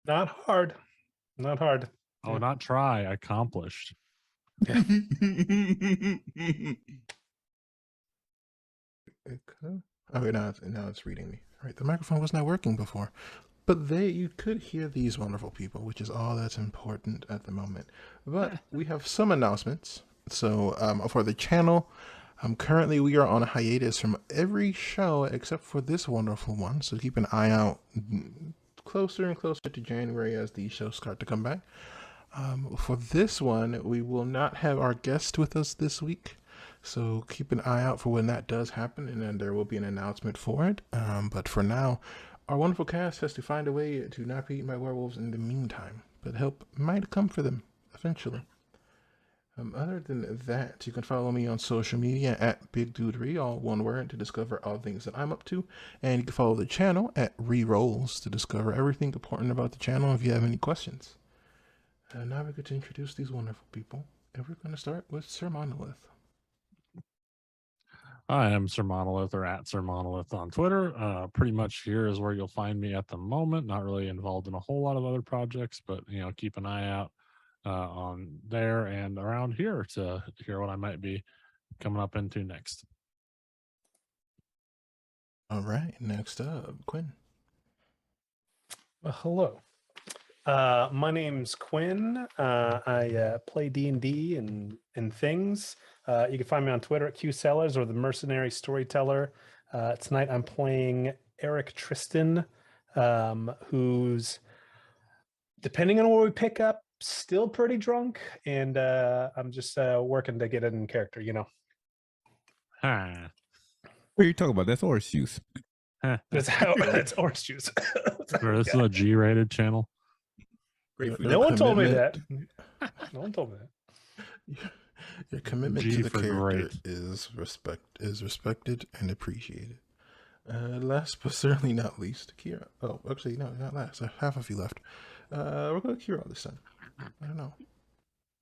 Not hard. Not hard. Oh, not try. Accomplished. Yeah. Okay, now it's reading me. All right, the microphone was not working before, but you could hear these wonderful people, which is all that's important at the moment. But we have some announcements. So for the channel, currently we are on a hiatus from every show except for this wonderful one. So keep an eye out closer and closer to January as these shows start to come back. For this one, we will not have our guest with us this week. So keep an eye out for when that does happen, and then there will be an announcement for it. But for now, our wonderful cast has to find a way to not be eaten by werewolves in the meantime. But help might come for them eventually. Other than that, you can follow me on social media at BigDudeRee, all one word, to discover all things that I'm up to. And you can follow the channel at ReeRoles to discover everything important about the channel if you have any questions. Now we get to introduce these wonderful people. And we're going to start with Sir Monolith. I am Sir Monolith, or at Sir Monolith on Twitter. Pretty much here is where you'll find me at the moment. Not really involved in a whole lot of other projects, but keep an eye out on there and around here to hear what I might be coming up into next. All right, next up, Quinn. Hello. My name's Quinn. I play D&D and things. You can find me on Twitter at QSellers or the Mercenary Storyteller. Tonight I'm playing Erik Tristan, who's, depending on what we pick up, still pretty drunk, and I'm just working to get it in character, Huh. What are you talking about? That's orange juice. That's orange juice. This is a G-rated channel. No one told me that. No one told me that. Your commitment G to the for character great. is respected and appreciated. Last but certainly not least, Kira. Oh, actually, no, not last. Half of you left. We're going to Kira this time. I don't know.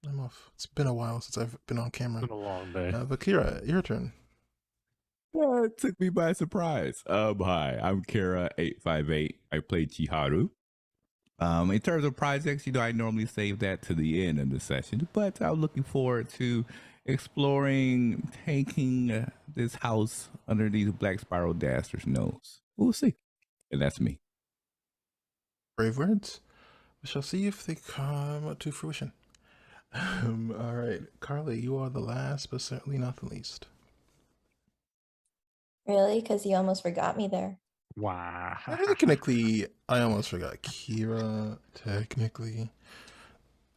I'm off. It's been a while since I've been on camera. It's been a long day. But Kira, your turn. It took me by surprise. Hi, I'm Kara858. I play Chiharu. In terms of projects, I normally save that to the end of the session, but I'm looking forward to exploring taking this house under these Black Spiral Dastard's nose. We'll see. And that's me. Brave words. We shall see if they come to fruition. All right, Carly, you are the last, but certainly not the least. Really? Because you almost forgot me there. Wow. Technically, I almost forgot Kira. Technically,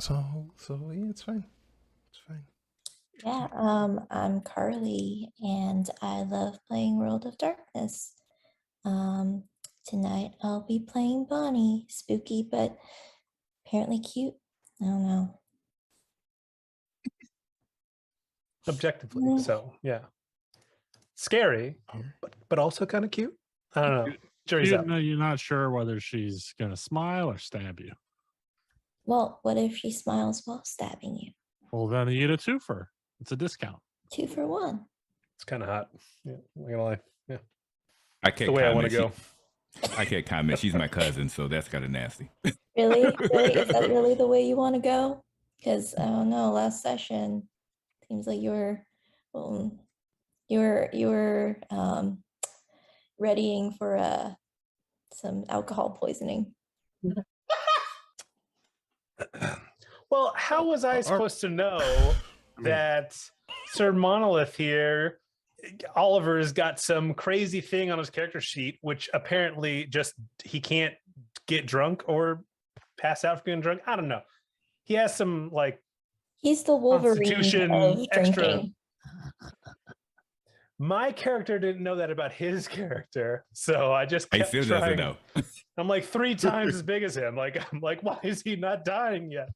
so yeah, it's fine. It's fine. Yeah. I'm Carly, and I love playing World of Darkness. Tonight I'll be playing Bonnie. Spooky, but apparently cute. I don't know. Objectively, so yeah. Scary, but also kind of cute. I don't know. Jury's out. You're not sure whether she's going to smile or stab you. Well, what if she smiles while stabbing you? Well, then you get a twofer. It's a discount. 2 for 1. It's kind of hot. Yeah, I'm not gonna lie. Yeah, I can't the way I want to go. I can't comment. She's my cousin, so that's kind of nasty. Really? Really? Is that really the way you want to go? Because I don't know. Last session seems like you were readying for some alcohol poisoning. Well, how was I supposed to know that Sir Monolith here, Oliver's got some crazy thing on his character sheet, which apparently just he can't get drunk or pass out for being drunk? I don't know. He has some He's the Wolverine Constitution of extra. drinking. My character didn't know that about his character, so I just kept still trying. doesn't know. I'm like 3 times as big as him. I'm like, why is he not dying yet?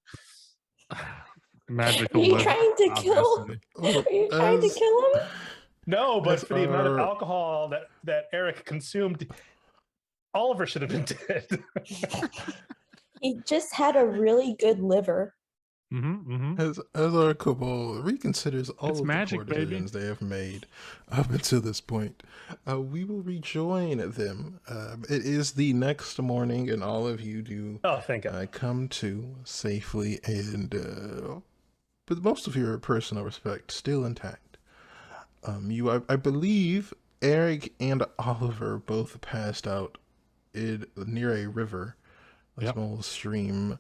Magical. Are you living, trying to kill? obviously. Are you trying to kill him? No, but for the amount of alcohol that Erik consumed, Oliver should have been dead. He just had a really good liver. As our couple reconsiders all It's of magic, the poor baby. decisions they have made up until this point, we will rejoin them. It is the next morning, and all of you do Oh, thank God. come to safely, and with most of your personal respect still intact. I believe Erik and Oliver both passed out near a river, a Yep. small stream.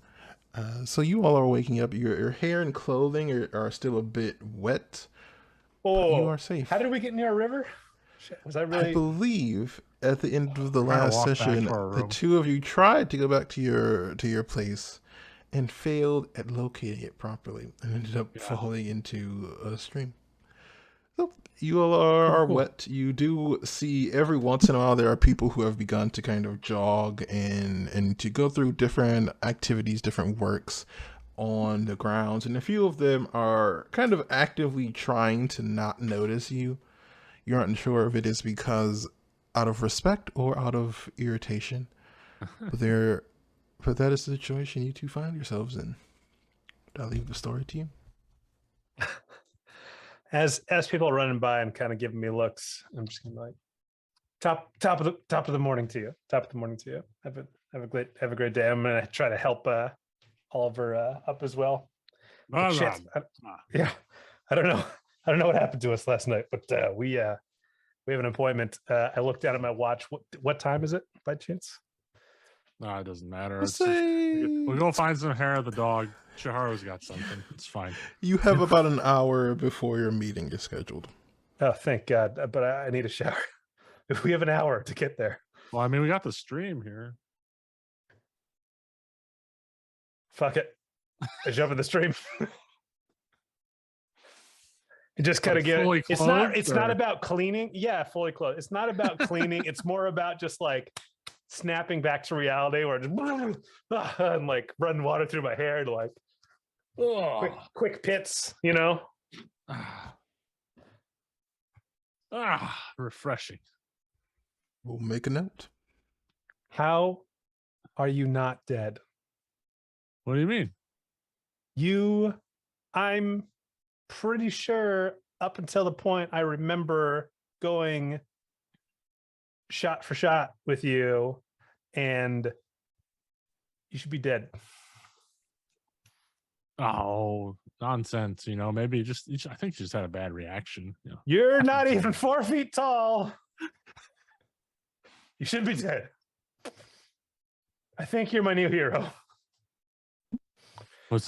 So you all are waking up. Your hair and clothing are still a bit wet. Oh, You are safe. How did we get near a river? Shit, was I I really? believe at the end of the We're gonna last walk back session, to our the room. two of you tried to go back to your place and failed at locating it properly and ended up falling into a stream. So you all are Cool. wet. You do see every once in a while there are people who have begun to kind of jog and to go through different activities, different works on the grounds, and a few of them are kind of actively trying to not notice you. You're not sure if it is because out of respect or out of irritation, but that is the situation you two find yourselves in. I'll leave the story to you. As people are running by and kind of giving me looks, I'm just gonna be like, top of the morning to you. Top of the morning to you. Have a great day. I'm gonna try to help Oliver up as well. But shit, yeah, I don't know what happened to us last night, but we have an appointment. I looked down at my watch. What time is it by chance? No, it doesn't matter. We'll It's just, say we'll go find some hair of the dog. Chiharu's got something. It's fine. you have about an hour before your meeting is scheduled. Oh, thank God! But I need a shower. If we have an hour to get there. Well, I mean, we got the stream here. Fuck it. I jump in the stream. And just kind of get fully it. It's not clothed, or- about cleaning. Yeah, fully clothed. It's not about cleaning. It's more about just like snapping back to reality or just and like running water through my hair to like quick pits, you know? Refreshing. We'll make a note. How are you not dead? What do you mean? I'm pretty sure up until the point I remember going shot for shot with you, and you should be dead. Oh, nonsense. You know, maybe I think you just had a bad reaction. You know. You're not even 4 feet tall. You should be dead. I think you're my new hero.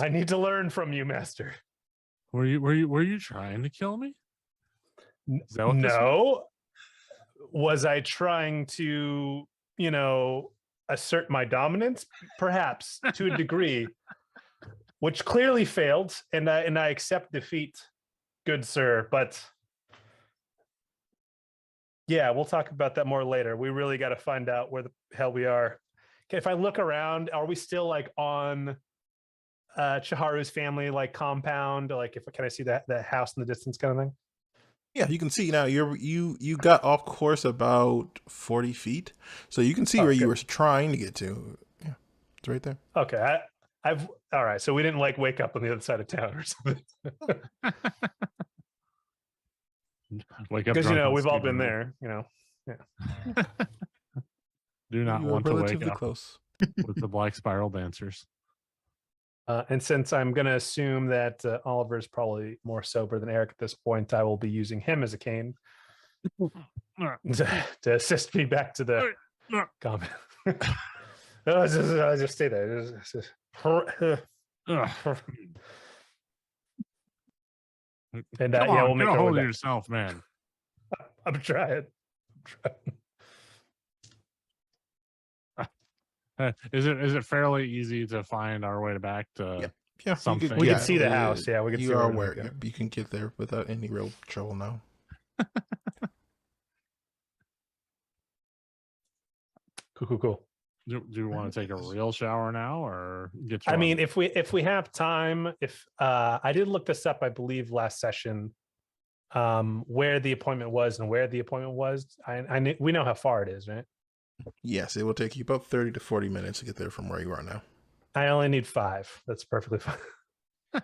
I need to learn from you, Master. Were you trying to kill me? Is that what this was? No. Was I trying to, assert my dominance? Perhaps to a degree, which clearly failed, and I accept defeat, good sir. But yeah, we'll talk about that more later. We really got to find out where the hell we are. Okay, if I look around, are we still like on Chiharu's family like compound? Like, can I see that house in the distance, kind of thing? Yeah, you can see now. You got off course about 40 feet, so you can see where you were trying to get to. Yeah, it's right there. Okay, I've all right. So we didn't like wake up on the other side of town or something. Wake up because we've all been there. Yeah. Do not You are want to wake relatively up close. with the black spiral dancers. And since I'm going to assume that Oliver is probably more sober than Erik at this point, I will be using him as a cane to assist me back to the comment. Just stay there. And Come yeah, on, we'll make get a our way hold of back. yourself, man. I'm trying. Is it fairly easy to find our way back to something? We can see the house. Yeah, we can see You are where aware. You can get there without any real trouble now. Cool. Do you want to take a real shower now, or get? I mean, if we have time, I did look this up, I believe last session, where the appointment was and where the appointment was. We know how far it is, right? Yes, it will take you about 30 to 40 minutes to get there from where you are now. I only need 5. That's perfectly fine.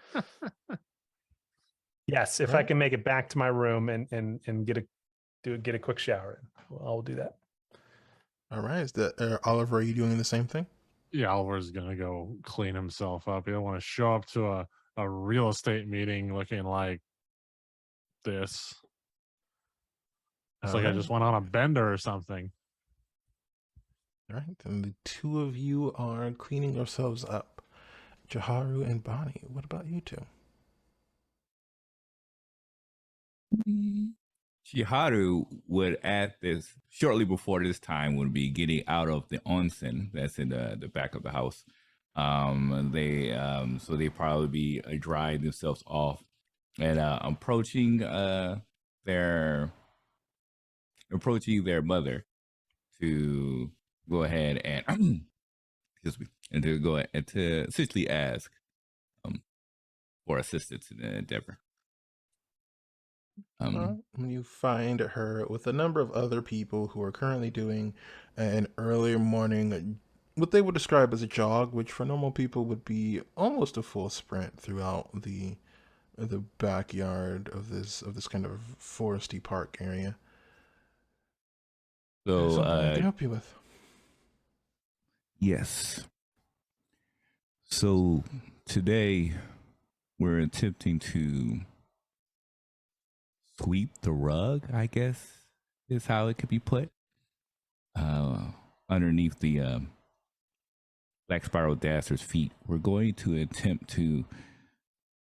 Yes, if I Right. can make it back to my room and get a quick shower in, I'll do that. All right. Is that Oliver? Are you doing the same thing? Yeah, Oliver's gonna go clean himself up. He don't want to show up to a real estate meeting looking like this. It's All like I right. just went on a bender or something. All right. And the two of you are cleaning yourselves up. Chiharu and Bonnie. What about you two? Chiharu would at this shortly before this time would be getting out of the onsen that's in the back of the house. So they probably be drying themselves off and approaching their mother to go ahead and excuse me, and to go and to essentially ask for assistance in the endeavor. All right. When you find her with a number of other people who are currently doing an early morning, what they would describe as a jog, which for normal people would be almost a full sprint throughout the backyard of this kind of foresty park area. So Something I can help you with. yes. So today we're attempting to sweep the rug, I guess is how it could be put, underneath the Black Spiral Dancer's feet. We're going to attempt to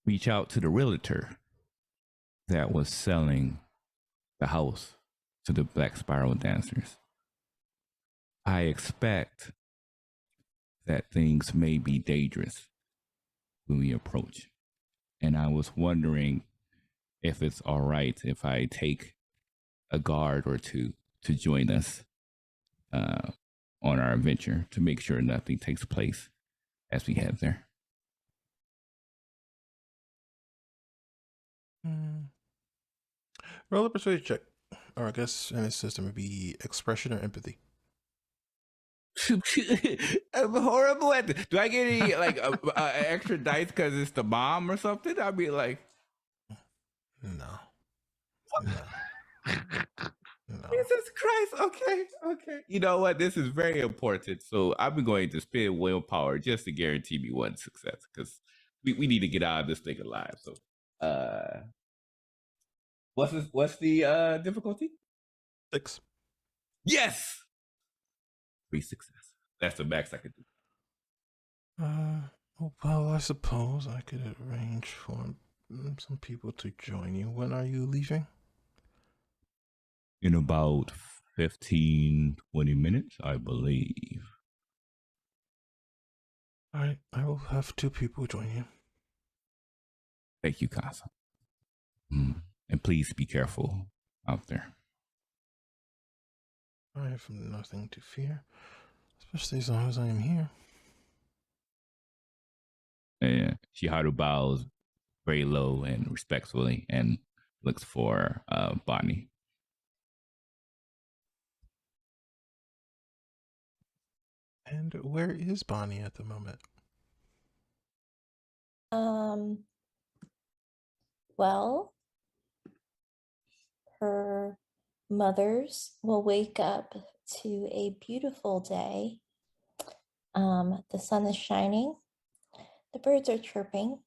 reach out to the realtor that was selling the house to the Black Spiral Dancers. I expect that things may be dangerous when we approach. And I was wondering if it's all right if I take a guard or two to join us on our adventure to make sure nothing takes place as we head there. Roll a persuasion check. Or I guess in this system would be expression or empathy. I'm horrible at this. Do I get any like extra dice because it's the mom or something? I'd be like, No. No. Jesus Christ. Okay. You know what? This is very important. So I'm going to spend willpower just to guarantee me one success because we need to get out of this thing alive. So what's the difficulty? 6. Yes. 3 success. That's the max I could do. Well, I suppose I could arrange for some people to join you. When are you leaving? In about 15, 20 minutes, I believe. All right, I will have 2 people join you. Thank you, Casa. And please be careful out there. I have nothing to fear, especially as long as I am here. And Chiharu bows very low and respectfully and looks for Bonnie. And where is Bonnie at the moment? Well, her mothers will wake up to a beautiful day. The sun is shining, the birds are chirping,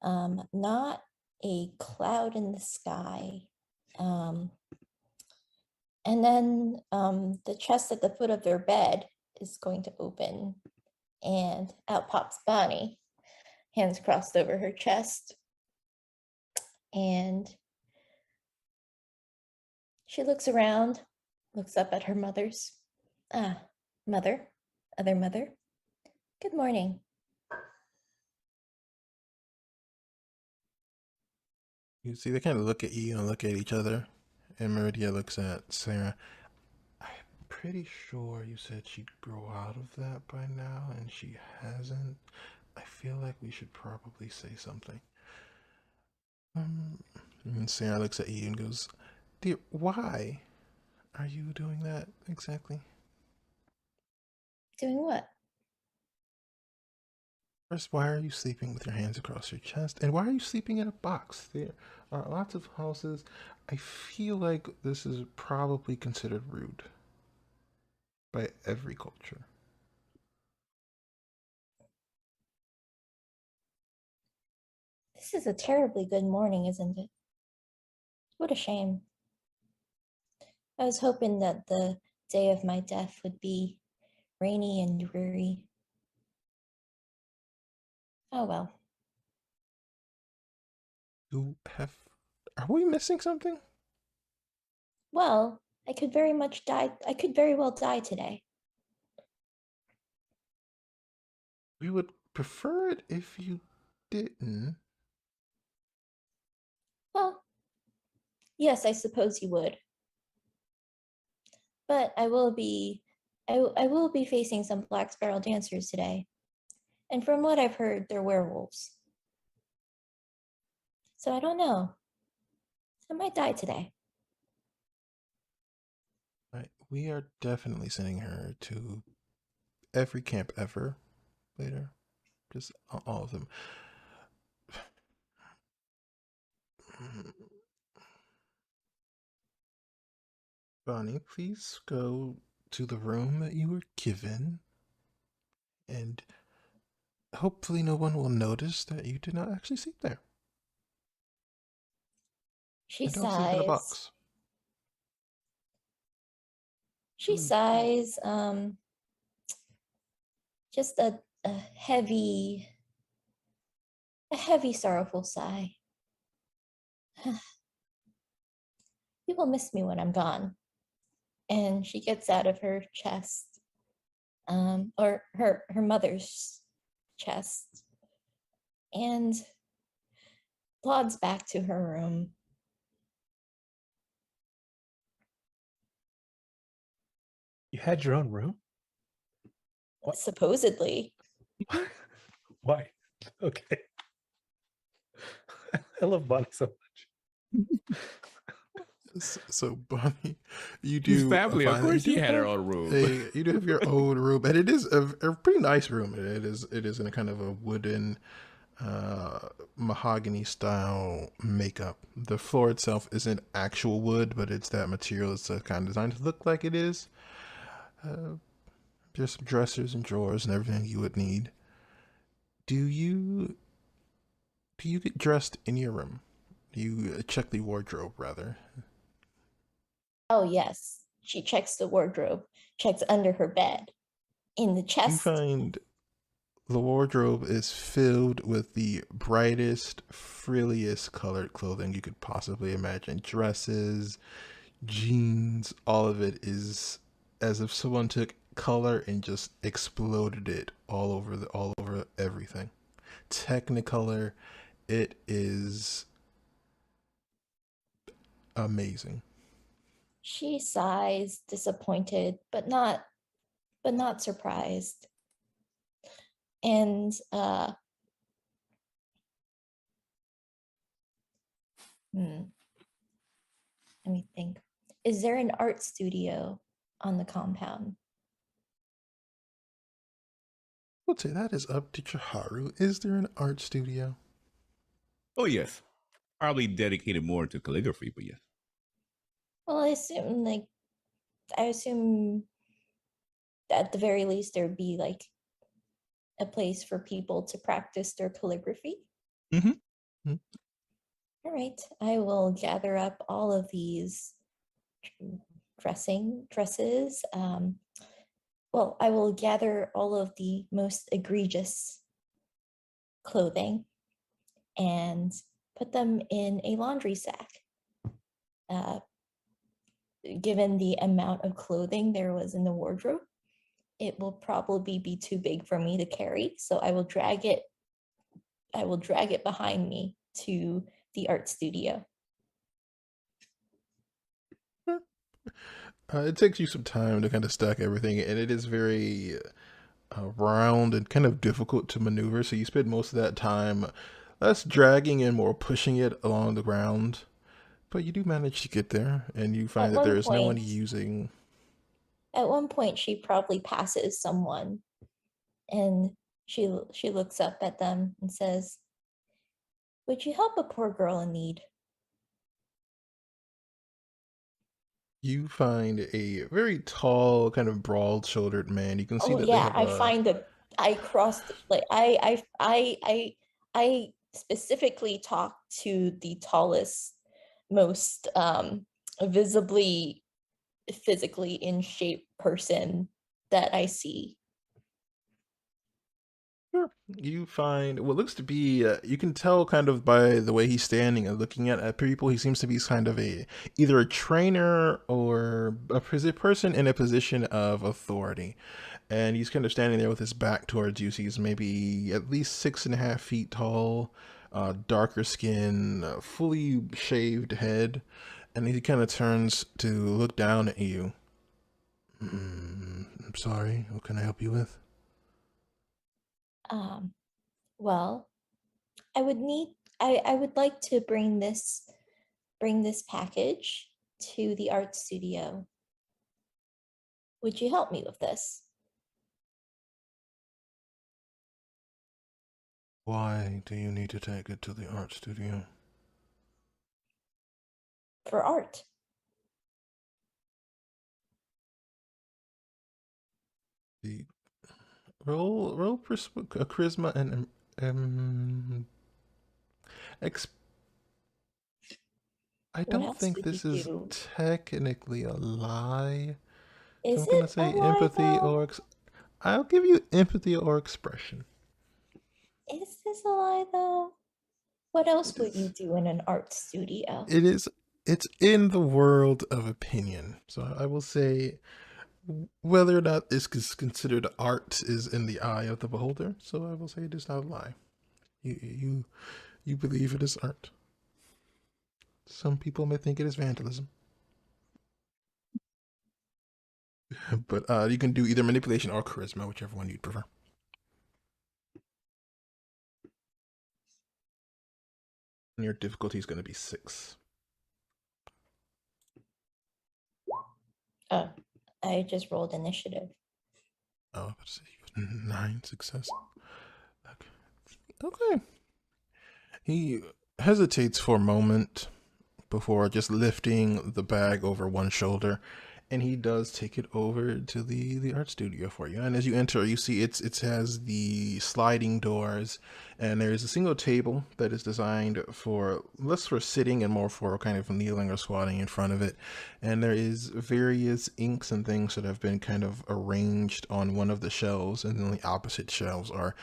not a cloud in the sky. And then the chest at the foot of their bed is going to open, and out pops Bonnie, hands crossed over her chest. And she looks around, looks up at her mothers. Mother, other mother, good morning. You see, they kind of look at you and look at each other. And Meridia looks at Sarah. I'm pretty sure you said she'd grow out of that by now, and she hasn't. I feel like we should probably say something. And Sarah looks at you and goes, "Dear, why are you doing that exactly?" Doing what? First, why are you sleeping with your hands across your chest? And why are you sleeping in a box? There are lots of houses. I feel like this is probably considered rude by every culture. This is a terribly good morning, isn't it? What a shame. I was hoping that the day of my death would be rainy and dreary. Oh well. You have. Are we missing something? Well, I could very well die today. We would prefer it if you didn't. Well, yes, I suppose you would. But I will be facing some Black Sparrow dancers today. And from what I've heard, they're werewolves. So I don't know. I might die today. Right. We are definitely sending her to every camp ever later. Just all of them. Bonnie, please go to the room that you were given, and hopefully no one will notice that you did not actually sleep there. She And don't sleep in a sighs. box. She sighs, just a heavy, sorrowful sigh. You will miss me when I'm gone. And she gets out of her chest, or her mother's chest, and plods back to her room. You had your own room? What? Supposedly. Why? Okay. I love Bonnie so much. So Bonnie, you His do family, of course, she had her own room. you do have your own room, and it is a pretty nice room. It is in a kind of a wooden, mahogany style makeup. The floor itself isn't actual wood, but it's that material. It's kind of designed to look like it is. Just dressers and drawers and everything you would need. Do you get dressed in your room? Do you check the wardrobe rather? Oh, yes. She checks the wardrobe, checks under her bed, in the You chest. find the wardrobe is filled with the brightest, frilliest colored clothing you could possibly imagine. Dresses, jeans, all of it is as if someone took color and just exploded it all over everything. Technicolor, it is amazing. She sighs, disappointed, but not surprised. And let me think. Is there an art studio on the compound? I would say that is up to Chiharu. Is there an art studio? Oh, yes. Probably dedicated more to calligraphy, but yes. Well, I assume at the very least there'd be like a place for people to practice their calligraphy. Mm-hmm. All right, I will gather up all of these dresses. Well, I will gather all of the most egregious clothing and put them in a laundry sack. Given the amount of clothing there was in the wardrobe, it will probably be too big for me to carry. So I will drag it behind me to the art studio. It takes you some time to kind of stack everything, and it is very round and kind of difficult to maneuver. So you spend most of that time less dragging and more pushing it along the ground. But you do manage to get there, and you find that there is no one using. At one point, she probably passes someone, and She looks up at them and says, "Would you help a poor girl in need?" You find a very tall, kind of broad-shouldered man. You can see Oh that they yeah, have I a. find the I crossed like I specifically talked to the tallest, most visibly physically in shape person that I see. Sure. You find what looks to be, you can tell kind of by the way he's standing and looking at people, he seems to be kind of either a trainer or a person in a position of authority. And he's kind of standing there with his back towards you. So he's maybe at least 6.5 feet tall, darker skin, fully shaved head. And he kind of turns to look down at you. I'm sorry, what can I help you with? Well, I would like to bring this package to the art studio. Would you help me with this? Why do you need to take it to the art studio? For art. The roll charisma and ex. I What don't else think would you this is do? technically a lie. So Is I'm gonna it a say lie empathy though? or I'll give you empathy or expression. Is this a lie though? What else It would you is. do in an art studio? It is. It's in the world of opinion. So I will say whether or not this is considered art is in the eye of the beholder. So I will say it is not a lie. You believe it is art. Some people may think it is vandalism. But you can do either manipulation or charisma, whichever one you'd prefer. And your difficulty is going to be 6. Oh, I just rolled initiative. Oh, let's see, 9 success. Okay. He hesitates for a moment before just lifting the bag over one shoulder, and he does take it over to the art studio for you. And as you enter, you see it has the sliding doors, and there's a single table that is designed for less for sitting and more for kind of kneeling or squatting in front of it. And there is various inks and things that have been kind of arranged on one of the shelves, and then the opposite shelves are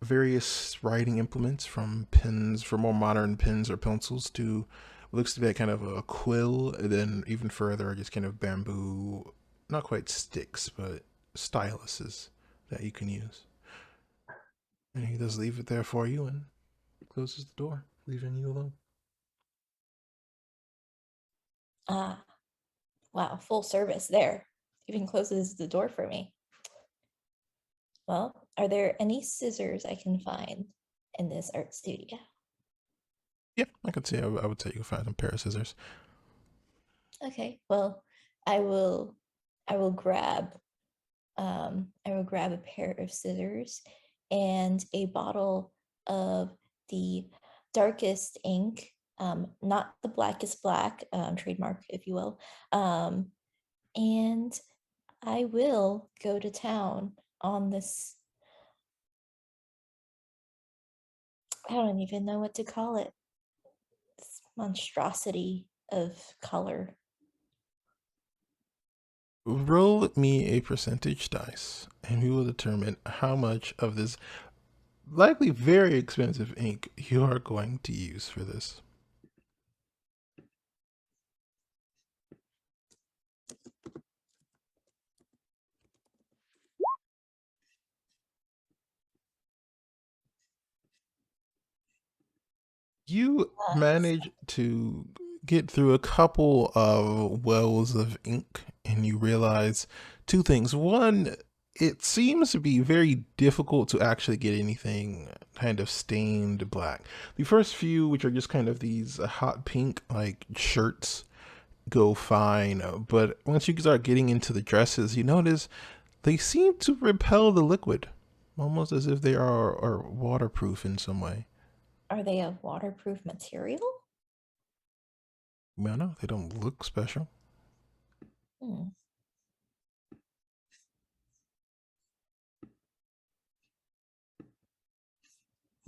various writing implements, from pens for more modern pens or pencils to what looks to be kind of a quill, and then even further just kind of bamboo, not quite sticks, but styluses that you can use. And he does leave it there for you and closes the door, leaving you alone. Ah, wow, full service there. Even closes the door for me. Well, are there any scissors I can find in this art studio? Yeah, I could say I would say you can find a pair of scissors. Okay, well, I will I will grab a pair of scissors and a bottle of the darkest ink, not the blackest black, trademark, if you will. And I will go to town on this. I don't even know what to call it. This monstrosity of color. Roll me a percentage dice, and we will determine how much of this likely very expensive ink you are going to use for this. You manage to get through a couple of wells of ink, and you realize 2 things. One, it seems to be very difficult to actually get anything kind of stained black. The first few, which are just kind of these hot pink like shirts, go fine, but once you start getting into the dresses, you notice they seem to repel the liquid. almost as if they are waterproof in some way. Are they a waterproof material? Well, no, they don't look special. Hmm.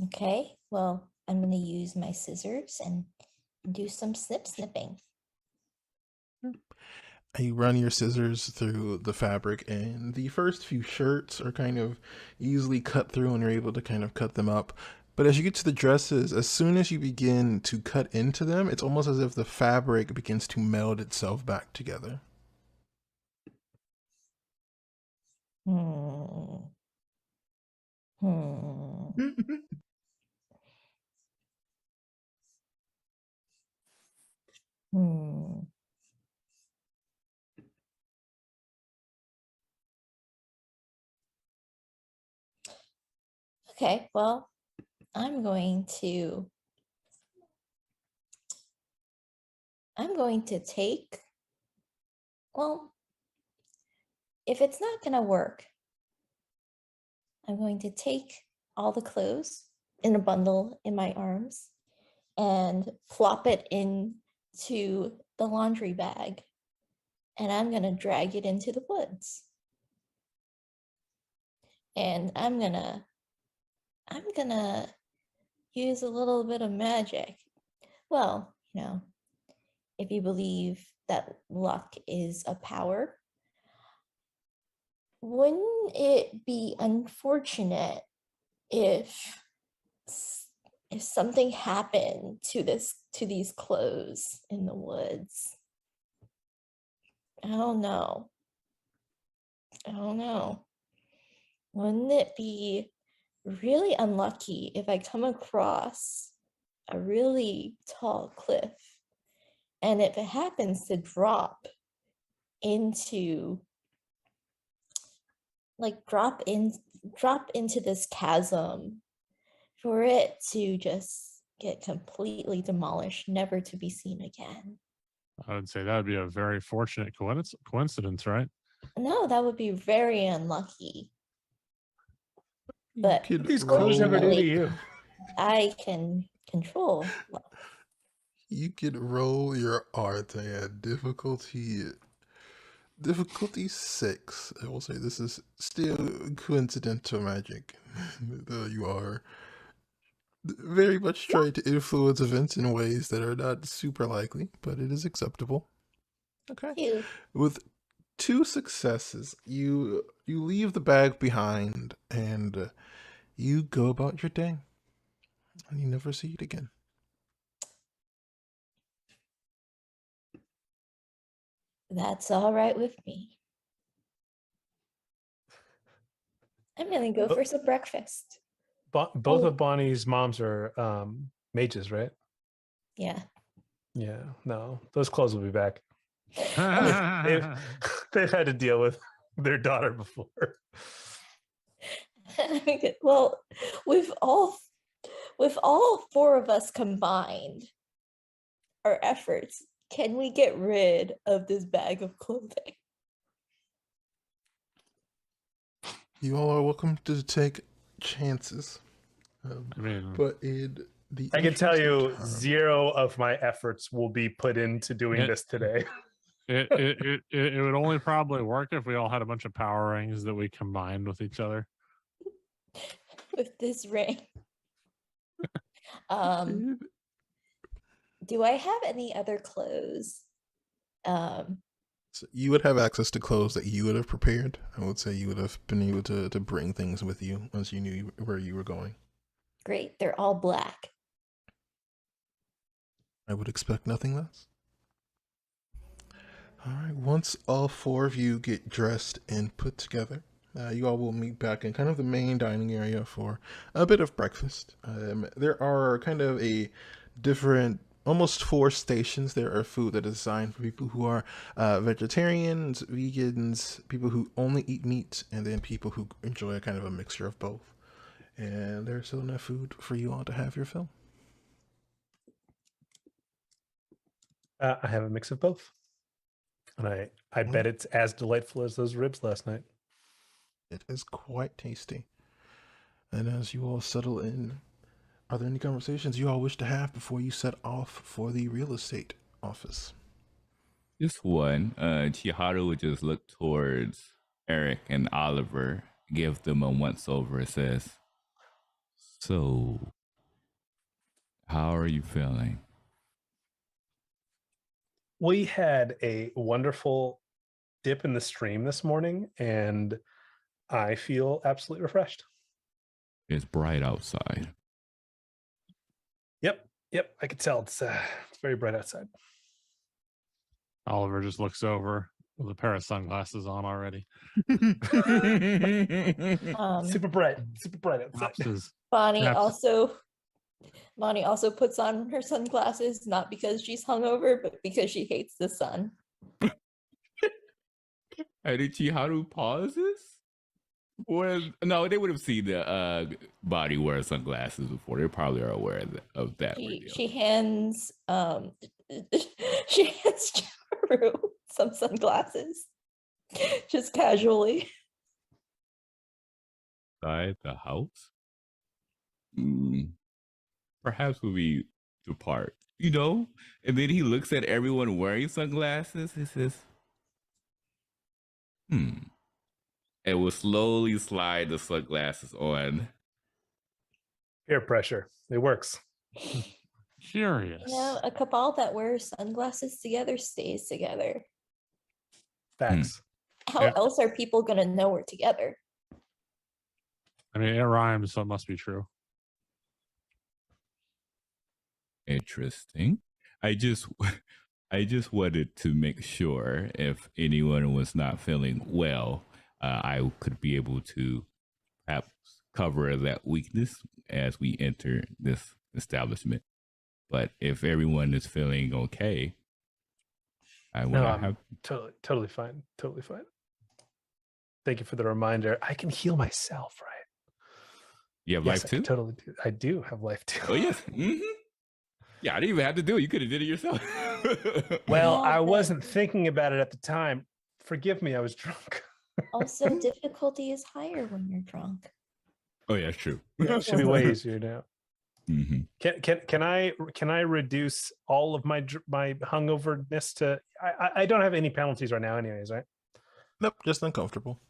Okay, well, I'm going to use my scissors and do some snipping. You run your scissors through the fabric, and the first few shirts are kind of easily cut through, and you're able to kind of cut them up. But as you get to the dresses, as soon as you begin to cut into them, it's almost as if the fabric begins to meld itself back together. Hmm. Hmm. Hmm. Okay, well, I'm going to take, well, if it's not going to work, I'm going to take all the clothes in a bundle in my arms and plop it into the laundry bag. And I'm going to drag it into the woods. And I'm going to use a little bit of magic. Well, if you believe that luck is a power, wouldn't it be unfortunate if something happened to these clothes in the woods? I don't know. Wouldn't it be really unlucky if I come across a really tall cliff, and if it happens to drop into this chasm, for it to just get completely demolished, never to be seen again? I would say that would be a very fortunate coincidence, right? No, that would be very unlucky. You But could These clothes never do to fortunately, you. I can control luck. You could roll your art at difficulty 6. I will say this is still coincidental magic. Though you are very much trying to influence events in ways that are not super likely, but it is acceptable. Okay. Phew. With 2 successes, you leave the bag behind, and you go about your day, and you never see it again. That's all right with me. I'm gonna go for some breakfast. Both of Bonnie's moms are mages, right? Yeah. Yeah. No, those clothes will be back. They've they've had to deal with their daughter before. Well, with all 4 of us combined, our efforts, can we get rid of this bag of clothing? You all are welcome to take chances. I mean, But in the I can tell interest of you, time- 0 of my efforts will be put into doing this today. it would only probably work if we all had a bunch of power rings that we combined with each other. With this ring. Do I have any other clothes? So you would have access to clothes that you would have prepared. I would say you would have been able to bring things with you once you knew where you were going. Great, they're all black. I would expect nothing less. All right, once all 4 of you get dressed and put together, you all will meet back in kind of the main dining area for a bit of breakfast. There are kind of a different, almost 4 stations. There are food that is designed for people who are vegetarians, vegans, people who only eat meat, and then people who enjoy a kind of a mixture of both. And there's still enough food for you all to have your fill. I have a mix of both. And I bet it's as delightful as those ribs last night. It is quite tasty. And as you all settle in, are there any conversations you all wish to have before you set off for the real estate office? Just one. Chiharu would just look towards Erik and Oliver, give them a once over. It says, "So, how are you feeling?" We had a wonderful dip in the stream this morning, and I feel absolutely refreshed. It's bright outside. Yep, I can tell it's very bright outside. Oliver just looks over with a pair of sunglasses on already. Super bright outside. Snaps his- Bonnie Snaps. also puts on her sunglasses, not because she's hungover, but because she hates the sun. And did Chiharu pauses? No, they would have seen the body wear sunglasses before. They probably are aware of that. She hands she hands Chiharu some sunglasses, just casually. Inside the house? Perhaps we depart. And then he looks at everyone wearing sunglasses. He says, and will slowly slide the sunglasses on. Peer pressure. It works. Curious. A cabal that wears sunglasses together stays together. Facts. How Yeah. else are people gonna know we're together? I mean, it rhymes, so it must be true. Interesting. I just wanted to make sure if anyone was not feeling well, I could be able to perhaps cover that weakness as we enter this establishment. But if everyone is feeling okay, I will have Totally fine. Thank you for the reminder. I can heal myself, right? You have Yes, life I can too? totally do. I do have life too. Oh yes. Yeah, I didn't even have to do it. You could have did it yourself. Well, Yeah, I but- wasn't thinking about it at the time. Forgive me, I was drunk. Also, difficulty is higher when you're drunk. Oh yeah, it's true. Yeah, it should be way easier now. Mm-hmm. Can I reduce all of my hungoverness to? I don't have any penalties right now, anyways, right? Nope, just uncomfortable.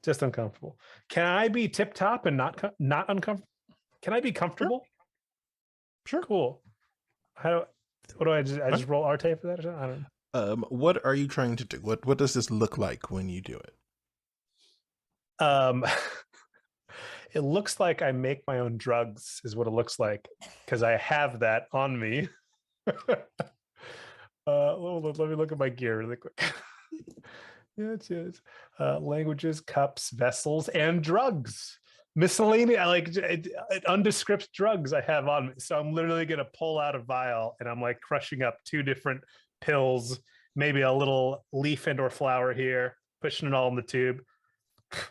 Just uncomfortable. Can I be tip top and not uncomfortable? Can I be comfortable? Sure. Cool. What do I just? I just roll Arte for that or something? I don't know. What are you trying to do? What does this look like when you do it? It looks like I make my own drugs, is what it looks like, because I have that on me. Hold on, let me look at my gear really quick. Yes. Languages, cups, vessels, and drugs. Miscellaneous, like undescript drugs I have on me. So I'm literally gonna pull out a vial and I'm like crushing up 2 different pills, maybe a little leaf and or flower here, pushing it all in the tube,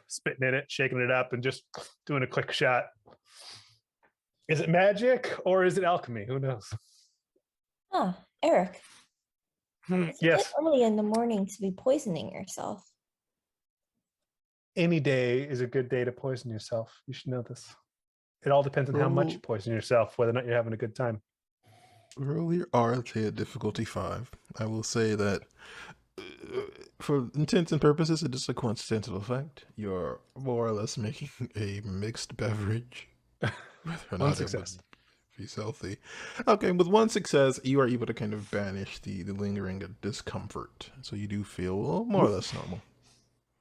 spitting in it, shaking it up, and just doing a quick shot. Is it magic or is it alchemy? Who knows? Erik, it's a Yes. bit early in the morning to be poisoning yourself. Any day is a good day to poison yourself. You should know this. It all depends on how much you poison yourself, whether or not you're having a good time. Roll your Arte at difficulty 5. I will say that for intents and purposes, it is a coincidental effect. You're more or less making a mixed beverage. Whether or One not success. it would be healthy. Okay, with 1 success, you are able to kind of banish the lingering discomfort. So you do feel more or less normal.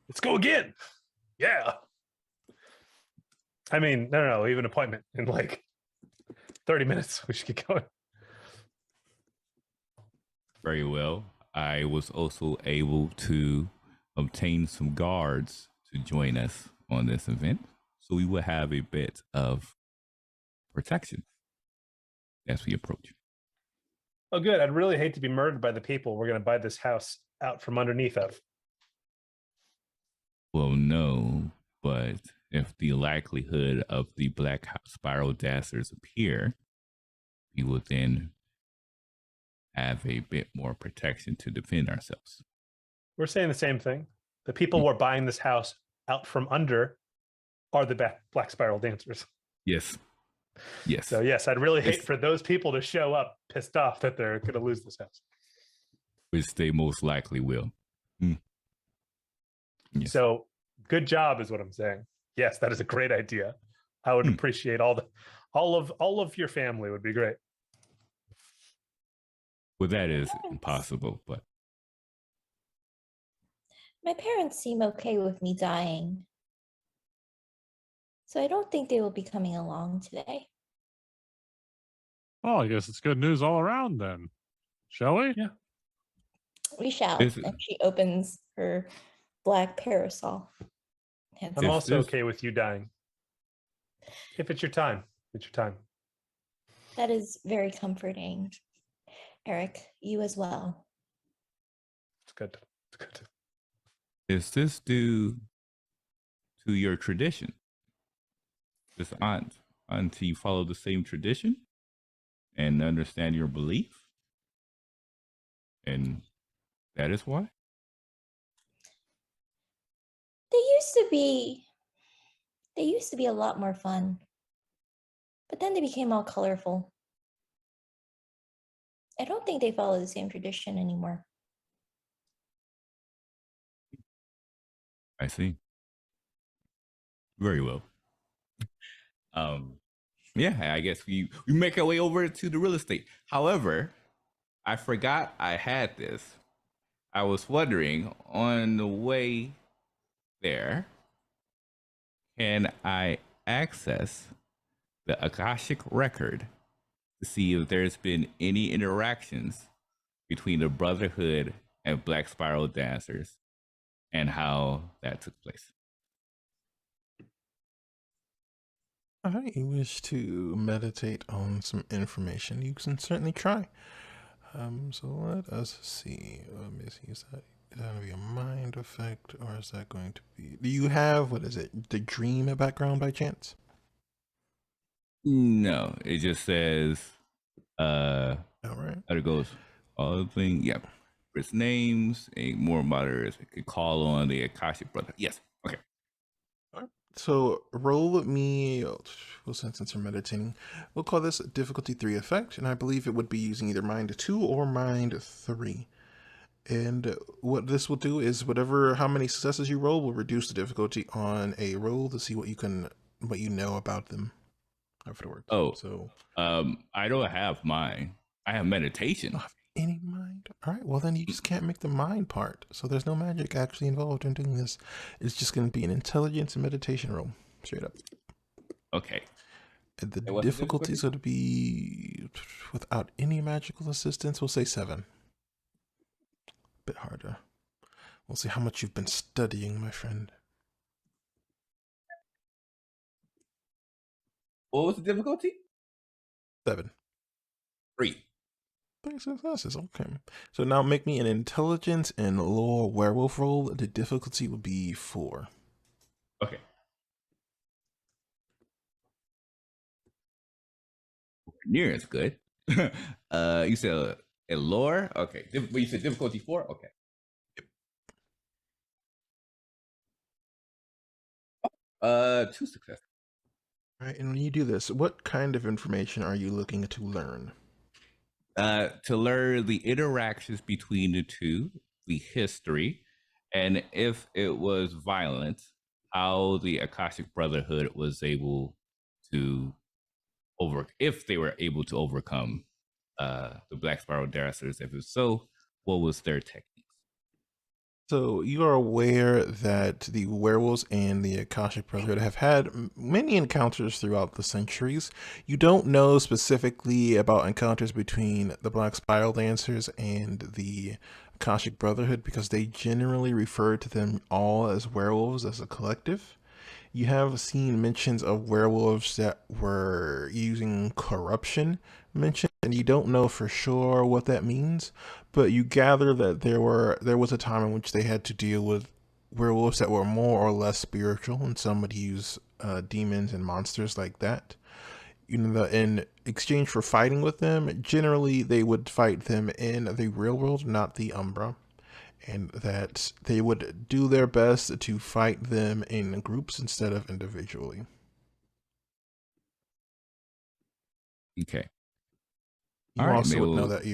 Let's go again. Yeah. I mean, no, we have an appointment in like 30 minutes. We should get going. Very well. I was also able to obtain some guards to join us on this event. So we will have a bit of protection as we approach. Oh, good. I'd really hate to be murdered by the people we're going to buy this house out from underneath of. Well, no, but if the likelihood of the black spiral dancers appear, we will then have a bit more protection to defend ourselves. We're saying the same thing. The people we're buying this house out from under are the Black Spiral dancers. Yes. Yes. So yes, I'd really hate It's- for those people to show up pissed off that they're going to lose this house. Which they most likely will. Mm. Yes. So good job is what I'm saying. Yes, that is a great idea. I would appreciate all of your family would be great. Well, that is impossible, but My parents seem okay with me dying. So I don't think they will be coming along today. Well, I guess it's good news all around then. Shall we? Yeah. We shall. This- And she opens her black parasol. Hands I'm up. also this- okay with you dying. If it's your time, it's your time. That is very comforting. Erik, you as well. It's good. It's good. is this due to your tradition? This auntie you follow the same tradition and understand your belief? And that is why? They used to be a lot more fun. But then they became all colorful. I don't think they follow the same tradition anymore. I see. Very well. Yeah, I guess we make our way over to the real estate. However, I forgot I had this. I was wondering on the way there, can I access the Akashic record to see if there's been any interactions between the Brotherhood and Black Spiral Dancers and how that took place? I wish to meditate on some information. You can certainly try. So let us see. Let me see. Is that going to be a mind effect, or is that going to be? Do you have, what is it, the dream background by chance? No, it just says All right. it goes all thing. Yeah, its names, a more moderate could call on the Akashic brother. Yes. Okay. So roll with me. Well, since you're meditating, we'll call this difficulty 3 effect, and I believe it would be using either mind 2 or mind 3. And what this will do is how many successes you roll will reduce the difficulty on a roll to see what you know about them afterwards. Oh, so I don't have mine. I have meditation. don't have any mind. All right, well then you just can't make the mind part. So there's no magic actually involved in doing this. It's just going to be an intelligence and meditation roll, straight up. Okay. And the what's the difficulty is going to be without any magical assistance. We'll say 7. Bit harder. We'll see how much you've been studying, my friend. What was the difficulty? 7. 3. 3 successes. Okay. So now make me an intelligence and lore werewolf roll. The difficulty will be 4. Okay. Near is good. You said a lore? Okay. But you said difficulty 4? Okay. Yep. 2 successes. All right. And when you do this, what kind of information are you looking to learn? To learn the interactions between the two, the history, and if it was violent, how the Akashic Brotherhood was able to if they were able to overcome the Black Spiral Dancers. If so, what was their techniques? So you are aware that the werewolves and the Akashic Brotherhood have had many encounters throughout the centuries. You don't know specifically about encounters between the Black Spiral Dancers and the Akashic Brotherhood because they generally refer to them all as werewolves as a collective. You have seen mentions of werewolves that were using corruption mentioned, and you don't know for sure what that means, but you gather that there was a time in which they had to deal with werewolves that were more or less spiritual, and some would use demons and monsters like that. You know, in exchange for fighting with them, generally they would fight them in the real world, not the Umbra. and that they would do their best to fight them in groups instead of individually. Okay. You All right, also maybe would know we'll- that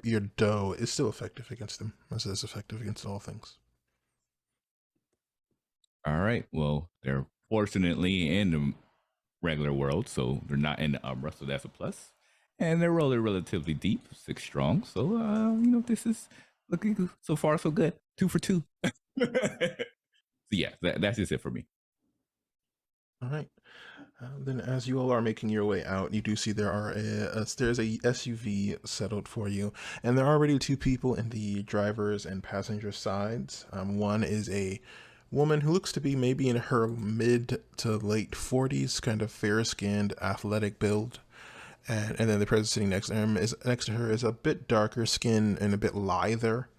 your dough is still effective against them, as it is effective against all things. All right. Well, they're fortunately in the regular world, so they're not in the Umbra, so that's a plus. And they're rolling relatively deep, 6 strong. So this is looking good. So far so good. 2 for 2. So yeah, that's just it for me. All right. Then, as you all are making your way out, you do see there's a SUV settled for you, and there are already 2 people in the driver's and passenger sides. One is a woman who looks to be maybe in her mid to late 40s, kind of fair-skinned, athletic build, and then the person sitting next to her is a bit darker skin and a bit lither,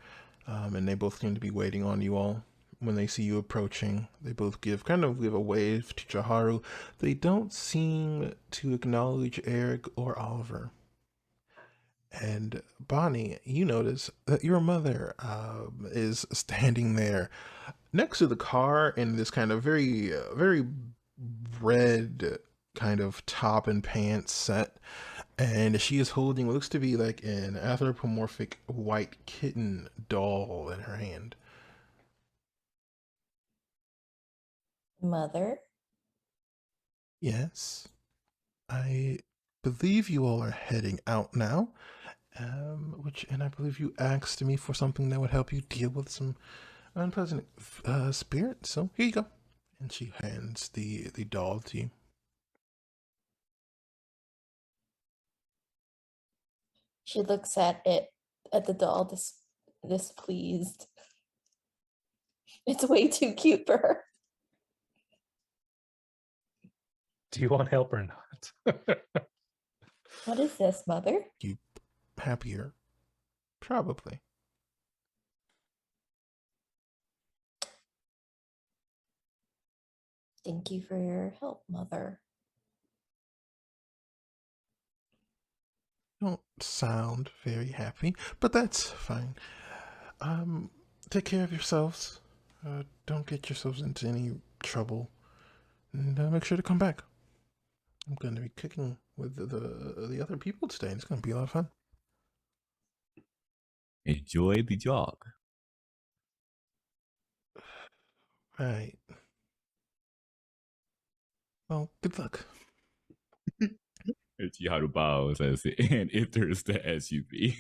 and they both seem to be waiting on you all. When they see you approaching, they both give a wave to Chiharu. They don't seem to acknowledge Erik or Oliver. And Bonnie, you notice that your mother is standing there next to the car in this kind of very red kind of top and pants set. And she is holding what looks to be like an anthropomorphic white kitten doll in her hand. Mother? Yes, I believe you all are heading out now. And I believe you asked me for something that would help you deal with some unpleasant spirits. So here you go. And she hands the doll to you. She looks at the doll, displeased. It's way too cute for her. Do you want help or not? What is this, Mother? You happier? Probably. Thank you for your help, Mother. Don't sound very happy, but that's fine. Take care of yourselves. Don't get yourselves into any trouble, and make sure to come back. I'm going to be cooking with the other people today, and it's going to be a lot of fun. Enjoy the jog. Right. Well, good luck. And Chiharu bows as it and enters the SUV.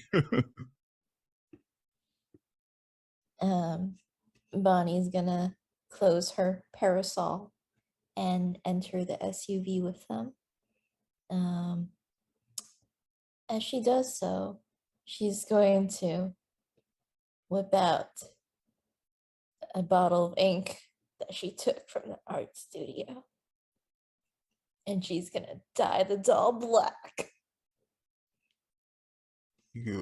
Bonnie's gonna close her parasol and enter the SUV with them. As she does so, she's going to whip out a bottle of ink that she took from the art studio. And she's gonna dye the doll black.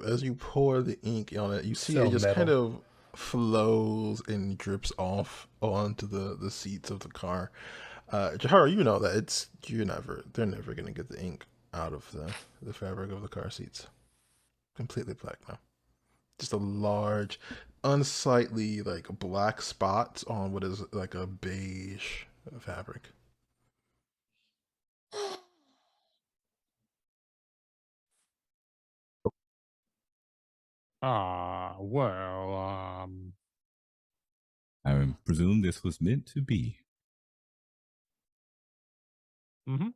As you pour the ink on it, you see So it just kind metal. of flows and drips off onto the seats of the car. Chiharu, you know that they're never gonna get the ink out of the fabric of the car seats. Completely black now. Just a large, unsightly like black spots on what is like a beige fabric. Well, I presume this was meant to be. mm-hmm,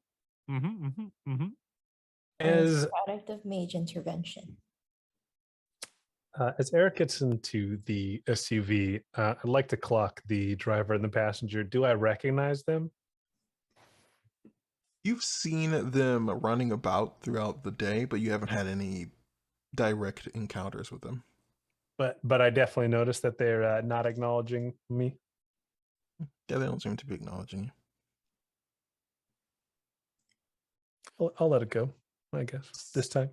mm-hmm, mm-hmm, mm-hmm. As As a product of mage intervention. as Erik gets into the SUV, I'd like to clock the driver and the passenger. Do I recognize them? You've seen them running about throughout the day, but you haven't had any direct encounters with them. But I definitely noticed that they're not acknowledging me. Yeah, they don't seem to be acknowledging you. I'll let it go, I guess, this time.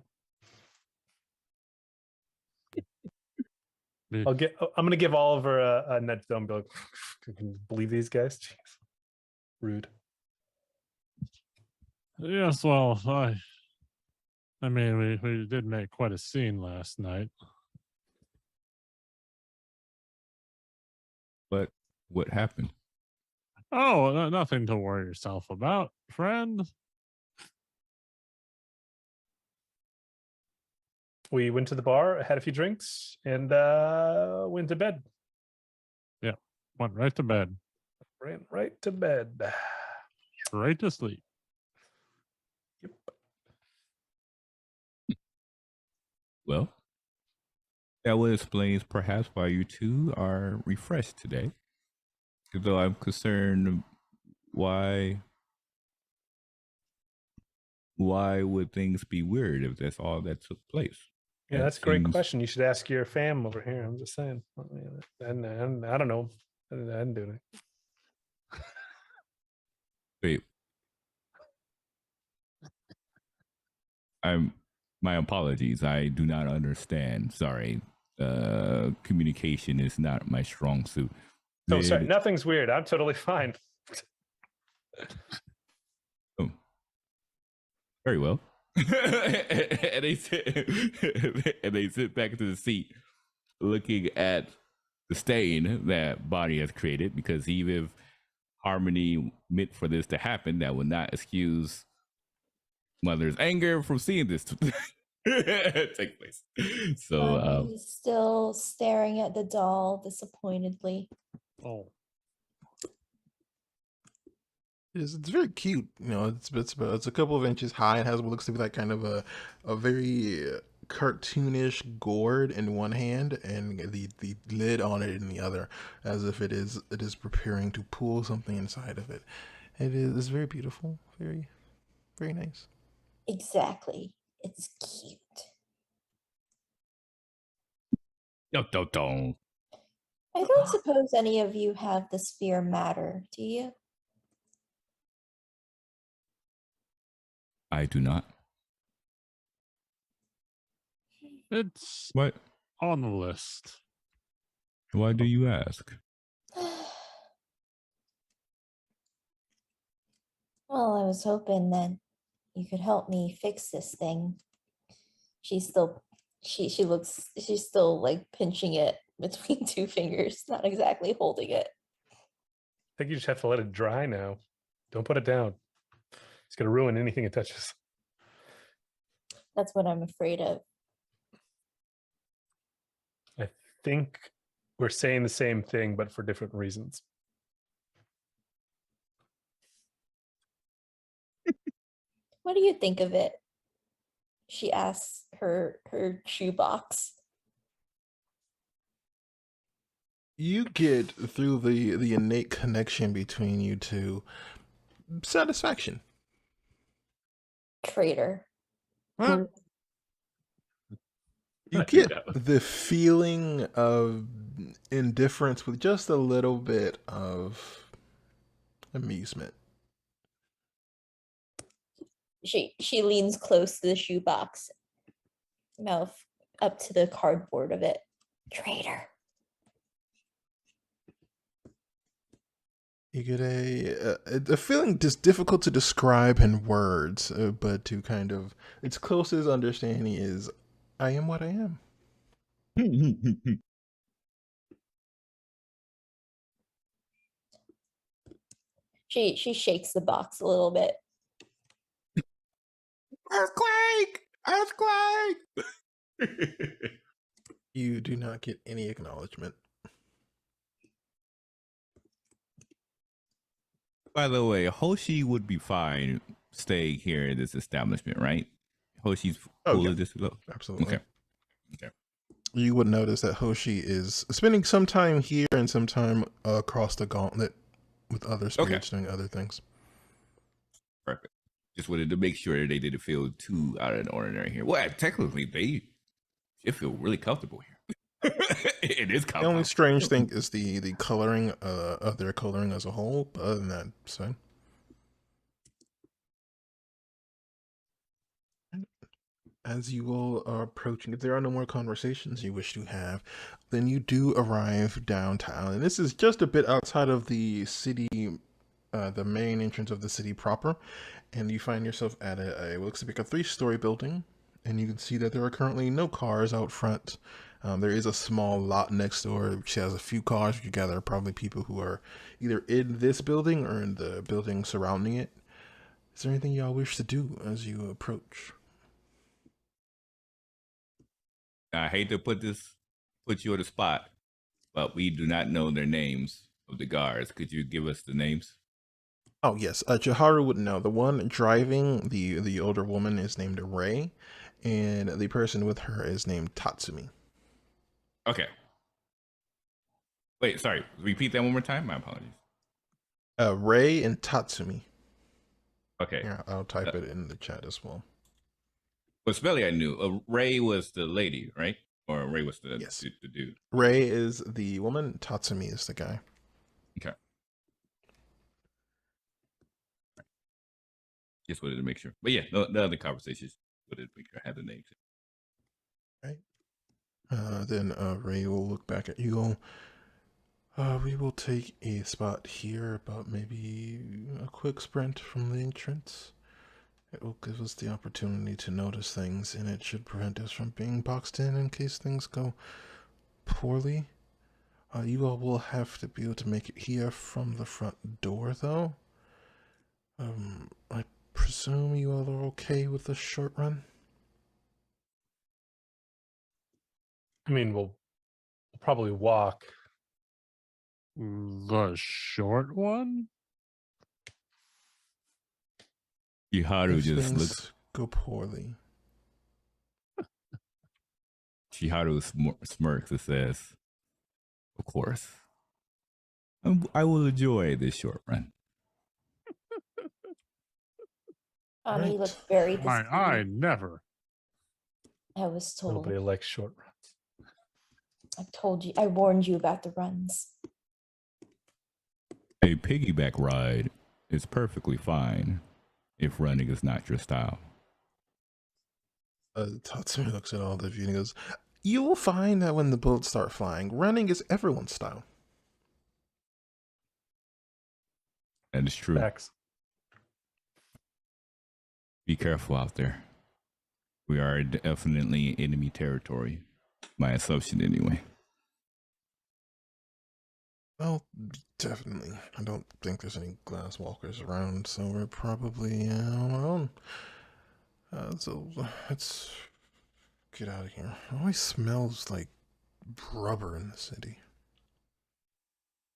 I'm gonna give Oliver a nudge though and be like, can you believe these guys? Jeez. Rude. Yes, well, I mean, we did make quite a scene last night. What happened? Oh, nothing to worry yourself about, friend. We went to the bar, had a few drinks, and went to bed. Yeah, went right to bed, Ran right to bed. right to sleep. Yep. Well, that would explain perhaps why you two are refreshed today. Though I'm concerned, why would things be weird if that's all that took place? Yeah, That that's a great seems- question. You should ask your fam over here. I'm just saying. And I don't know. I didn't do it. Wait, my apologies. I do not understand. Sorry. Communication is not my strong suit. So sorry, Did- nothing's weird. I'm totally fine. Oh. Very well. and they sit back into the seat, looking at the stain that Bonnie has created. Because even if Harmony meant for this to happen, that would not excuse Mother's anger from seeing this take place. So, He's still staring at the doll disappointedly. Oh, It's very cute. You know, it's a couple of inches high. It has what looks to be like kind of a very cartoonish gourd in one hand and the lid on it in the other, as if it is preparing to pull something inside of it. It's very beautiful, very nice. Exactly. It's cute. don't. I don't suppose any of you have the sphere matter, do you? I do not. it's What? on the list. Why do you ask? Well, I was hoping that you could help me fix this thing. She's still she's still like pinching it between two fingers, not exactly holding it. I think you just have to let it dry now. Don't put it down. It's going to ruin anything it touches. That's what I'm afraid of. I think we're saying the same thing, but for different reasons. What do you think of it? She asks her shoebox. You get through the innate connection between you two satisfaction. Traitor. Huh? You get the feeling of indifference with just a little bit of amusement. She leans close to the shoebox, mouth up to the cardboard of it. Traitor. You get a feeling just difficult to describe in words, but to kind of its closest understanding is, I am what I am. She shakes the box a little bit. Earthquake! You do not get any acknowledgement. By the way, Hoshi would be fine staying here in this establishment, right? Hoshi's cool yeah. with this. Absolutely. Okay. You would notice that Hoshi is spending some time here and some time across the gauntlet with other spirits doing other things. Perfect. Just wanted to make sure they didn't feel too out of the ordinary here. Well, technically, they should feel really comfortable here. It is comfortable. The only strange thing is the coloring of their coloring as a whole, but other than that, so. As you all are approaching, if there are no more conversations you wish to have, then you do arrive downtown. And this is just a bit outside of the city, the main entrance of the city proper. And you find yourself at what looks like a 3-story building. And you can see that there are currently no cars out front. There is a small lot next door which has a few cars. You gather probably people who are either in this building or in the building surrounding it. Is there anything y'all wish to do as you approach? I hate to put you on the spot, but we do not know their names of the guards. Could you give us the names? Oh yes, Chiharu would know. The one driving the older woman is named Rei, and the person with her is named Tatsumi. Okay. Wait, sorry. Repeat that one more time. My apologies. Rei and Tatsumi. Okay. Yeah, I'll type it in the chat as well. Well, spelling I knew. Ray was the lady, right? Or Ray was the Yes. the dude. Rei is the woman. Tatsumi is the guy. Okay. Just wanted to make sure. But yeah, the other conversations wanted to make sure I had the names. Right. Then Rei will look back at you. We will take a spot here, about maybe a quick sprint from the entrance. It will give us the opportunity to notice things, and it should prevent us from being boxed in case things go poorly. You all will have to be able to make it here from the front door, though. I presume you all are okay with the short run? I mean, we'll probably walk. The short one? Chiharu If just things looks. go poorly. Chiharu smirks and says, "Of course, I will enjoy this short run." Ani Right. looked very I disappointed. never. I was told. Nobody likes short runs. I told you. I warned you about the runs. A piggyback ride is perfectly fine if running is not your style. Tatsumi looks at all of you and goes, "You will find that when the bullets start flying, running is everyone's style." That is true. Facts. Be careful out there. We are definitely in enemy territory. My assumption, anyway. Well, definitely. I don't think there's any glass walkers around, so we're probably on our own. So let's get out of here. It always smells like rubber in the city.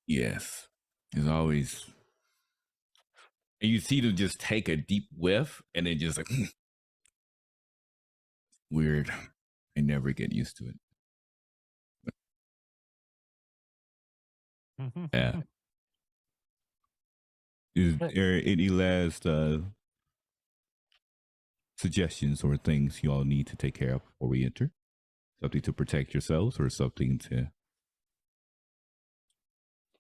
Yes. There's always. And you see them just take a deep whiff and then just like. Weird. I never get used to it. Yeah. Is there any last suggestions or things you all need to take care of before we enter? Something to protect yourselves or something to...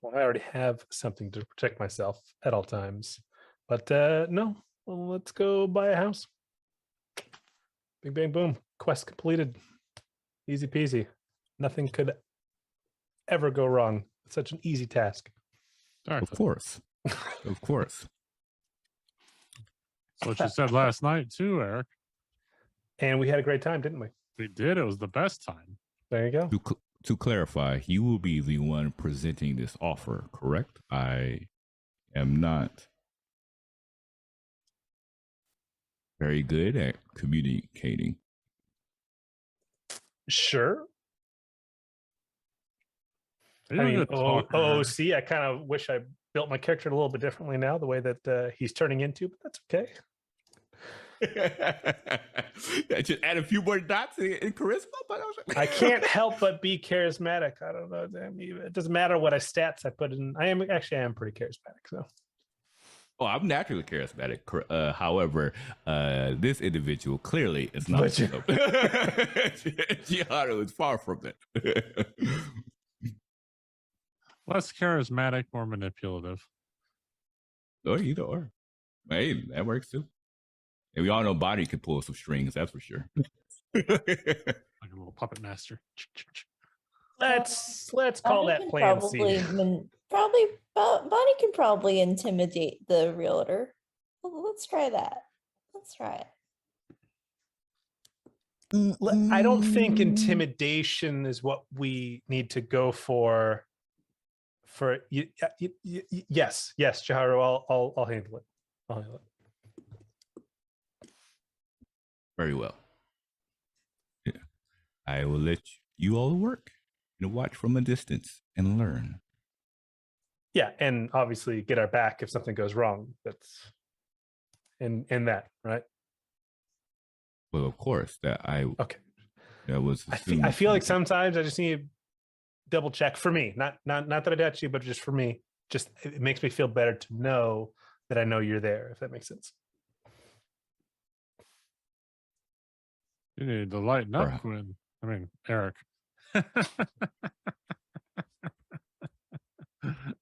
Well, I already have something to protect myself at all times. But no, well, let's go buy a house. Bing, bang, boom. Quest completed. Easy peasy. Nothing could ever go wrong. It's such an easy task. Of course. Of course. That's what you said last night too, Eric. And we had a great time, didn't we? We did. It was the best time. There you go. To clarify, you will be the one presenting this offer, correct? I am not very good at communicating. Sure. You're I a mean, good talker. see, I kind of wish I built my character a little bit differently now, the way that he's turning into, but that's okay. Just add a few more dots in charisma. But I can't help but be charismatic. I don't know. I mean, it doesn't matter what stats I put in. I am pretty charismatic. So, oh, I'm naturally charismatic. However, this individual clearly is not. Chiharu is far from it. Less charismatic, more manipulative. Or either or. Hey, that works too. And we all know Bonnie can pull some strings, that's for sure. Like a little puppet master. let's call that plan C. Bonnie can probably intimidate the realtor. Let's try that. Let's try it. I don't think intimidation is what we need to go for. Yes, Chiharu, I'll handle it. I'll handle it. Very well. Yeah. I will let you all work and watch from a distance and learn. Yeah, and obviously get our back if something goes wrong. That's in that, right? Well, of course, Okay. that was. I feel like sometimes I just need to double check for me. Not that I doubt you, but just for me. Just it makes me feel better to know that I know you're there, if that makes sense. You need to lighten up, Right. Quinn. I mean, Erik.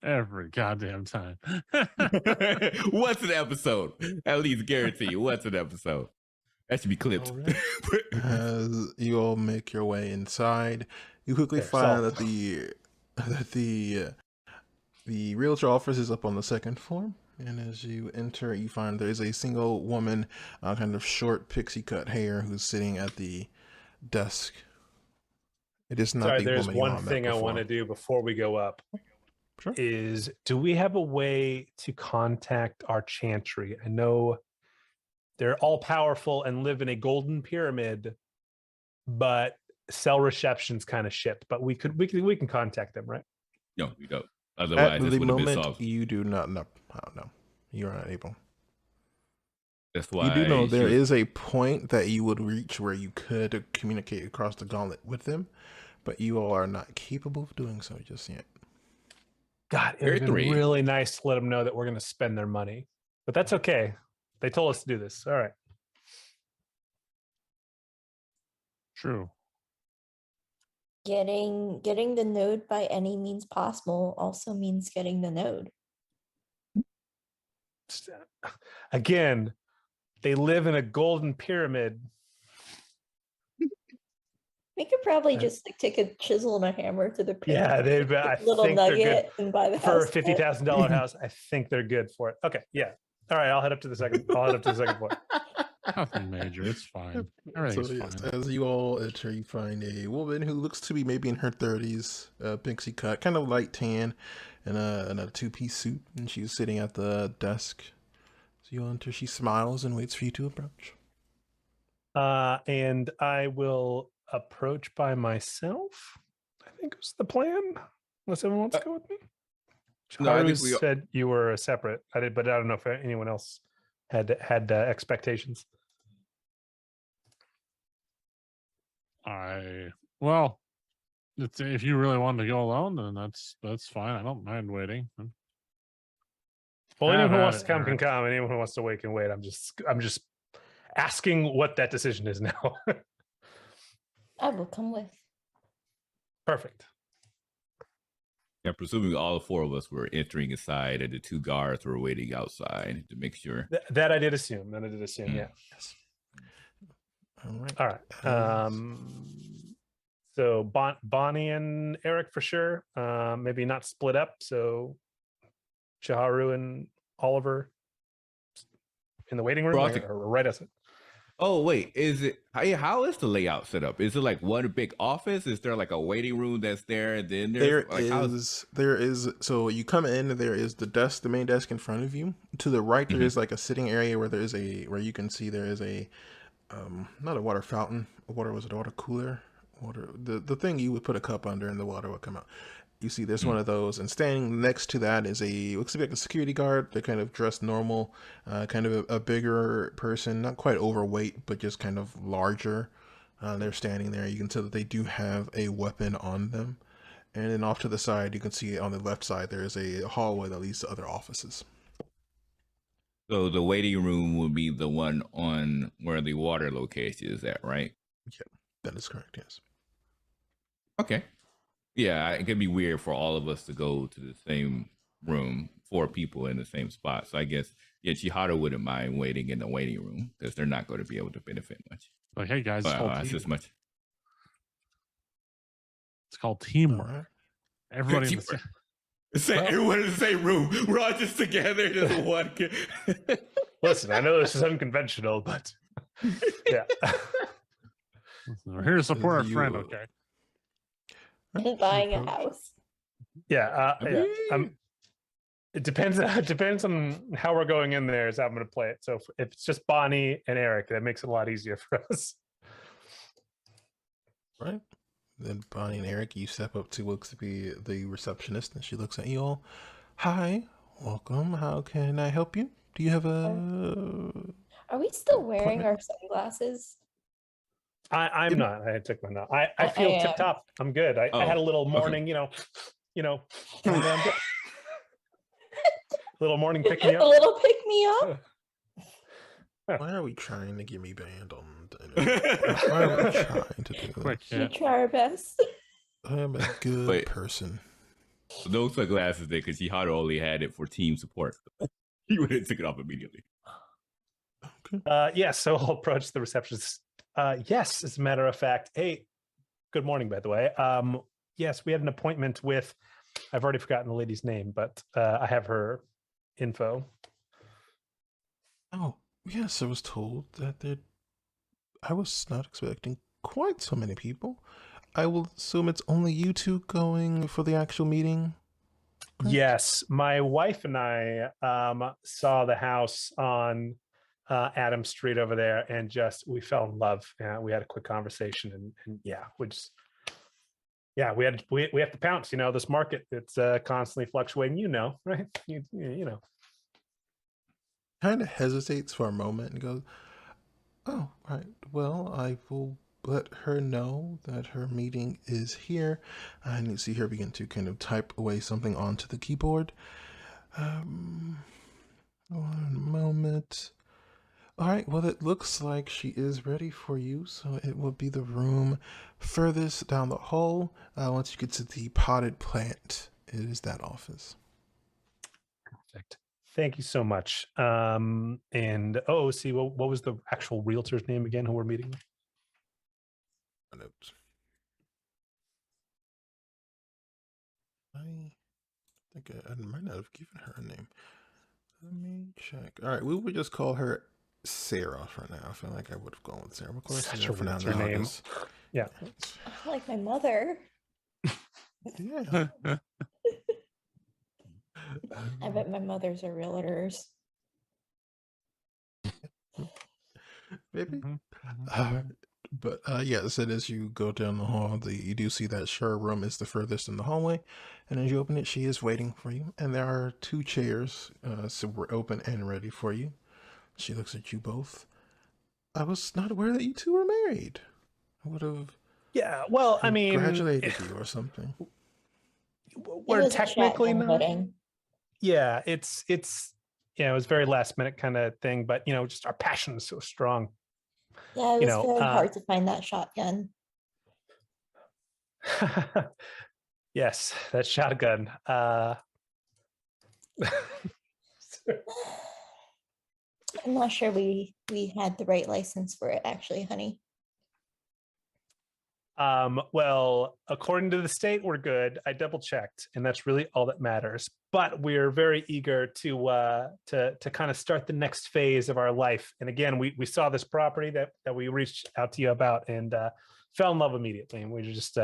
Every goddamn time. What's an episode? At least guarantee you, what's an episode? That should be clipped. All right. As you all make your way inside, you quickly There, find solved. that the realtor office is up on the second floor. And as you enter, you find there is a single woman, kind of short pixie cut hair, who's sitting at the desk. It is not Sorry, the there's woman you all one met thing I want to before. do before we go up. Sure. Is do we have a way to contact our chantry? I know they're all powerful and live in a golden pyramid, but cell reception's kind of shit. But we can contact them, right? No, we don't. At Otherwise, this the would have been moment, solved. you do not know. No, you're not able. That's why You do know there she- is a point that you would reach where you could communicate across the gauntlet with them, but you all are not capable of doing so just yet. God, it would have been really nice to let them know that we're going to spend their money, but that's okay. They told us to do this. All right. True. Getting the node by any means possible also means getting the node. Again, they live in a golden pyramid. We could probably just like take a chisel and a hammer to the Yeah, pyramid, they. I a little think they're good nugget and buy the for a house. $50,000 house. I think they're good for it. Okay, yeah. All right, I'll head up to the second. I'll head up to the second floor. Nothing major. It's fine. So Everything's yes, fine. as you all enter, you find a woman who looks to be maybe in her 30s, pixie cut, kind of light tan, and a two-piece suit, and she's sitting at the desk. So you enter, she smiles and waits for you to approach. And I will approach by myself. I think was the plan. Unless everyone wants to go with me. No, I Chiharu think we- said you were separate. I did, but I don't know if anyone else had expectations. Well, if you really wanted to go alone, then that's fine. I don't mind waiting. Well, anyone Have who at wants to it, come can Erik. come. Anyone who wants to wait can wait. I'm just asking what that decision is now. I will come with. Perfect. Yeah, presuming all four of us were entering inside and the two guards were waiting outside to make sure. That I did assume. Yeah. Yes. All right. All right. So Bonnie and Erik for sure. Maybe not split up. So Chiharu and Oliver in the waiting room or right outside. Oh wait, how is the layout set up? Is it like one big office? Is there like a waiting room that's there? And then There there is. So you come in. There is the desk, the main desk in front of you. To the right, there is like a sitting area where where you can see there is a, not a water fountain. A water cooler. The thing you would put a cup under and the water would come out. You see, there's one of those, and standing next to that is looks like a security guard. They're kind of dressed normal, kind of a bigger person, not quite overweight, but just kind of larger. They're standing there. You can tell that they do have a weapon on them. And then off to the side, you can see on the left side, there is a hallway that leads to other offices. So the waiting room would be the one on where the water location is at, right? Yeah, that is correct, yes. Okay. Yeah, it can be weird for all of us to go to the same room, 4 people in the same spot. So I guess, yeah, Chiharu wouldn't mind waiting in the waiting room because they're not going to be able to benefit much. Like, hey guys, it's called That's teamwork. just much. It's called teamwork. All right. Everybody. In the Everyone in the same room. We're all just together. Just one. Listen, I know this is unconventional, but yeah. We're here to support our friend, You- okay? Right, And she buying a approached- house. Yeah, I yeah. mean- It depends. It depends on how we're going in there. Is how I'm going to play it. So if it's just Bonnie and Erik, that makes it a lot easier for us. Right. Then Bonnie and Erik, you step up to what looks to be the receptionist, and she looks at you all. Hi, welcome. How can I help you? Do you have a? Are we still wearing Appointment. our sunglasses? I'm Yep. not. I took mine out. I I feel am. tip top. I'm good. I had a Oh, little okay. morning, and I'm good. Little morning pick me A up. little pick me up. Why are we trying to get me banned on the internet? Why are we trying to do Quick, this? We try our best. I'm a good Wait. person. No sunglasses there because Chiharu only had it for team support. He would have took it off immediately. Yes. So I'll approach the receptionist. Yes, as a matter of fact. Hey, good morning, by the way. Yes, we had an appointment with. I've already forgotten the lady's name, but I have her info. Oh, yes, I was told that there. I was not expecting quite so many people. I will assume it's only you two going for the actual meeting. Correct? Yes, my wife and I saw the house on Adam Street over there, and we fell in love. We had a quick conversation, and yeah, we have to pounce. This market, it's constantly fluctuating. Right? You know. Kind of hesitates for a moment and goes, "Oh, right. Well, I will let her know that her meeting is here." And you see her begin to kind of type away something onto the keyboard. One moment. All right. Well, it looks like she is ready for you, so it will be the room furthest down the hall. Once you get to the potted plant, it is that office. Perfect. Thank you so much. And see, what was the actual realtor's name again? Who we're meeting with? I think I might not have given her a name. Let me check. All right, we would just call her Sarah for now. I feel like I would have gone with Sarah. Of course, Such Sarah a for now. realtor name. Yeah. Like my mother. Yeah. I bet my mothers are realtors. Maybe. Mhm. But yes, it as you go down the hall, you do see that her room is the furthest in the hallway, and as you open it, she is waiting for you, and there are two chairs, so we're open and ready for you. She looks at you both. I was not aware that you two were married. I would have Yeah. Well, I mean, congratulated you or something. we're It was a technically shotgun not. wedding. Yeah, it was very last minute kind of thing, but just our passion is so strong. Yeah, it You was know, very hard to find that shotgun. Yes, that shotgun. I'm not sure we had the right license for it, actually, honey. Well, according to the state, we're good. I double checked, and that's really all that matters. But we're very eager to kind of start the next phase of our life. And again, we saw this property that we reached out to you about and fell in love immediately. And we just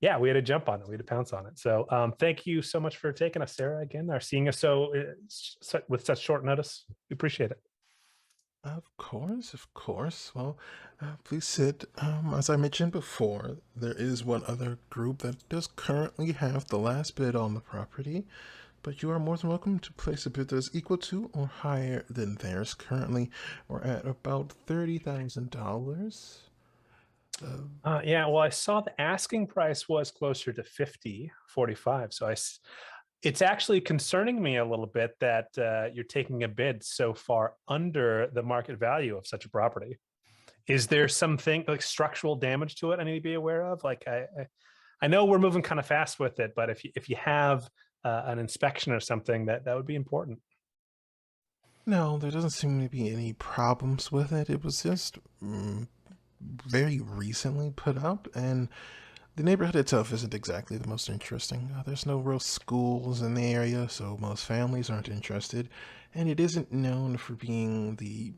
we had to jump on it. We had to pounce on it. So thank you so much for taking us, Sarah, again, or seeing us with such short notice. We appreciate it. Of course, of course. Well, please sit. As I mentioned before, there is one other group that does currently have the last bid on the property, but you are more than welcome to place a bid that is equal to or higher than theirs. Currently, we're at about $30,000. Yeah, well, I saw the asking price was closer to 45. So it's actually concerning me a little bit that you're taking a bid so far under the market value of such a property. Is there something like structural damage to it I need to be aware of? Like I know we're moving kind of fast with it, but if you have an inspection or something, that would be important. No, there doesn't seem to be any problems with it. It was just very recently put up, and the neighborhood itself isn't exactly the most interesting. There's no real schools in the area, so most families aren't interested, and it isn't known for being the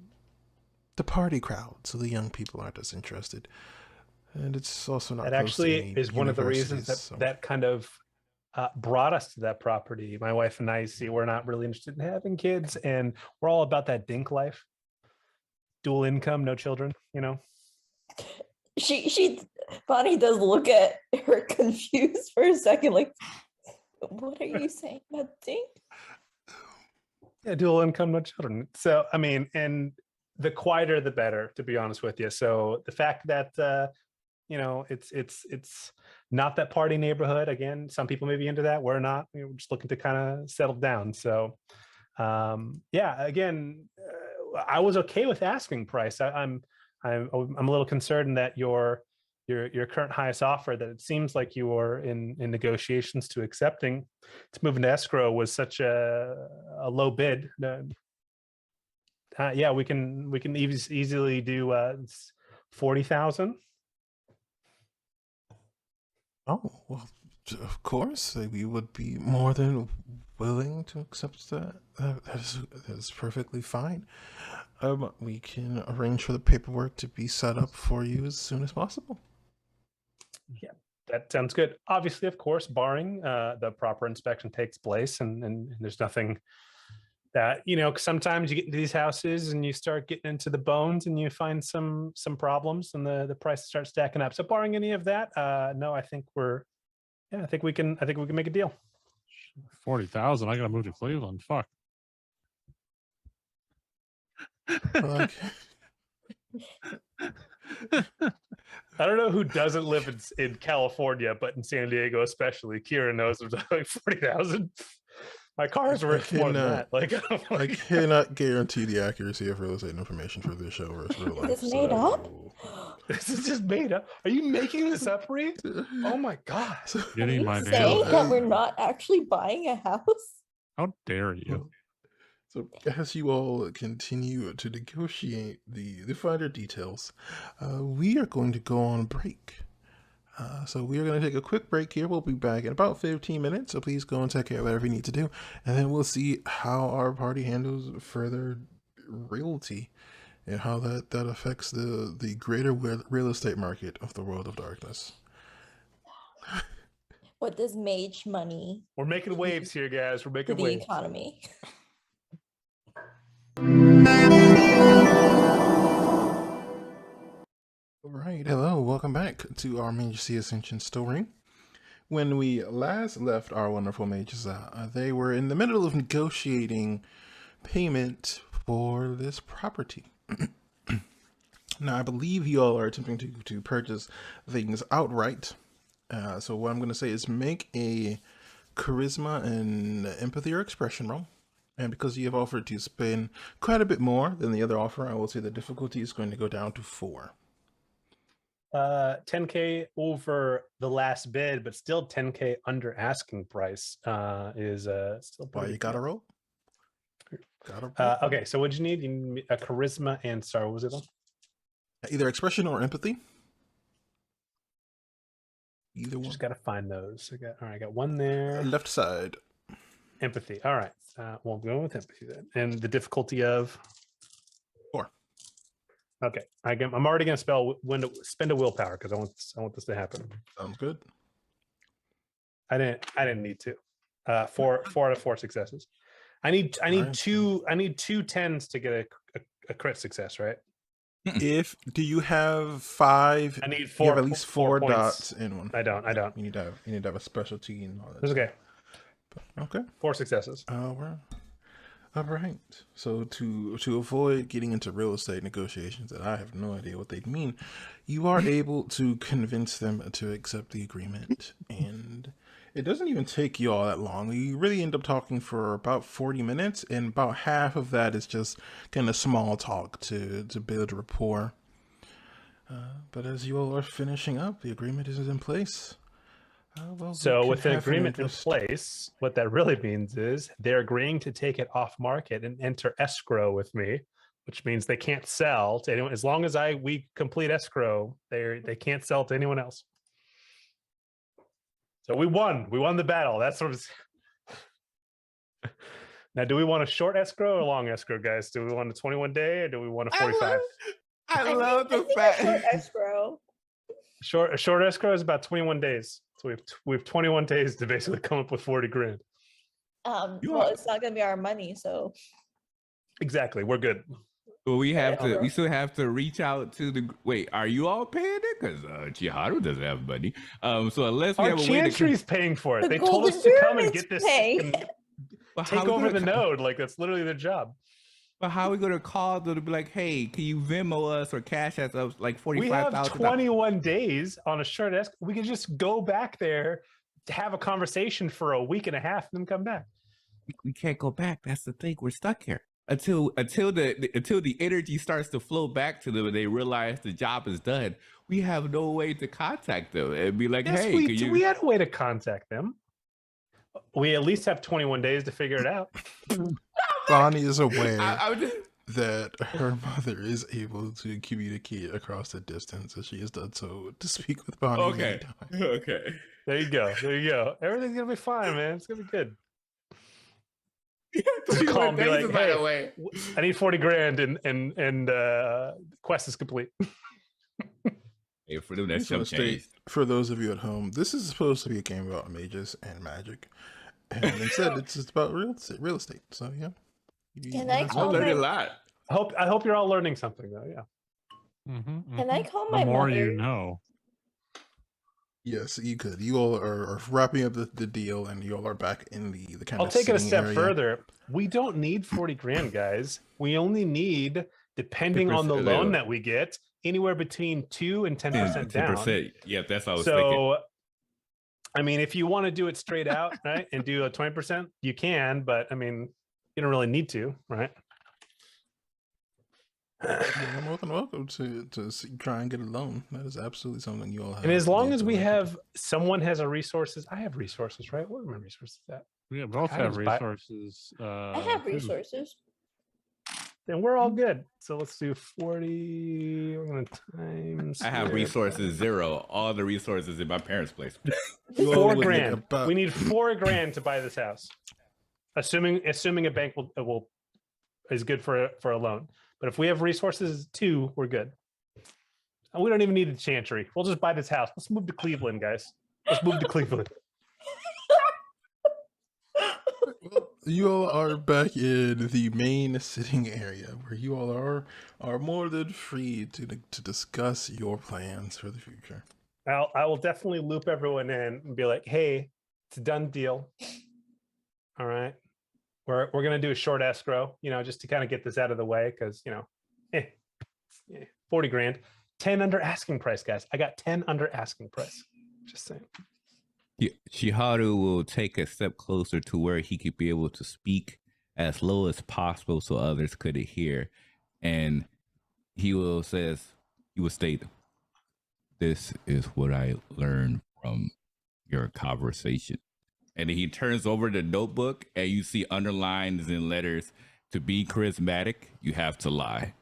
party crowd, so the young people aren't as interested. And it's also not That close to actually any is one of the reasons that universities, so- that kind of brought us to that property. My wife and I see we're not really interested in having kids, and we're all about that dink life, dual income, no children. You know. Bonnie does look at her confused for a second, like, what are you saying about dink? Yeah, dual income, no children. So I mean, and the quieter the better, to be honest with you. So the fact that it's not that party neighborhood. Again, some people may be into that. We're not. We're just looking to kind of settle down. So yeah, again, I was okay with asking price. I'm a little concerned that your current highest offer, that it seems like you are in negotiations to accepting to move into escrow, was such a low bid. Yeah, we can easily do 40,000. Oh, well, of course, we would be more than willing to accept that. That is perfectly fine. We can arrange for the paperwork to be set up for you as soon as possible. Yeah, that sounds good. Obviously, of course, barring the proper inspection takes place, and there's nothing that, sometimes you get into these houses and you start getting into the bones and you find some problems and the price starts stacking up. So barring any of that, no, I think I think we can make a deal. 40,000. I gotta move to Cleveland. Fuck. Like, I don't know who doesn't live in California, but in San Diego especially, Kira knows there's like 40,000. My car is worth more than that. Like, I cannot guarantee the accuracy of real estate information for this show versus real life. Is this made up? This is just made up. Are you making this up, Ree? Oh my god! Getting my Saying nails. that we're not actually buying a house? How dare you? So as you all continue to negotiate the finer details, we are going to go on break. So we are going to take a quick break here. We'll be back in about 15 minutes. So please go and take care of whatever you need to do. And then we'll see how our party handles further realty and how that affects the greater real estate market of the world of darkness. What does mage money We're making waves here, guys. We're to making the waves. economy? All right, hello, welcome back to our Mage the Ascension story. When we last left our wonderful mages, they were in the middle of negotiating payment for this property. Now, I believe you all are attempting to purchase things outright. So what I'm going to say is make a charisma and empathy or expression roll. And because you have offered to spend quite a bit more than the other offer, I will say the difficulty is going to go down to 4. 10K over the last bid, but still 10K under asking price is still Why pretty you good gotta deal. roll? Gotta roll. Okay, so what'd you need? You need a charisma and what was it on? Either expression or empathy. Either one. Just gotta find those. I got one there. Left side. Empathy. All right. Well, I'm going with empathy then. And the difficulty of 4. Okay, I'm already going to spend a willpower because I want this to happen. Sounds good. I didn't need to. 4 out of 4 successes. I need Right. 2 10s to get a crit success, right? Do you have 5? I need You 4. have at least 4 points. dots in one. I don't. You need to have a specialty and all that. It's okay. Okay. 4 successes. All right. So to avoid getting into real estate negotiations that I have no idea what they mean, you are able to convince them to accept the agreement, and it doesn't even take you all that long. You really end up talking for about 40 minutes, and about half of that is just kind of small talk to build rapport. But as you all are finishing up, the agreement is in place. Well, So we with can the have an agreement in interest- place, what that really means is they're agreeing to take it off market and enter escrow with me, which means they can't sell to anyone as long as we complete escrow. They can't sell to anyone else. So we won. We won the battle. That's sort of. Now, do we want a short escrow or long escrow, guys? Do we want a 21 day or do we want a 45? I think a short escrow. A short escrow is about 21 days. So we have 21 days to basically come up with 40 grand. Well, it's not gonna be our money, so Exactly. We're good. Well, we Okay. still have to reach out to the. Wait, are you all paying it? Because Chiharu doesn't have money. So unless we Our have a way Chantry to. is paying for it. The They told us Golden to come and Pyramid's get this paying. and But take over the node. Like that's literally their job. But how are we gonna call them to be like, hey, can you Venmo us or cash us up like We have $45,000? 21 days on a short escrow. We can just go back there to have a conversation for a week and a half and then come back. We can't go back. That's the thing. We're stuck here until the energy starts to flow back to them and they realize the job is done. We have no way to contact them and be like, Yes, hey, we had a way to contact them. We at least have 21 days to figure it out. Bonnie is aware I just, that her mother is able to communicate across the distance, as she has done so to speak with Bonnie. okay. many times. Okay. There you go. There you go. Everything's gonna be fine, man. It's gonna be good. Just call and be like, by hey, the way. I need 40 grand and quest is complete. Hey, for them, that Just wanna shit state, changed. for those of you at home, this is supposed to be a game about mages and magic, and instead it's just about real estate. So yeah. Can I I call learned a my lot. I hope you're all learning something though. Yeah. Can I call The my more mother? you know. Yes, you could. You all are wrapping up the deal, and you all are back in the kind I'll of take it a sitting step area. further. We don't need 40 grand, guys. We only need, depending on the 10%, loan yeah. that we get, anywhere between 2 and 10% down. 10%. Yeah, that's what I was thinking. So, I mean, if you want to do it straight out, right, and do a 20%, you can, but I mean, you don't really need to, right? You're more than welcome to try and get a loan. That is absolutely something you all have. And as long the as we ability to have someone has a resources, I have resources, right? What are my resources at? We both I have just buy- resources. I have too. resources. Then we're all good. So let's do 40. We're gonna times. I have resources 0. All the resources in my parents' place. You all 4 would need grand. about- We need 4 grand to buy this house, assuming a bank will is good for a loan. But if we have resources 2, we're good. And we don't even need a chantry. We'll just buy this house. Let's move to Cleveland, guys. Let's move to Cleveland. Well, you all are back in the main sitting area, where you all are more than free to discuss your plans for the future. I will definitely loop everyone in and be like, hey, it's a done deal. All right. We're gonna do a short escrow, just to kind of get this out of the way, because 40 grand. 10 under asking price, guys. I got 10 under asking price. Just saying. Chiharu will take a step closer to where he could be able to speak as low as possible so others could hear. And he will state, this is what I learned from your conversation. And then he turns over the notebook and you see underlines in letters, to be charismatic, you have to lie.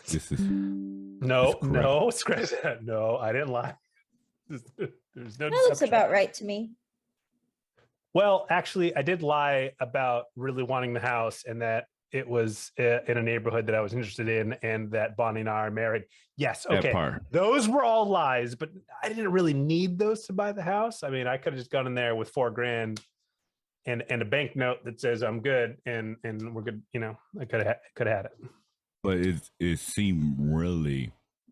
This is No, scratch that. No, I didn't lie. There's no That looks deception. about right to me. Well, actually, I did lie about really wanting the house and that it was in a neighborhood that I was interested in and that Bonnie and I are married. Yes, that okay. part. Those were all lies, but I didn't really need those to buy the house. I mean, I could have just gone in there with 4 grand and a bank note that says I'm good and we're good. I could have had it. But it seemed really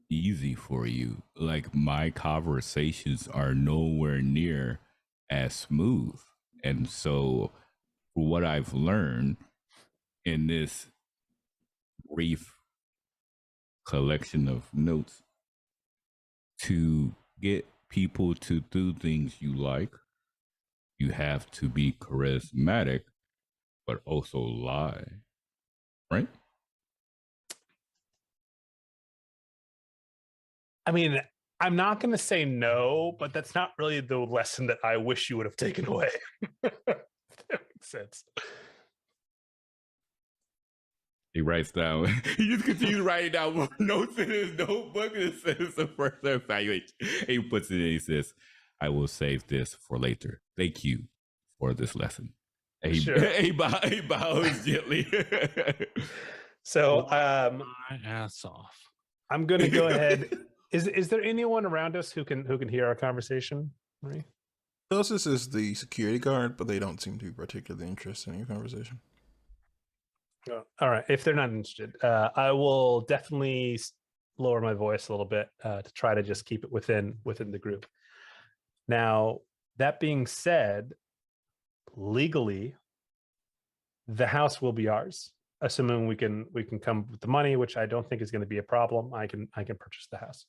easy for you. Like, my conversations are nowhere near as smooth. And so what I've learned in this brief collection of notes, to get people to do things you like, you have to be charismatic, but also lie. Right? I mean, I'm not going to say no, but that's not really the lesson that I wish you would have taken away. If that makes sense. He writes down, he just continues writing down more notes in his notebook and says the first evaluation. He puts it in, he says, I will save this for later. Thank you for this lesson. And he bows gently. So my ass off. I'm going to go ahead Is there anyone around us who can hear our conversation? Marie? Closest is the security guard, but they don't seem to be particularly interested in your conversation. Oh, all right. If they're not interested, I will definitely lower my voice a little bit to try to just keep it within the group. Now, that being said, legally, the house will be ours, assuming we can come with the money, which I don't think is going to be a problem. I can purchase the house.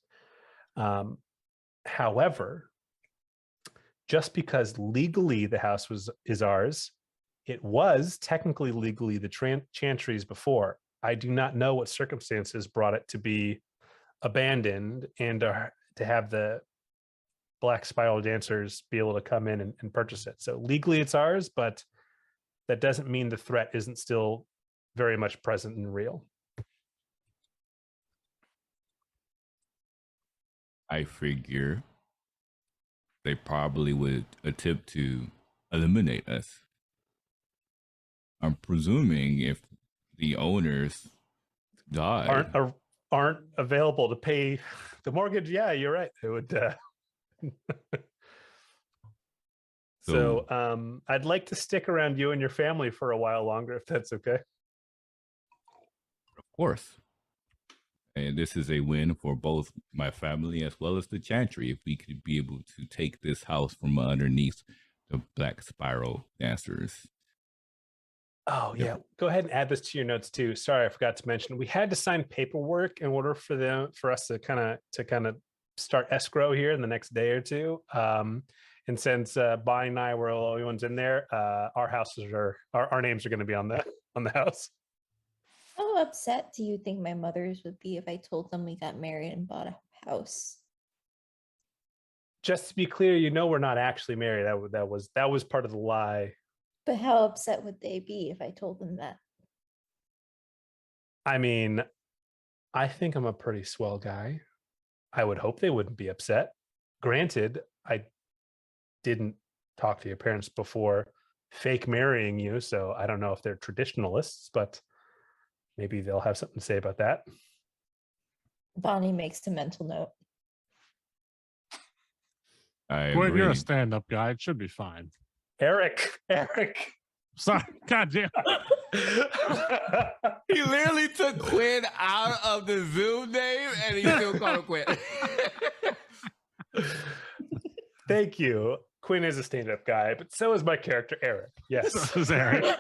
However, just because legally the house is ours, it was technically legally the Chantry's before. I do not know what circumstances brought it to be abandoned and to have the Black Spiral Dancers be able to come in and purchase it. So legally it's ours, but that doesn't mean the threat isn't still very much present and real. I figure they probably would attempt to eliminate us. I'm presuming if the owners die, aren't available to pay the mortgage. Yeah, you're right. It would. So I'd like to stick around you and your family for a while longer, if that's okay. of course. And this is a win for both my family as well as the Chantry if we could be able to take this house from underneath the Black Spiral Dancers. Oh, yeah. Go ahead and add this to your notes too. Sorry, I forgot to mention. We had to sign paperwork in order for us to kind of start escrow here in the next day or two. And since Bonnie and I were the only ones in there, our names are going to be on the house. How upset do you think my mothers would be if I told them we got married and bought a house? Just to be clear, we're not actually married. That was part of the lie. But how upset would they be if I told them that? I mean, I think I'm a pretty swell guy. I would hope they wouldn't be upset. Granted, I didn't talk to your parents before fake marrying you, so I don't know if they're traditionalists, but maybe they'll have something to say about that. Bonnie makes a mental note. I When agree. you're a stand-up guy, it should be fine. Eric. Sorry, God damn. He literally took Quinn out of the Zoom name and he still called him Quinn. Thank you. Quinn is a stand-up guy, but so is my character, Erik. Yes. So is Erik.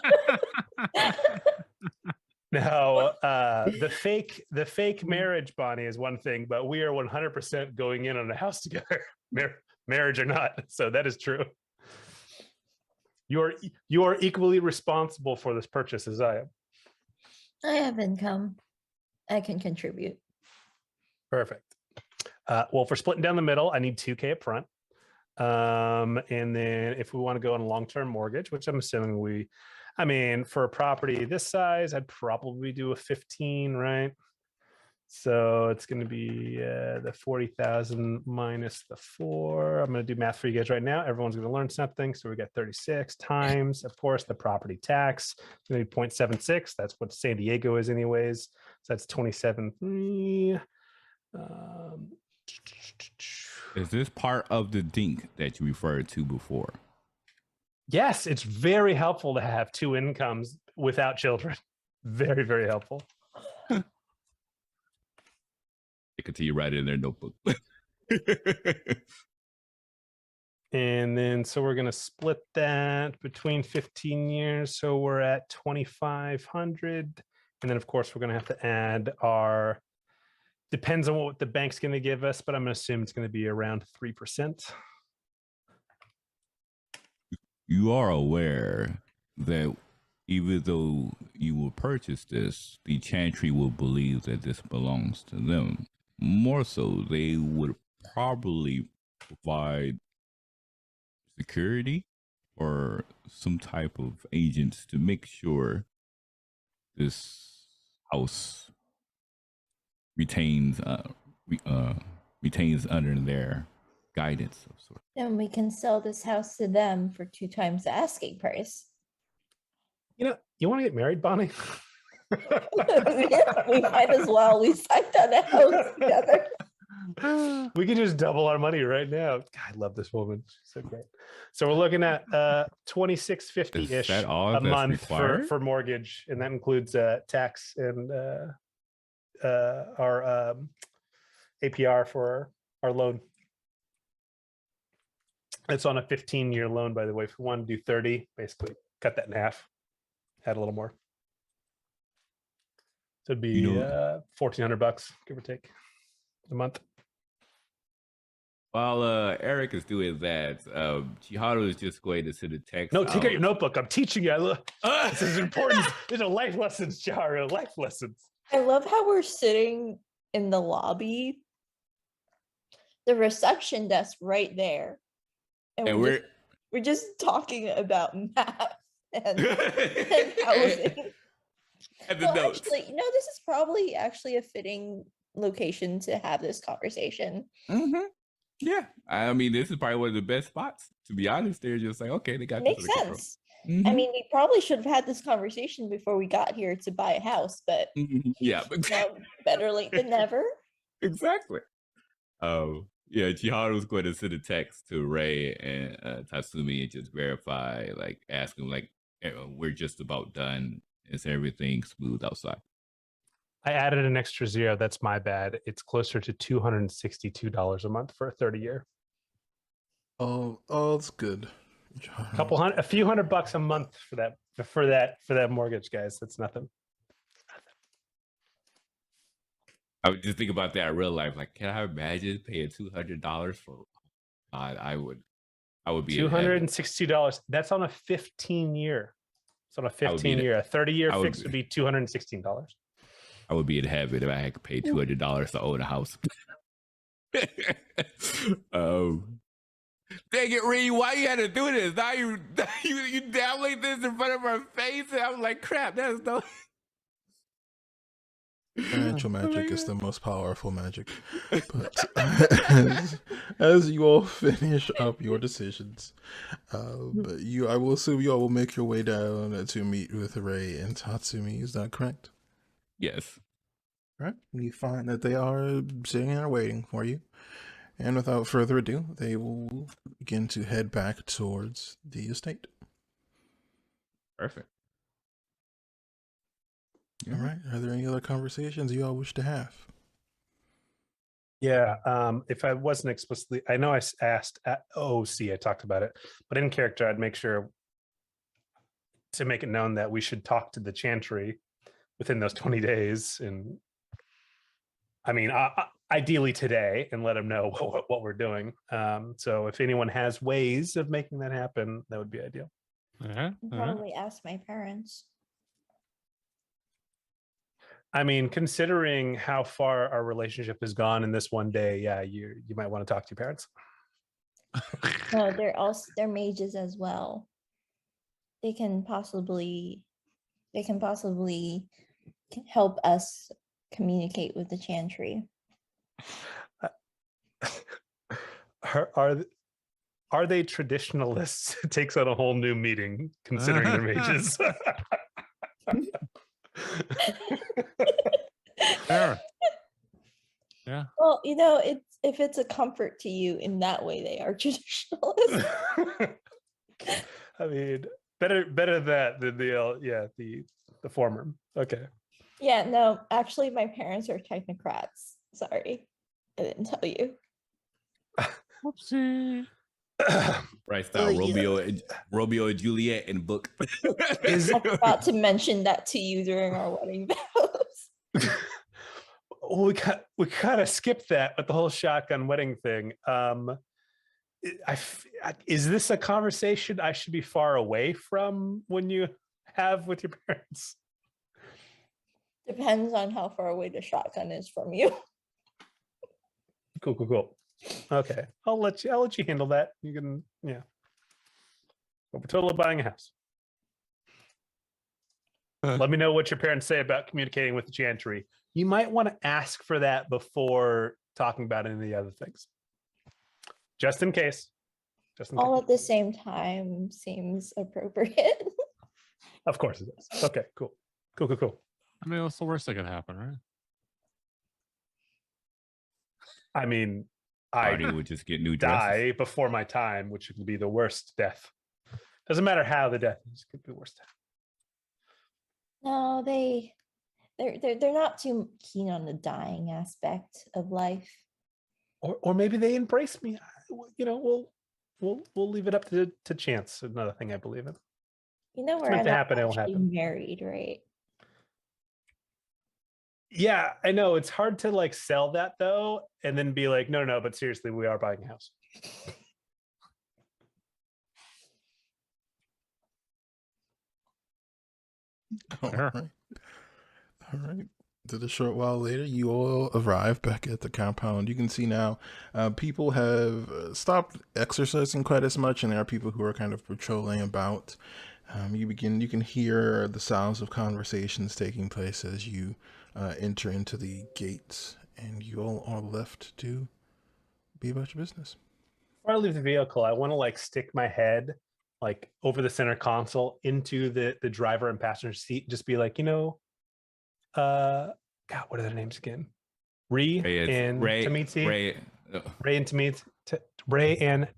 Now, the fake marriage, Bonnie, is one thing, but we are 100% going in on a house together, marriage or not. So that is true. You are equally responsible for this purchase as I am. I have income. I can contribute. Perfect. Well, for splitting down the middle, I need $2,000 up front. And then if we want to go on a long-term mortgage, which I'm assuming for a property this size, I'd probably do a 15, right? So it's going to be the 40,000 minus the 4. I'm going to do math for you guys right now. Everyone's going to learn something. So we got 36 times, of course, the property tax. It's going to be 0.76. That's what San Diego is anyways. So that's 27.3. Is this part of the dink that you referred to before? Yes, it's very helpful to have 2 incomes without children. Very, very helpful. They continue writing in their notebook. And then, so we're going to split that between 15 years. So we're at 2,500. And then, of course, we're going to have to add depends on what the bank's going to give us, but I'm going to assume it's going to be around 3%. You are aware that even though you will purchase this, the Chantry will believe that this belongs to them. More so, they would probably provide security or some type of agents to make sure this house retains under their guidance of sorts. Then we can sell this house to them for 2 times the asking price. You want to get married, Bonnie? Yeah, we might as well. We signed on a house together. We can just double our money right now. God, I love this woman. She's so great. So we're looking at $26.50 Is ish that all a that's month required? for mortgage, and that includes tax and our APR for our loan. It's on a 15-year loan, by the way. If we want to do 30, basically cut that in half, add a little more. So it'd be $1,400, give or take, a month. While Erik is doing that, Chiharu is just going to send a text. No, take out out. your notebook. I'm teaching you. This is important. These are life lessons, Chiharu. Life lessons. I love how we're sitting in the lobby, the reception desk right there, And we're just talking about math and housing. at the Well, notes. actually, this is probably actually a fitting location to have this conversation. Mm-hmm. Yeah, I mean, this is probably one of the best spots. To be honest, they're just like, okay, they got It makes this under sense. control. I Mhm. mean, we probably should have had this conversation before we got here to buy a house, but Mhm. Yeah, better late than never. exactly. Yeah, Chiharu's going to send a text to Ray and Tatsumi and just verify, like, ask him, like, we're just about done. Is everything smooth outside? I added an extra zero. That's my bad. It's closer to $262 a month for a 30-year. Oh, it's good. A few $100 a month for that mortgage, guys. That's nothing. I would just think about that in real life. Like, can I imagine paying $200 for? I would be in heaven. $260. That's on a 15-year. It's on a I would be 15-year. A 30-year I would fix would be $216. I would be in heaven if I had to pay $200 to own a house. Dang it, Ree, why you had to do this? Now you download this in front of our face, and I'm like, crap, that's no. Financial Oh my magic is God. the most powerful magic. But as you all finish up your decisions, but I will assume you all will make your way down to meet with Ray and Tatsumi. Is that correct? Yes. Right. You find that they are sitting there waiting for you. And without further ado, they will begin to head back towards the estate. Perfect. All right. Are there any other conversations you all wish to have? Yeah. If I wasn't explicitly, I know I asked at OC, I talked about it, but in character, I'd make sure to make it known that we should talk to the Chantry within those 20 days. And I mean, ideally today, and let them know what we're doing. So if anyone has ways of making that happen, that would be ideal. Yeah. Probably ask my parents. I mean, considering how far our relationship has gone in this one day, yeah, you might want to talk to your parents. No, they're mages as well. They can possibly help us communicate with the Chantry. Are they traditionalists? It takes on a whole new meaning considering they're mages. Fair. Yeah. Well, if it's a comfort to you in that way, they are traditionalists. I mean, better that than the former. Okay. Yeah, no, actually, my parents are technocrats. Sorry, I didn't tell you. Whoopsie. Right style, Romeo and Juliet in book. I forgot to mention that to you during our wedding vows. we kind of skipped that with the whole shotgun wedding thing. Is this a conversation I should be far away from when you have with your parents? Depends on how far away the shotgun is from you. Cool. Okay, I'll let you handle that. You can, yeah. But we're totally buying a house. Let me know what your parents say about communicating with the Chantry. You might want to ask for that before talking about any of the other things, just in case. All at the same time seems appropriate. Of course it is. Okay, cool. I mean, what's the worst that could happen, right? I mean, I Party would just get new dresses. die before my time, which would be the worst death. Doesn't matter how the death is, it could be the worst death. No, they're not too keen on the dying aspect of life. Or maybe they embrace me. You know, we'll leave it up to chance. Another thing I believe in. You know, It's we're meant to not happen, it'll actually happen. married, right? Yeah, I know. It's hard to like sell that though, and then be like, no, but seriously, we are buying a house. All Fair. right. All right. Then a short while later, you all arrive back at the compound. You can see now people have stopped exercising quite as much, and there are people who are kind of patrolling about. You can hear the sounds of conversations taking place as you enter into the gates, and you all are left to be about your business. Before I leave the vehicle, I want to like stick my head like over the center console into the driver and passenger seat. Just be like, God, what are their names again? Ray and Tamitsu. Ray and Tamitsu. Ray and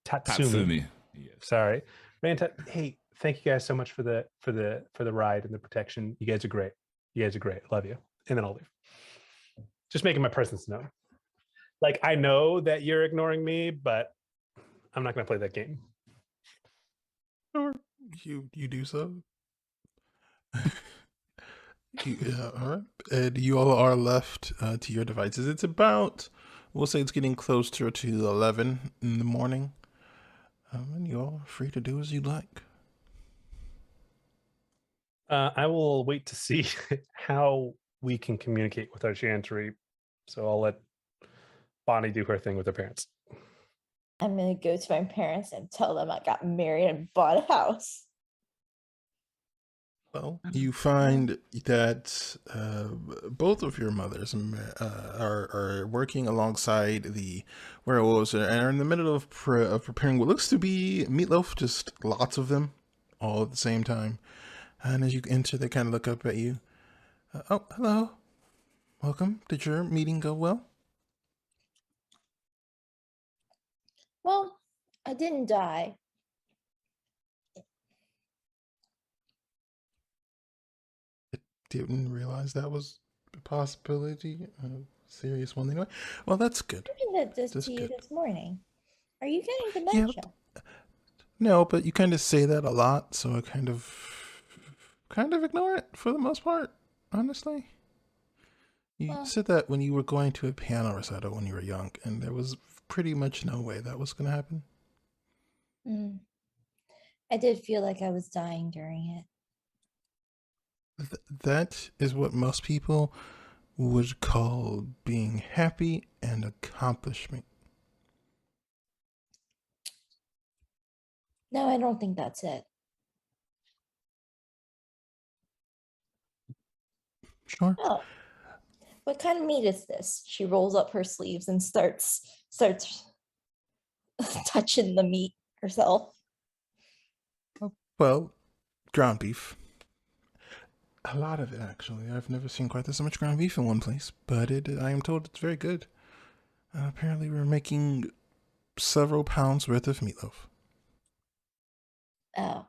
Tatsumi. Yes. Sorry, Ray and hey, thank you guys so much for the ride and the protection. You guys are great. Love you. And then I'll leave. Just making my presence known. Like, I know that you're ignoring me, but I'm not going to play that game. Sure, you do so. All right. And you all are left to your devices. It's about, we'll say it's getting closer to 11 in the morning. And you all are free to do as you like. I will wait to see how we can communicate with our chantry. So I'll let Bonnie do her thing with her parents. I'm gonna go to my parents and tell them I got married and bought a house. Well, you find that both of your mothers are working alongside the werewolves and are in the middle of preparing what looks to be meatloaf, just lots of them all at the same time. And as you enter, they kind of look up at you. Oh, hello. Welcome. Did your meeting go well? Well, I didn't die. Didn't realize that was a possibility. A serious one anyway. Well, that's good. I mentioned this That's to you good. this morning. Are you getting Yeah, dementia? no, but you kind of say that a lot, so I kind of ignore it for the most part, honestly. You Well, said that when you were going to a piano recital when you were young, and there was pretty much no way that was going to happen. I did feel like I was dying during it. That is what most people would call being happy and accomplishment. No, I don't think that's it. Sure. Oh, what kind of meat is this? She rolls up her sleeves and starts touching the meat herself. Well, ground beef. A lot of it, actually. I've never seen quite this much ground beef in one place, but I am told it's very good. Apparently, we're making several pounds worth of meatloaf. Oh.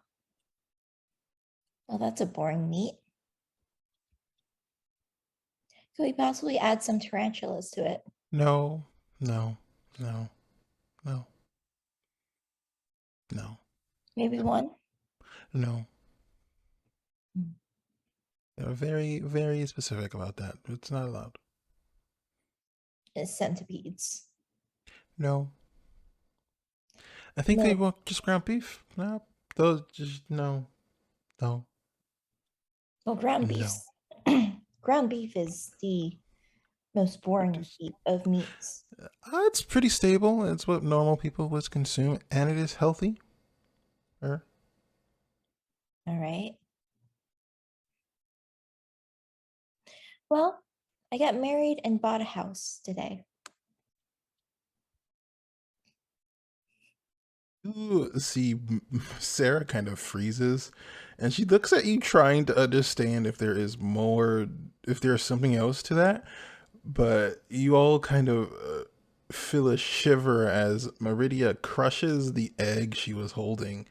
Well, that's a boring meat. Could we possibly add some tarantulas to it? No. Maybe one? No. Hmm. They're very, very specific about that. It's not allowed. It's centipedes. No. I think they No. want just ground beef. No. Those just no. Well, ground beef. Ground beef is the most boring of meats. It's pretty stable. It's what normal people would consume, and it is healthy. All right. Well, I got married and bought a house today. You see Sarah kind of freezes, and she looks at you trying to understand if there is more, if there's something else to that. but you all kind of feel a shiver as Meridia crushes the egg she was holding,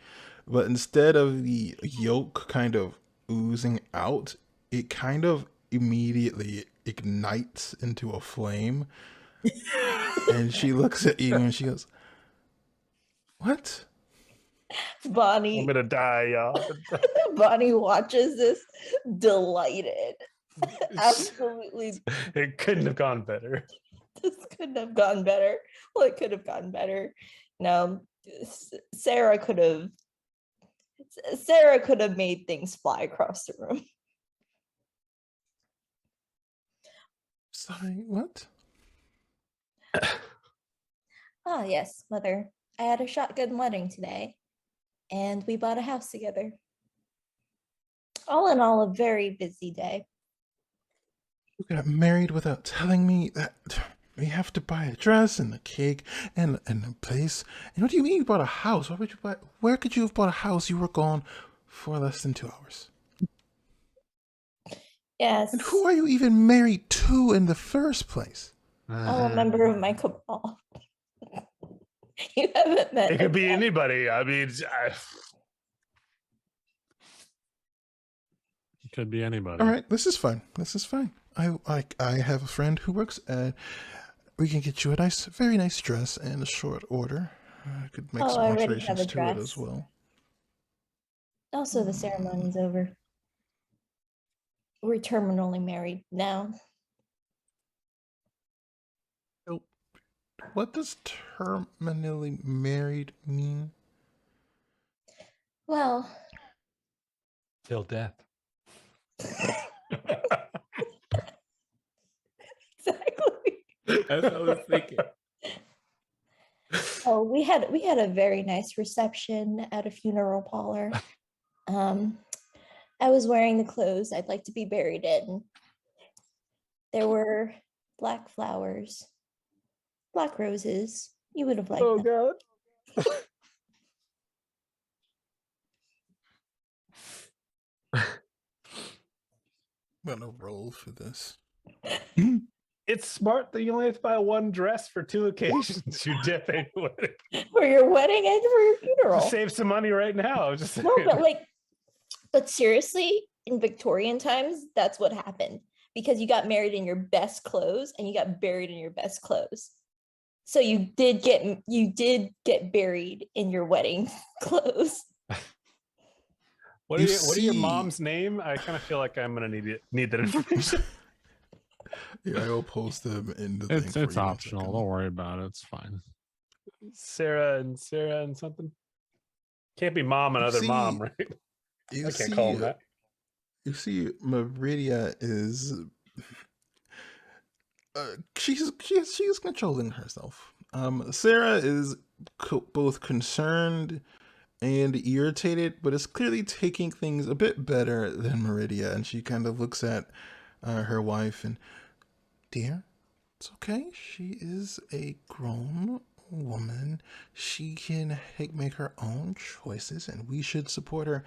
but instead of the yolk kind of oozing out, it kind of immediately ignites into a flame. And she looks at you and she goes, "What?" I'm Bonnie gonna die, y'all. Bonnie watches this delighted. Absolutely, It couldn't have gone better. this couldn't have gone better. Well, it could have gone better. No, Sarah could have made things fly across the room. Sorry, what? Ah, yes, Mother. I had a shotgun wedding today, and we bought a house together. All in all, a very busy day. You got married without telling me that we have to buy a dress and a cake and a place. And what do you mean you bought a house? Why would you buy? Where could you have bought a house? You were gone for less than 2 hours. Yes. And who are you even married to in the first place? Oh, a member of my cabal. You haven't met It him could be yet. anybody. I mean, It could be anybody. All right, this is fine. This is fine. I have a friend who works at. We can get you a nice, very nice dress in a short order. I could make Oh, some I already have alterations a to it dress. as well. Also, the ceremony's over. We're terminally married now. So, what does terminally married mean? Well, till death. exactly. That's what I was thinking. Oh, we had a very nice reception at a funeral parlor. I was wearing the clothes I'd like to be buried in. There were black flowers, black roses. You would have liked Oh them. God. I'm gonna roll for this. It's smart that you only have to buy one dress for 2 occasions. You dip into it. For your wedding and for your funeral. Just save some money right now. Just No, but seriously, in Victorian times, that's what happened, because you got married in your best clothes and you got buried in your best clothes. So you did get buried in your wedding clothes. What You are your see- mom's name? I kind of feel like I'm gonna need that information. Yeah, I will post them in the thing. It's for you in a optional. second. Don't worry about it. It's fine. Sarah and something. Can't be mom and You other see- mom, right? You I can't call him that. You see, Meridia is. She's controlling herself. Sarah is both concerned and irritated, but is clearly taking things a bit better than Meridia, and she kind of looks at her wife and, dear, it's okay. She is a grown woman. She can make her own choices, and we should support her.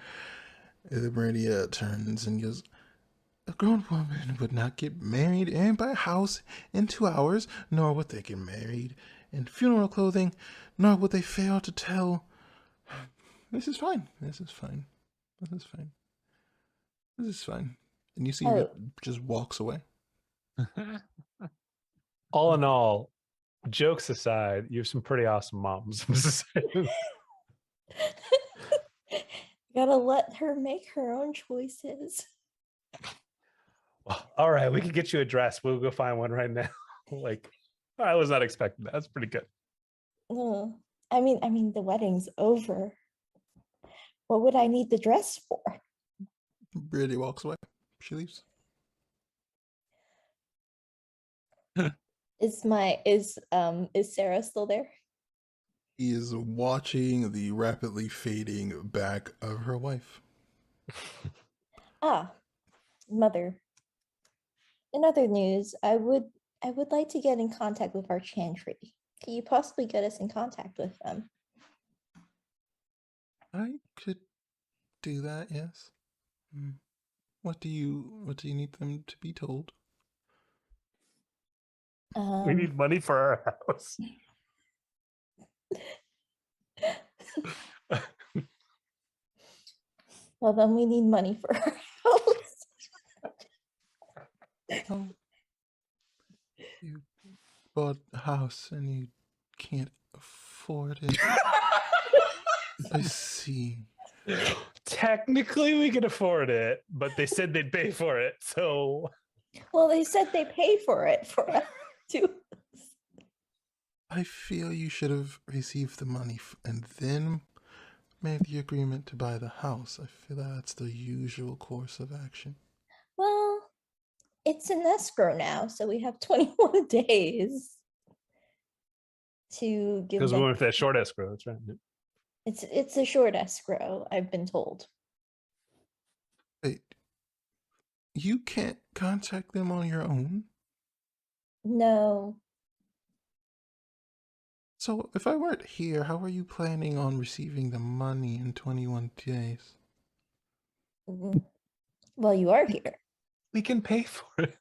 Meridia turns and goes, a grown woman would not get married and buy a house in 2 hours, nor would they get married in funeral clothing, nor would they fail to tell. This is fine. This is fine. This is fine. This is fine. And you see Oh. it just walks away. All in all, jokes aside, you have some pretty awesome moms. I'm just saying. Gotta let her make her own choices. Well, all right, we can get you a dress. We'll go find one right now. Like, I was not expecting that. That's pretty good. Oh, I mean, the wedding's over. What would I need the dress for? Brady walks away. She leaves. Is Sarah still there? He is watching the rapidly fading back of her wife. Ah, Mother. In other news, I would like to get in contact with our chantry. Can you possibly get us in contact with them? I could do that, yes. What do you need them to be told? We need money for our house. Well, then we need money for our house. Oh, you bought a house and you can't afford it. I see. Technically, we can afford it, but they said they'd pay for it. So, Well, they said they pay for it for us too. I feel you should have received the money and then made the agreement to buy the house. I feel that's the usual course of action. Well, it's an escrow now, so we have 21 days to give because we them. went with that short escrow. That's right. It's a short escrow, I've been told. Wait, you can't contact them on your own? No. So if I weren't here, how are you planning on receiving the money in 21 days? Well, you are here. We can pay for it.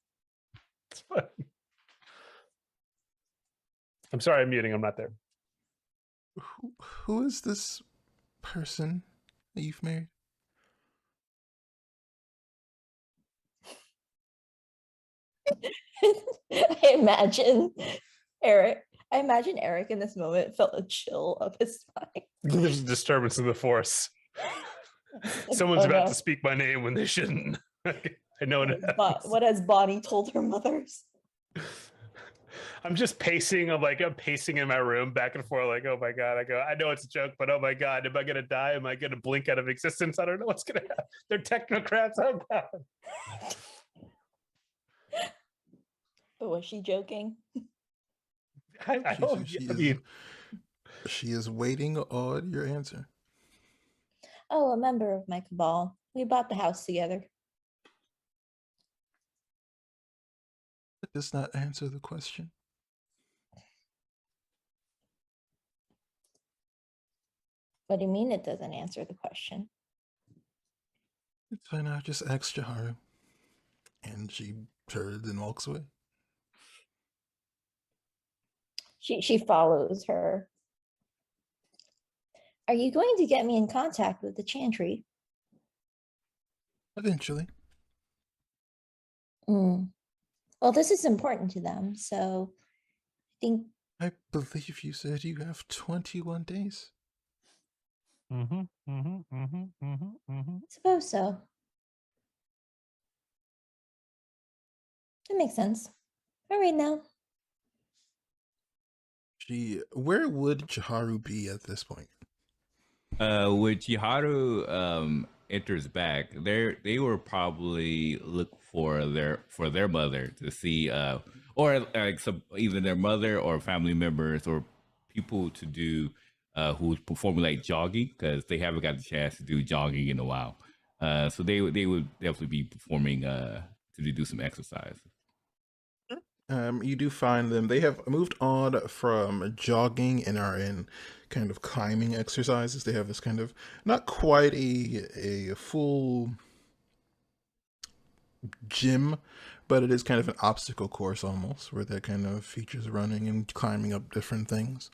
It's fine. I'm sorry, I'm muting. I'm not there. Who is this person that you've married? I imagine Erik in this moment felt a chill up his spine. There's a disturbance in the force. Someone's Oh, about no. to speak my name when they shouldn't. I know What has Bonnie told her mothers? I'm just pacing. I'm pacing in my room back and forth. Like, oh my god! I know it's a joke, but oh my god, am I gonna die? Am I gonna blink out of existence? I don't know what's gonna happen. They're technocrats. Oh god. But was she joking? I don't. She is waiting on your answer. Oh, a member of my cabal. We bought the house together. That does not answer the question. What do you mean it doesn't answer the question? It's fine. I just asked Chiharu. And she turns and walks away. She follows her. Are you going to get me in contact with the Chantry? Eventually. Well, this is important to them, so I think. I believe you said you have 21 days. I suppose so. That makes sense. All right now. Where would Chiharu be at this point? When Chiharu enters back, they will probably look for their mother to see, or like either their mother or family members or people to do who's performing like jogging, because they haven't got the chance to do jogging in a while. So they would definitely be performing to do some exercise. You do find them. They have moved on from jogging and are in kind of climbing exercises. They have this kind of not quite a full gym, but it is kind of an obstacle course almost, where that kind of features running and climbing up different things.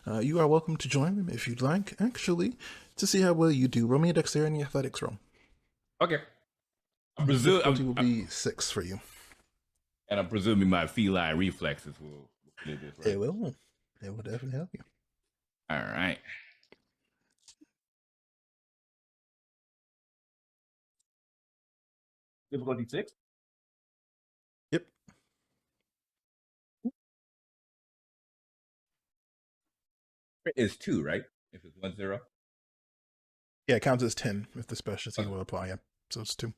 You are welcome to join them if you'd like, actually, to see how well you do. Roll me a dexterity and athletics roll. Okay. Difficulty will be 6 for you. And I'm presuming my feline reflexes will do this, right? It will. It will definitely help you. All right. Difficulty 6. Yep. It's 2, right? If it's 1-0. Yeah, it counts as 10 if the specialty Okay. will apply. Yep. So it's 2.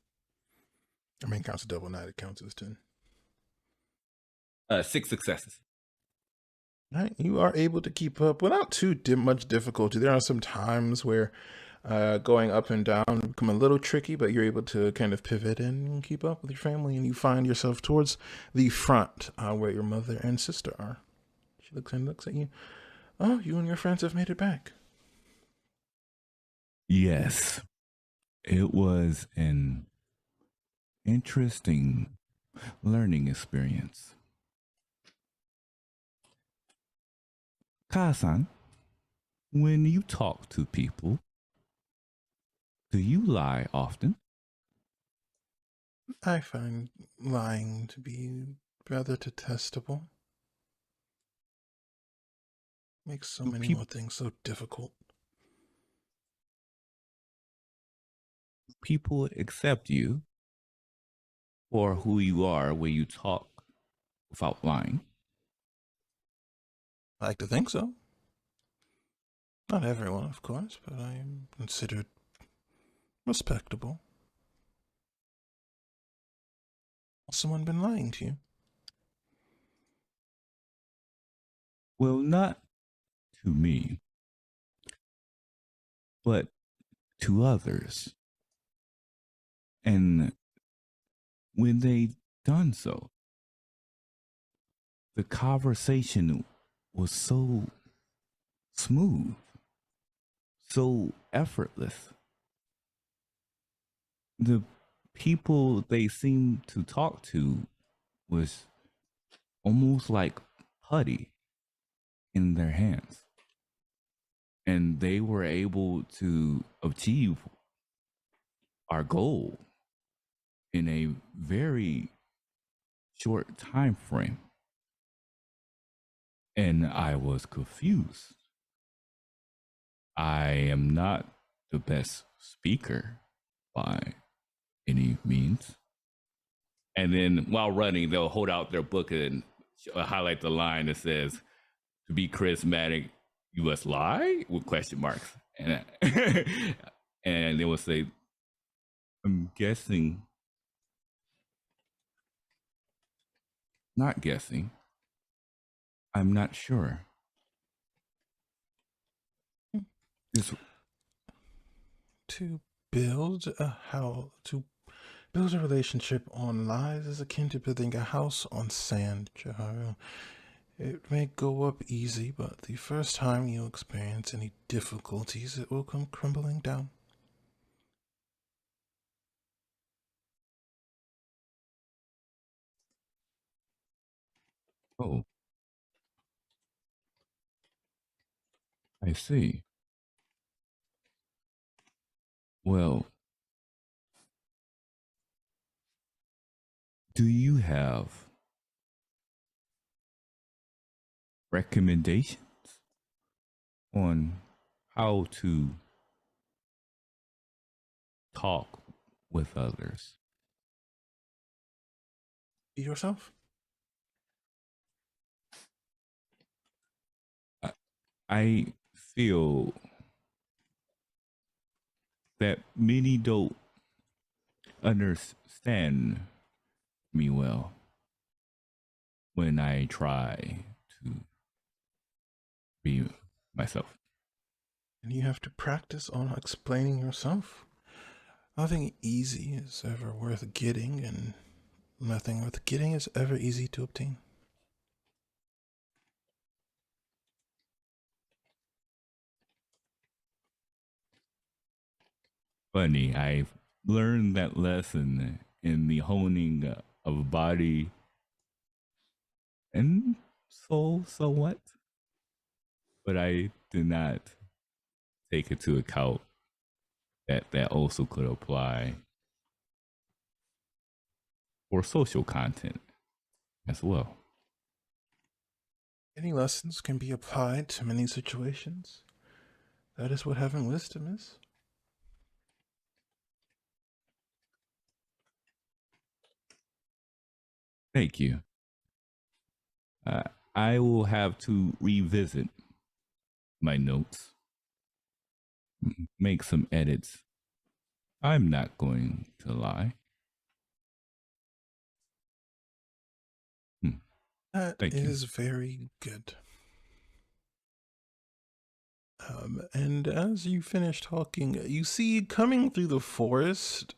I mean, it counts as double knight. It counts as 10. 6 successes. All right, you are able to keep up without too much difficulty. There are some times where going up and down become a little tricky, but you're able to kind of pivot and keep up with your family, and you find yourself towards the front where your mother and sister are. She looks at you. Oh, you and your friends have made it back. Yes. It was an interesting learning experience. Kazan, when you talk to people, do you lie often? I find lying to be rather detestable. Makes so Do many more things so difficult. people accept you for who you are when you talk without lying? I like to think so. Not everyone, of course, but I am considered respectable. Has someone been lying to you? Well, not to me, but to others. And when they done so, the conversation was so smooth, so effortless. The people they seemed to talk to was almost like putty in their hands. And they were able to achieve our goal in a very short time frame. And I was confused. I am not the best speaker by any means. And then while running, they'll hold out their book and highlight the line that says, "To be charismatic, you must lie?" with question marks. And and they will say, "I'm guessing, not guessing. I'm not sure." This To build to build a relationship on lies is akin to building a house on sand, Chiharu. It may go up easy, but the first time you experience any difficulties, it will come crumbling down. Oh, I see. Well, do you have recommendations on how to talk with others? Be yourself. I feel that many don't understand me well when I try to be myself. And you have to practice on explaining yourself. Nothing easy is ever worth getting, and nothing worth getting is ever easy to obtain. Funny, I've learned that lesson in the honing of body and soul somewhat, but I did not take into account that that also could apply for social content as well. Any lessons can be applied to many situations. That is what having wisdom is. Thank you. I will have to revisit my notes, make some edits. I'm not going to lie. That Thank you. is very good. And as you finish talking, you see coming through the forest,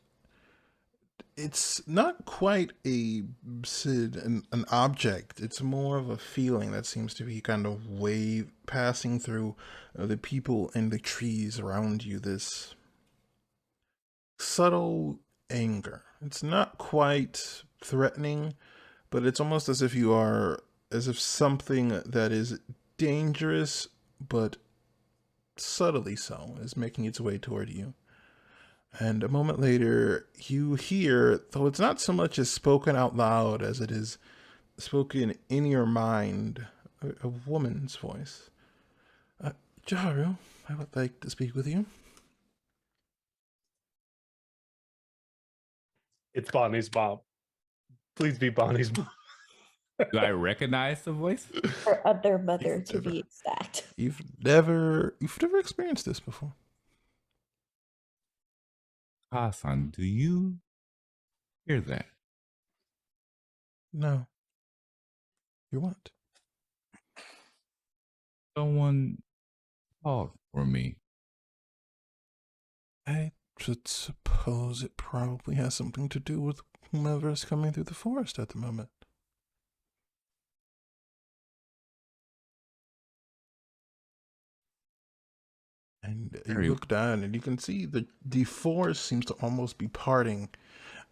it's not quite an object. It's more of a feeling that seems to be kind of wave passing through the people and the trees around you. This subtle anger. It's not quite threatening, but it's almost as if something that is dangerous, but subtly so, is making its way toward you. And a moment later, you hear, though it's not so much as spoken out loud as it is spoken in your mind, a woman's voice. Chiharu, I would like to speak with you. It's Bonnie's mom. Please be Bonnie's mom. Do I recognize the voice? Her other mother, You've to never- be exact. You've never experienced this before. Hassan, do you hear that? No. You what? Someone called for me. I should suppose it probably has something to do with whomever is coming through the forest at the moment. And you Very- look down and you can see the forest seems to almost be parting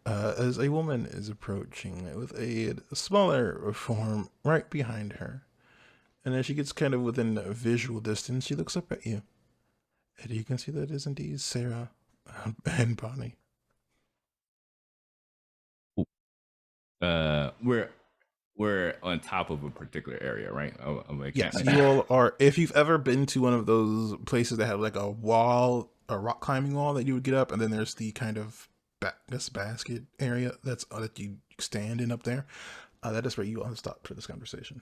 as a woman is approaching with a smaller form right behind her. And as she gets kind of within a visual distance, she looks up at you. And you can see that is indeed Sarah and Bonnie. We're on top of a particular area, right? Yes, you all are. If you've ever been to one of those places that have like a wall, a rock climbing wall that you would get up, and then there's the kind of this basket area that you stand in up there. That is where you all stop for this conversation.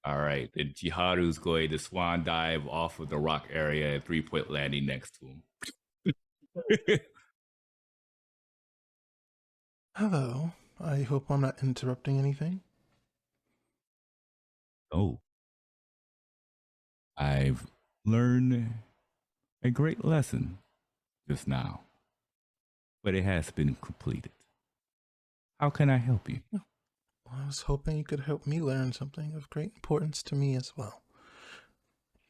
All right. And Chiharu's going to swan dive off of the rock area and 3-point landing next to him. Hello. I hope I'm not interrupting anything. Oh. I've learned a great lesson just now, but it has been completed. How can I help you? I was hoping you could help me learn something of great importance to me as well.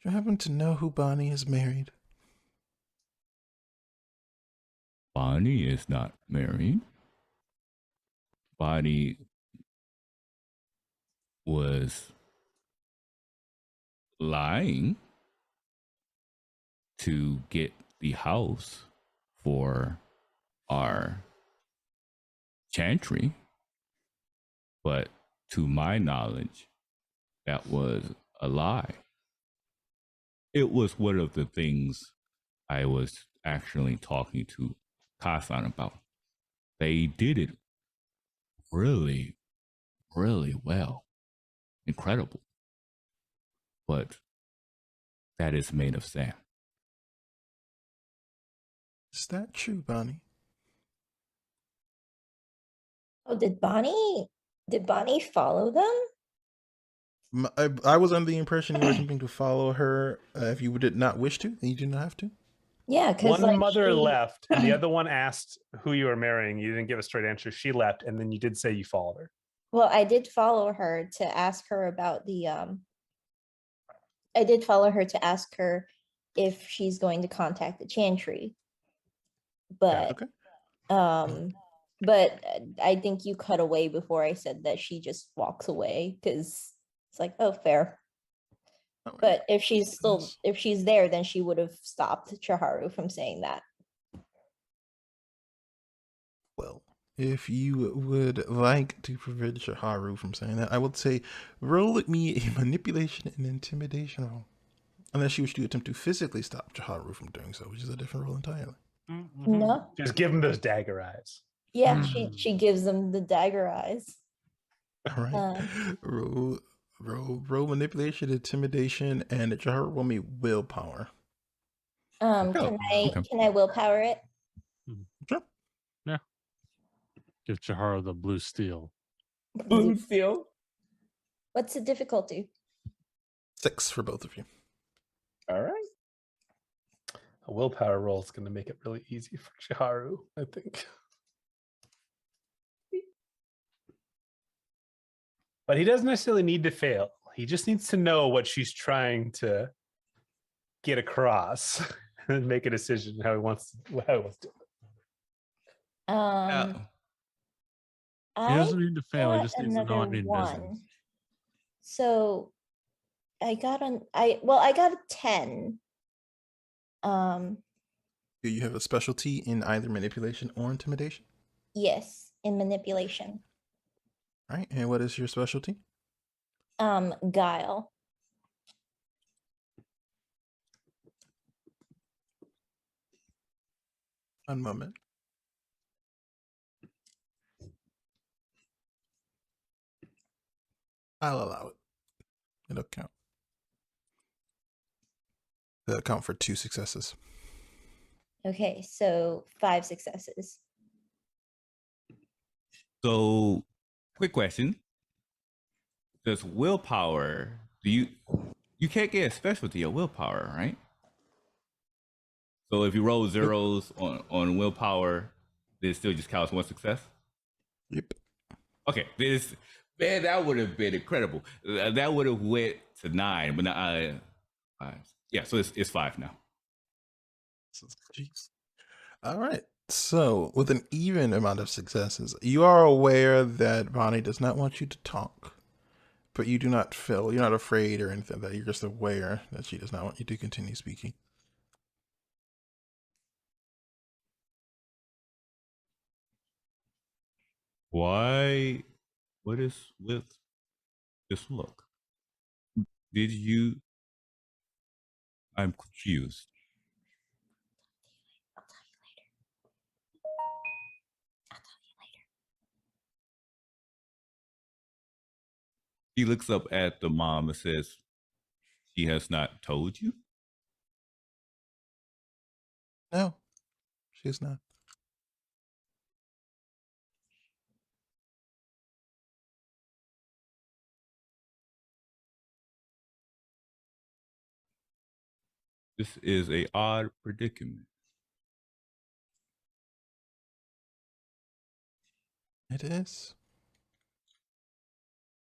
Do you happen to know who Bonnie is married? Bonnie is not married. Bonnie was lying to get the house for our chantry, but to my knowledge, that was a lie. It was one of the things I was actually talking to Kasan about. They did it really, really well. Incredible. But that is made of sand. Is that true, Bonnie? Oh, did Bonnie follow them? I was under the impression you were attempting to follow her. If you did not wish to, then you did not have to. Yeah, because One like mother she- left, and the other one asked who you were marrying. You didn't give a straight answer. She left, and then you did say you followed her. Well, I did follow her to ask her about the I did follow her to ask her if she's going to contact the chantry. But Okay. but I think you cut away before I said that she just walks away because it's like, oh, fair. All right. But if she's still Yes. if she's there, then she would have stopped Chiharu from saying that. Well, if you would like to prevent Chiharu from saying that, I would say roll at me a manipulation and intimidation roll. Unless you wish to attempt to physically stop Chiharu from doing so, which is a different roll entirely. No. Just give him those dagger eyes. Yeah, she gives them the dagger eyes. All right. Roll manipulation, intimidation, and Chiharu roll me willpower. Can I willpower it? Sure. Give Chiharu the blue steel. Blue steel. What's the difficulty? 6 for both of you. All right. A willpower roll is going to make it really easy for Chiharu, I think. But he doesn't necessarily need to fail. He just needs to know what she's trying to get across and make a decision how he wants to do it. He I doesn't need to fail. He got just needs to know I another mean one. business. So I got I got a 10. Do you have a specialty in either manipulation or intimidation? Yes, in manipulation. All right, and what is your specialty? Guile. One moment. I'll allow it. It'll count. It'll count for 2 successes. Okay, so 5 successes. So, quick question: does willpower? You can't get a specialty of willpower, right? So if you roll zeros on willpower, it still just counts 1 success. Yep. Okay, man, that would have been incredible. That would have went to 9, but now, yeah, so it's 5 now. Jeez. All right. So, with an even amount of successes, you are aware that Bonnie does not want you to talk, but you do not feel, you're not afraid or anything like that. You're just aware that she does not want you to continue speaking. Why? What is with this look? Did you? I'm confused. I'll tell you later. I'll tell you later. He looks up at the mom and says, "She has not told you." No, she's not. This is a odd predicament. It is.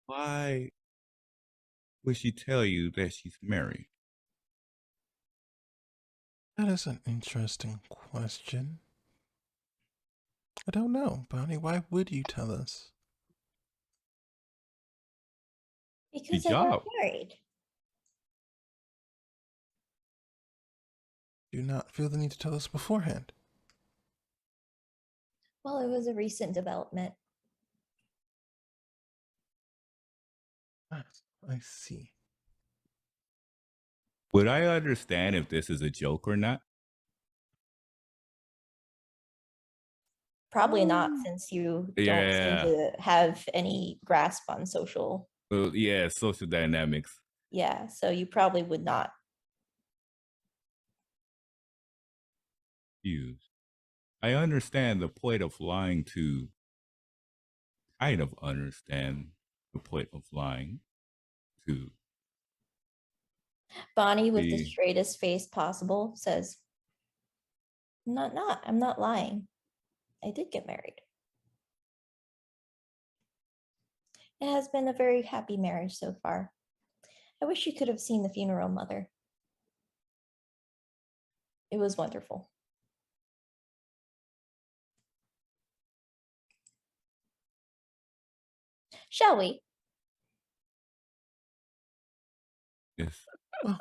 Why would she tell you that she's married? That is an interesting question. I don't know, Bonnie. Why would you tell us? Because Good I got job. married. Do you not feel the need to tell us beforehand? Well, it was a recent development. Ah, I see. Would I understand if this is a joke or not? Probably not, since you don't seem Yeah. to have any grasp on social. Well, yeah, social dynamics. Yeah, so you probably would not. Used. I understand the point of lying to. Kind of understand the point of lying to. Bonnie, with the The- straightest face possible, says, I'm not lying. I did get married. It has been a very happy marriage so far. I wish you could have seen the funeral, Mother. It was wonderful. Shall we? Yes. Well,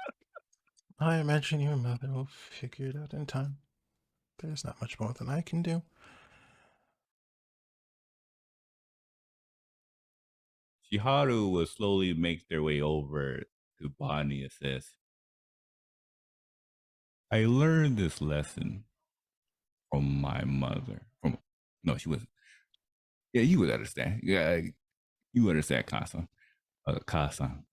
I imagine your mother will figure it out in time. There's not much more than I can do. Chiharu will slowly make their way over to Bonnie and says, I learned this lesson from my mother. No, she wasn't. Yeah, you would understand. Yeah, you understand, Kasa. Kasa.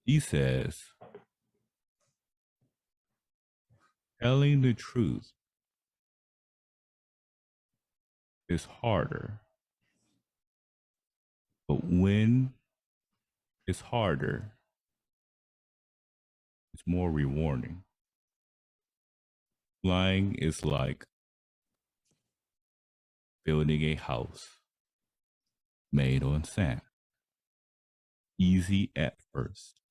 He says, telling the truth is harder. But when it's harder, it's more rewarding. Lying is like building a house made on sand. Easy at first.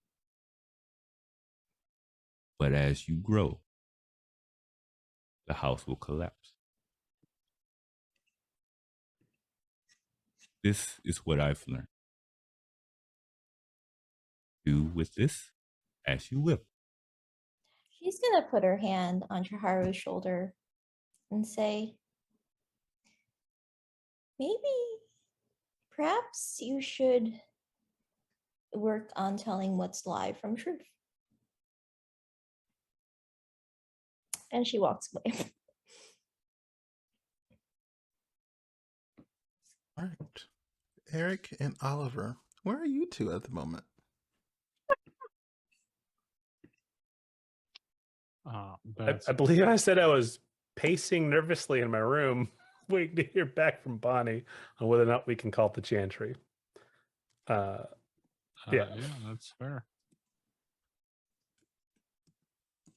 But as you grow, the house will collapse. This is what I've learned. do with this as you will. She's gonna put her hand on Chiharu's shoulder and say, maybe, perhaps you should work on telling what's lie from truth. And she walks away. All right. Erik and Oliver, where are you two at the moment? That's I believe I said I was pacing nervously in my room, waiting to hear back from Bonnie on whether or not we can call it the Chantry. Yeah. yeah, that's fair.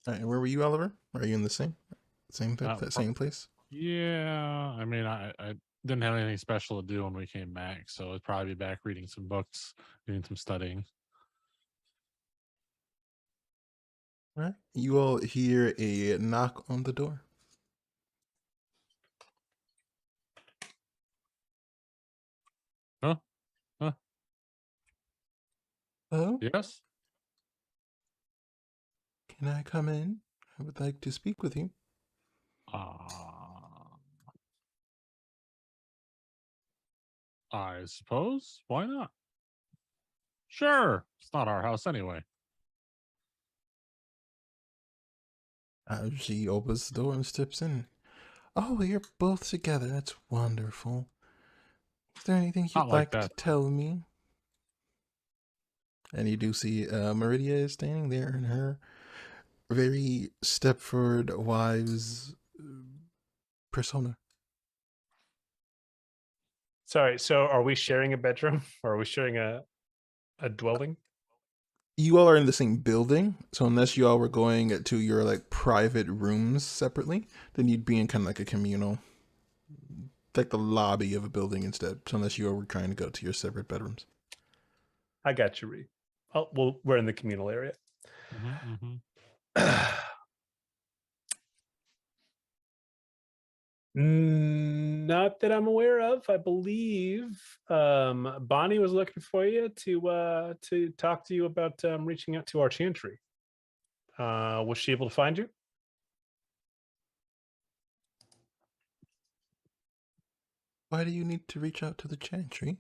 All right, and where were you, Oliver? Are you in the same Uh, that same place? Yeah, I mean, I didn't have anything special to do when we came back, so I'd probably be back reading some books, doing some studying. All right. You all hear a knock on the door. Huh? Oh, Yes? can I come in? I would like to speak with you. I suppose. Why not? Sure. It's not our house anyway. She opens the door and steps in. Oh, you're both together. That's wonderful. Is there anything you'd Not like like to that. tell me? And you do see Meridia is standing there in her very Stepford wives persona. Sorry. So, are we sharing a bedroom, or are we sharing a dwelling? You all are in the same building, so unless you all were going to your like private rooms separately, then you'd be in kind of like a communal, like the lobby of a building instead. So unless you all were trying to go to your separate bedrooms. I got you, Ree. Oh, well, we're in the communal area. Not that I'm aware of. I believe Bonnie was looking for you to talk to you about reaching out to our chantry. Was she able to find you? Why do you need to reach out to the chantry?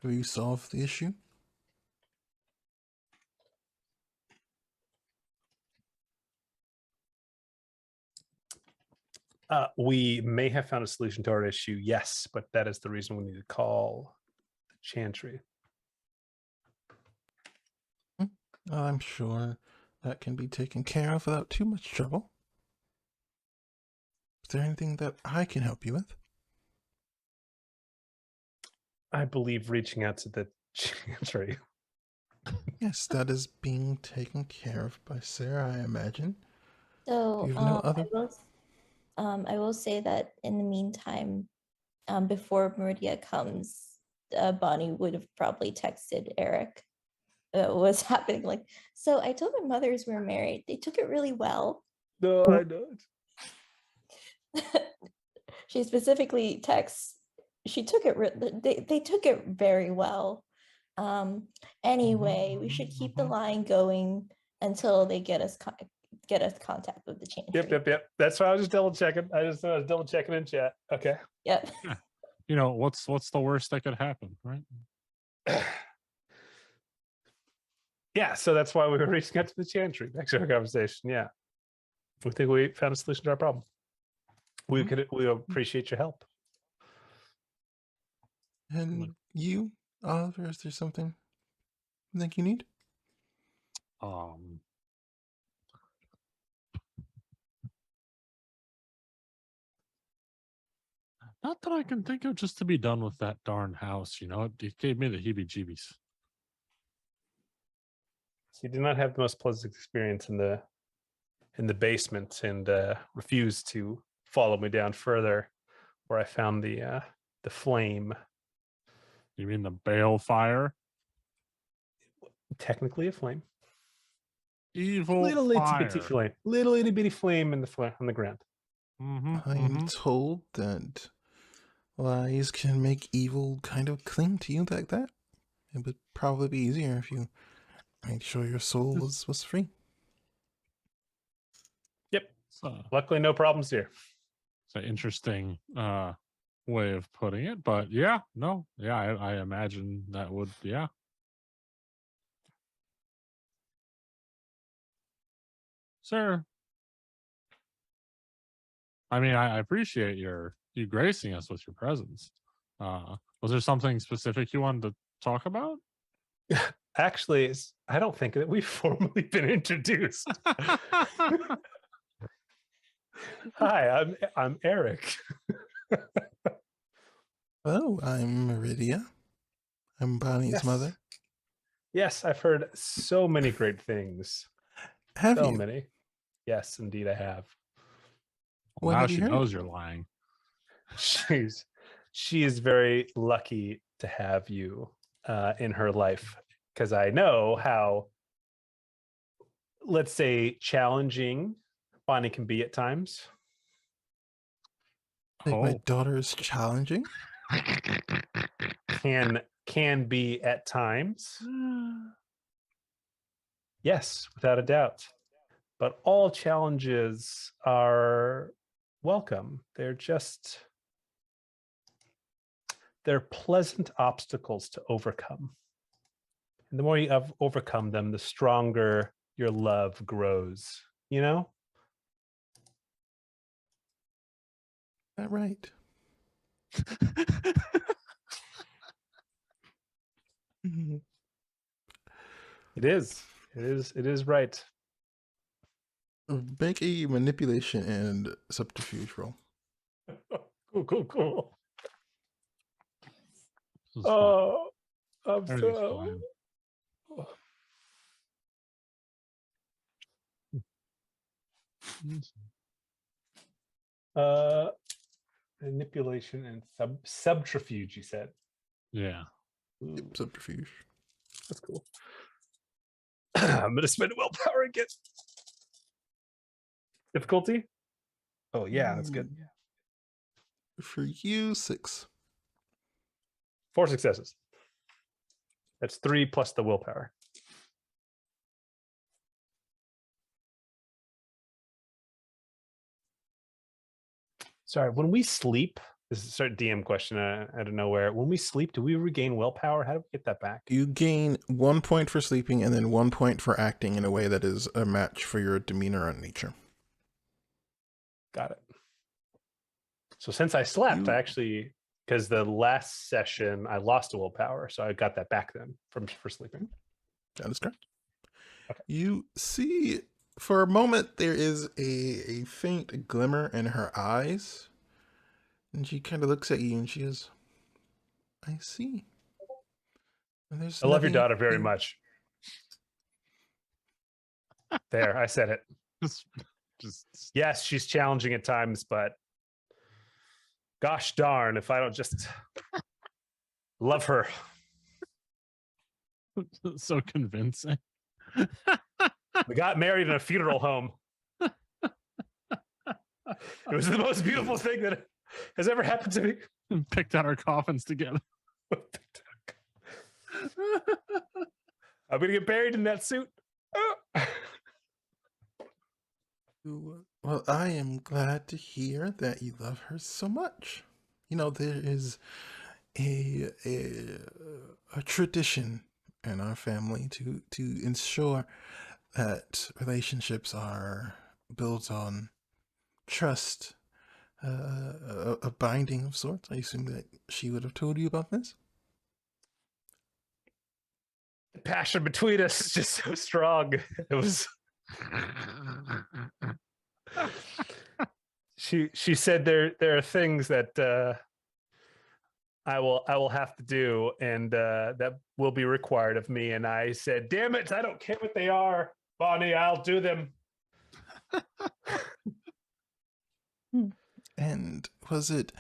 Have you solved the issue? We may have found a solution to our issue, yes, but that is the reason we need to call the chantry. I'm sure that can be taken care of without too much trouble. Is there anything that I can help you with? I believe reaching out to the chantry. Yes, that is being taken care of by Sarah, I imagine. So You have no other. I will say that in the meantime, before Meridia comes, Bonnie would have probably texted Erik what's happening. Like, so I told their mothers we're married. They took it really well. No, I don't. She specifically texts. She took it. They took it very well. Anyway, we should keep the line going until they get us contact with the chantry. Yep. That's why I was just double checking. I was double checking in chat. Okay. Yep. Yeah. You know, what's the worst that could happen, right? Yeah, so that's why we were reaching out to the chantry. Back to our conversation. Yeah. We think we found a solution to our problem. We appreciate your help. And you, Oliver, is there something you think you need? Not that I can think of, just to be done with that darn house. You know, it gave me the heebie-jeebies. So you did not have the most pleasant experience in the basement, and refused to follow me down further, where I found the flame. You mean the balefire? Technically a flame. Evil Little itty fire. bitty flame. Little itty bitty flame on the ground. I'm told that lies can make evil kind of cling to you like that. It would probably be easier if you Made sure your soul was free. Yep. So, Luckily, no problems here. it's an interesting way of putting it, but yeah, no, yeah, I imagine that would, yeah. Sir, I mean, I appreciate you gracing us with your presence. Was there something specific you wanted to talk about? Actually, I don't think that we've formally been introduced. Hi, I'm Erik. Oh, I'm Meridia. I'm Bonnie's Yes. mother. Yes, I've heard so many great things. Have So you? many. Yes, indeed, I have. What Now have you she heard? knows you're lying. She is very lucky to have you in her life, because I know how, let's say, challenging Bonnie can be at times. Think my Oh, daughter is challenging? Can be at times. Yes, without a doubt. But all challenges are welcome. They're pleasant obstacles to overcome. And the more you have overcome them, the stronger your love grows, you know? Is that right? Mhm. It is. It is right. Make a manipulation and subterfuge roll. Cool. this is fun. Oh, I'm Everything's so. fine. Manipulation and subterfuge, you said. Yeah. Ooh, Yep, subterfuge. that's cool. I'm gonna spend willpower again. Difficulty? Oh yeah, that's good. For you, 6. 4 successes. That's 3 plus the willpower. Sorry, when we sleep, this is a certain DM question out of nowhere. When we sleep, do we regain willpower? How do we get that back? You gain 1 point for sleeping and then 1 point for acting in a way that is a match for your demeanor and nature. Got it. So since I slept, I actually, because the last session I lost a willpower, so I got that back then for sleeping. That is correct. Okay. You see, for a moment, there is a faint glimmer in her eyes. And she kind of looks at you and she is, I see. And there's I love your nothing daughter very you- much. There, I said it. Just Yes, she's challenging at times, but gosh darn, if I don't just love her. so convincing. We got married in a funeral home. It was the most beautiful thing that has ever happened to me. Picked out our coffins together. I'm gonna get buried in that suit. Well, I am glad to hear that you love her so much. You know, there is a tradition in our family to ensure that relationships are built on trust, a binding of sorts. I assume that she would have told you about this. The passion between us is just so strong. It was. She said there are things that I will have to do, and that will be required of me. And I said, "Damn it, I don't care what they are, Bonnie. I'll do them." And was it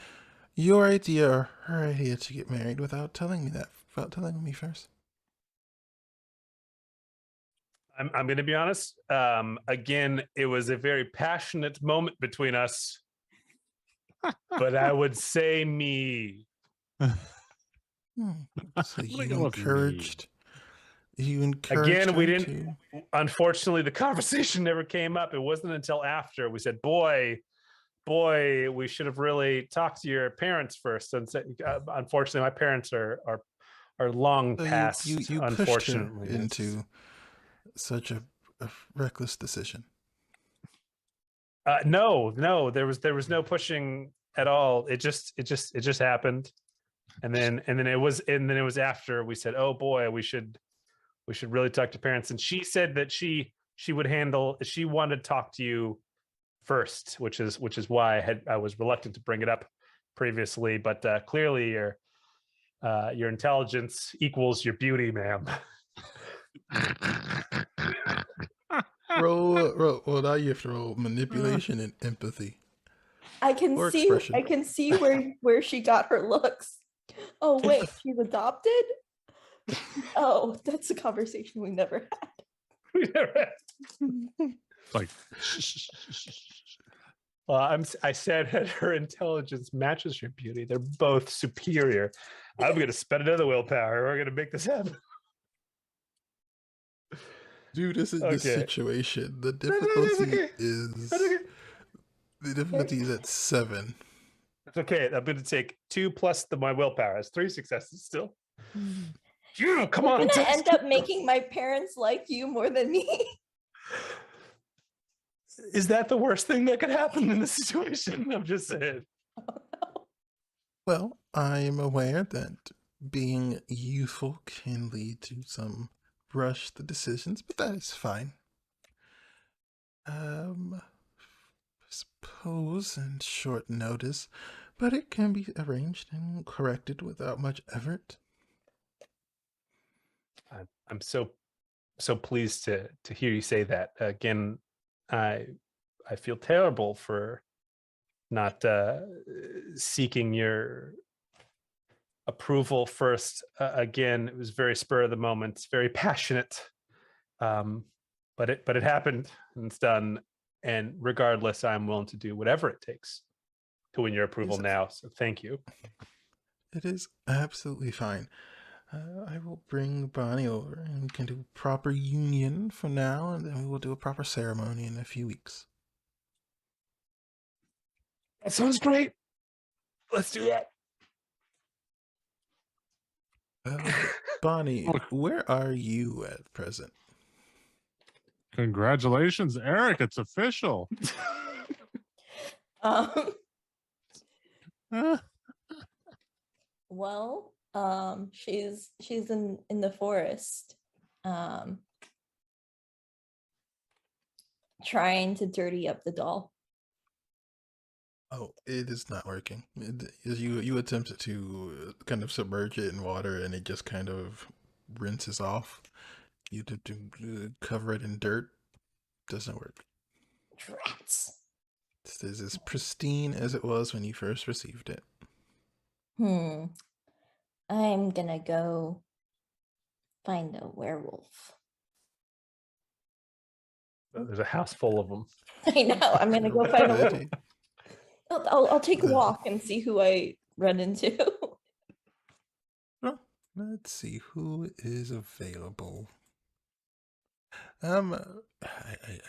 your idea or her idea to get married without telling me that? Without telling me first? I'm going to be honest. Again, it was a very passionate moment between us, but I would say me. So I'm gonna you go with me. You encouraged Again, we her didn't. Unfortunately, the conversation never came up. It wasn't until after we said, "Boy, we should have really talked to your parents first." And unfortunately, my parents are long So past. you pushed her Unfortunately, into such a reckless decision. no, there was no pushing at all. It just happened, and then it was after we said, "Oh boy, we should really talk to parents." And she said that she wanted to talk to you first, which is why I was reluctant to bring it up previously. But clearly, your intelligence equals your beauty, ma'am. Roll. Well, now you have to roll manipulation and empathy. I can Or see. expression. I can see where she got her looks. Oh wait, she's adopted. Oh, that's a conversation we never had. Like, Well, I said that her intelligence matches your beauty. They're both superior. I'm going to spend another willpower. We're going to make this happen. Dude, this is the Okay. situation. The difficulty okay. is That's okay. the difficulty is at 7. It's okay. I'm going to take 2 plus my willpower. That's 3 successes still. Yeah, come You're on. gonna end up making my parents like you more than me. Is that the worst thing that could happen in this situation? I'm just saying. Oh, no. Well, I'm aware that being youthful can lead to some rushed decisions, but that is fine. Suppose in short notice, but it can be arranged and corrected without much effort. I'm so pleased to hear you say that. Again, I feel terrible for not seeking your approval first. Again, it was very spur of the moment, very passionate. But it happened and it's done. And regardless, I'm willing to do whatever it takes to win your approval now. So thank you. It is absolutely fine. I will bring Bonnie over and we can do proper union for now, and then we will do a proper ceremony in a few weeks. That sounds great. Let's do that. Bonnie, where are you at present? congratulations, Erik! It's official. Well, she's in the forest, trying to dirty up the doll. Oh, it is not working. You attempted to kind of submerge it in water, and it just kind of rinses off. You did to cover it in dirt. Doesn't work. Drats. This is as pristine as it was when you first received it. I'm gonna go find a werewolf. There's a house full of them. I know. I'm gonna go find a werewolf. I'll take a walk and see who I run into. Well, let's see who is available. I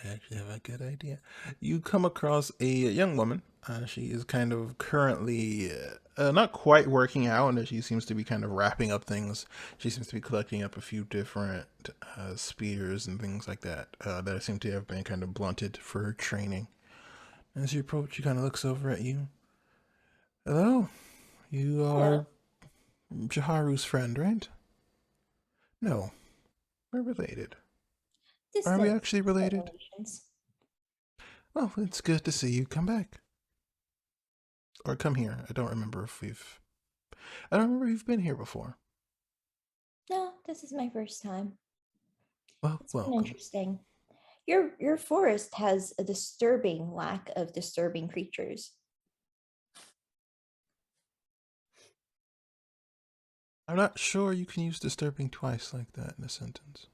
actually have a good idea. You come across a young woman. She is kind of currently not quite working out, and she seems to be kind of wrapping up things. She seems to be collecting up a few different spears and things like that that seem to have been kind of blunted for her training. As you approach, she kind of looks over at you. Hello, you are Chiharu's friend, right? No, we're related. Are we actually related? Well, it's good to see you come back. Or come here. I don't remember if you've been here before. No, this is my first time. Well, It's been welcome. interesting. Your forest has a disturbing lack of disturbing creatures. I'm not sure you can use disturbing twice like that in a sentence.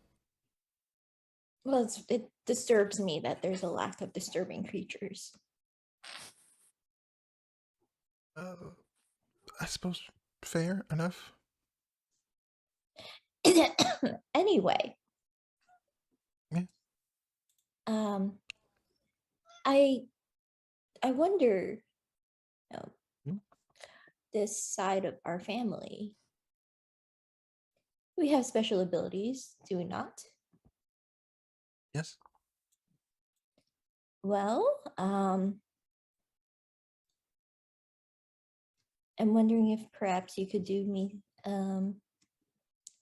Well, it disturbs me that there's a lack of disturbing creatures. I suppose fair enough. Is Anyway. Yeah. I wonder, Hmm? this side of our family. We have special abilities, do we not? Yes. Well, I'm wondering if perhaps you could do me, I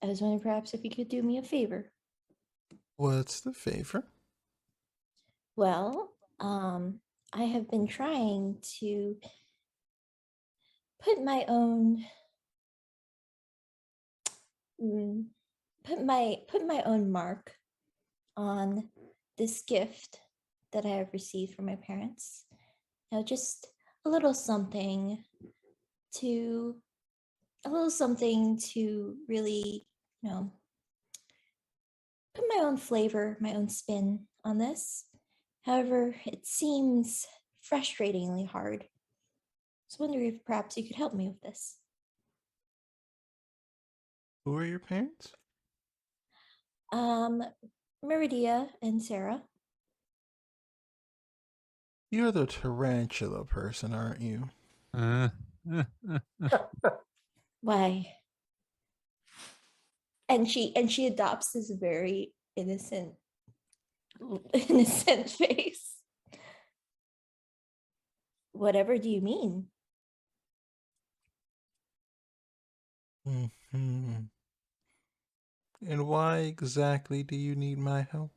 was wondering perhaps if you could do me a favor. What's the favor? Well, I have been trying to put my own put my own mark on this gift that I have received from my parents. You know, just a little something to really, put my own flavor, my own spin on this. However, it seems frustratingly hard. I was wondering if perhaps you could help me with this. Who are your parents? Meridia and Sarah. You're the tarantula person, aren't you? Why? And she adopts this very innocent face. Whatever do you mean? Mm-hmm. And why exactly do you need my help?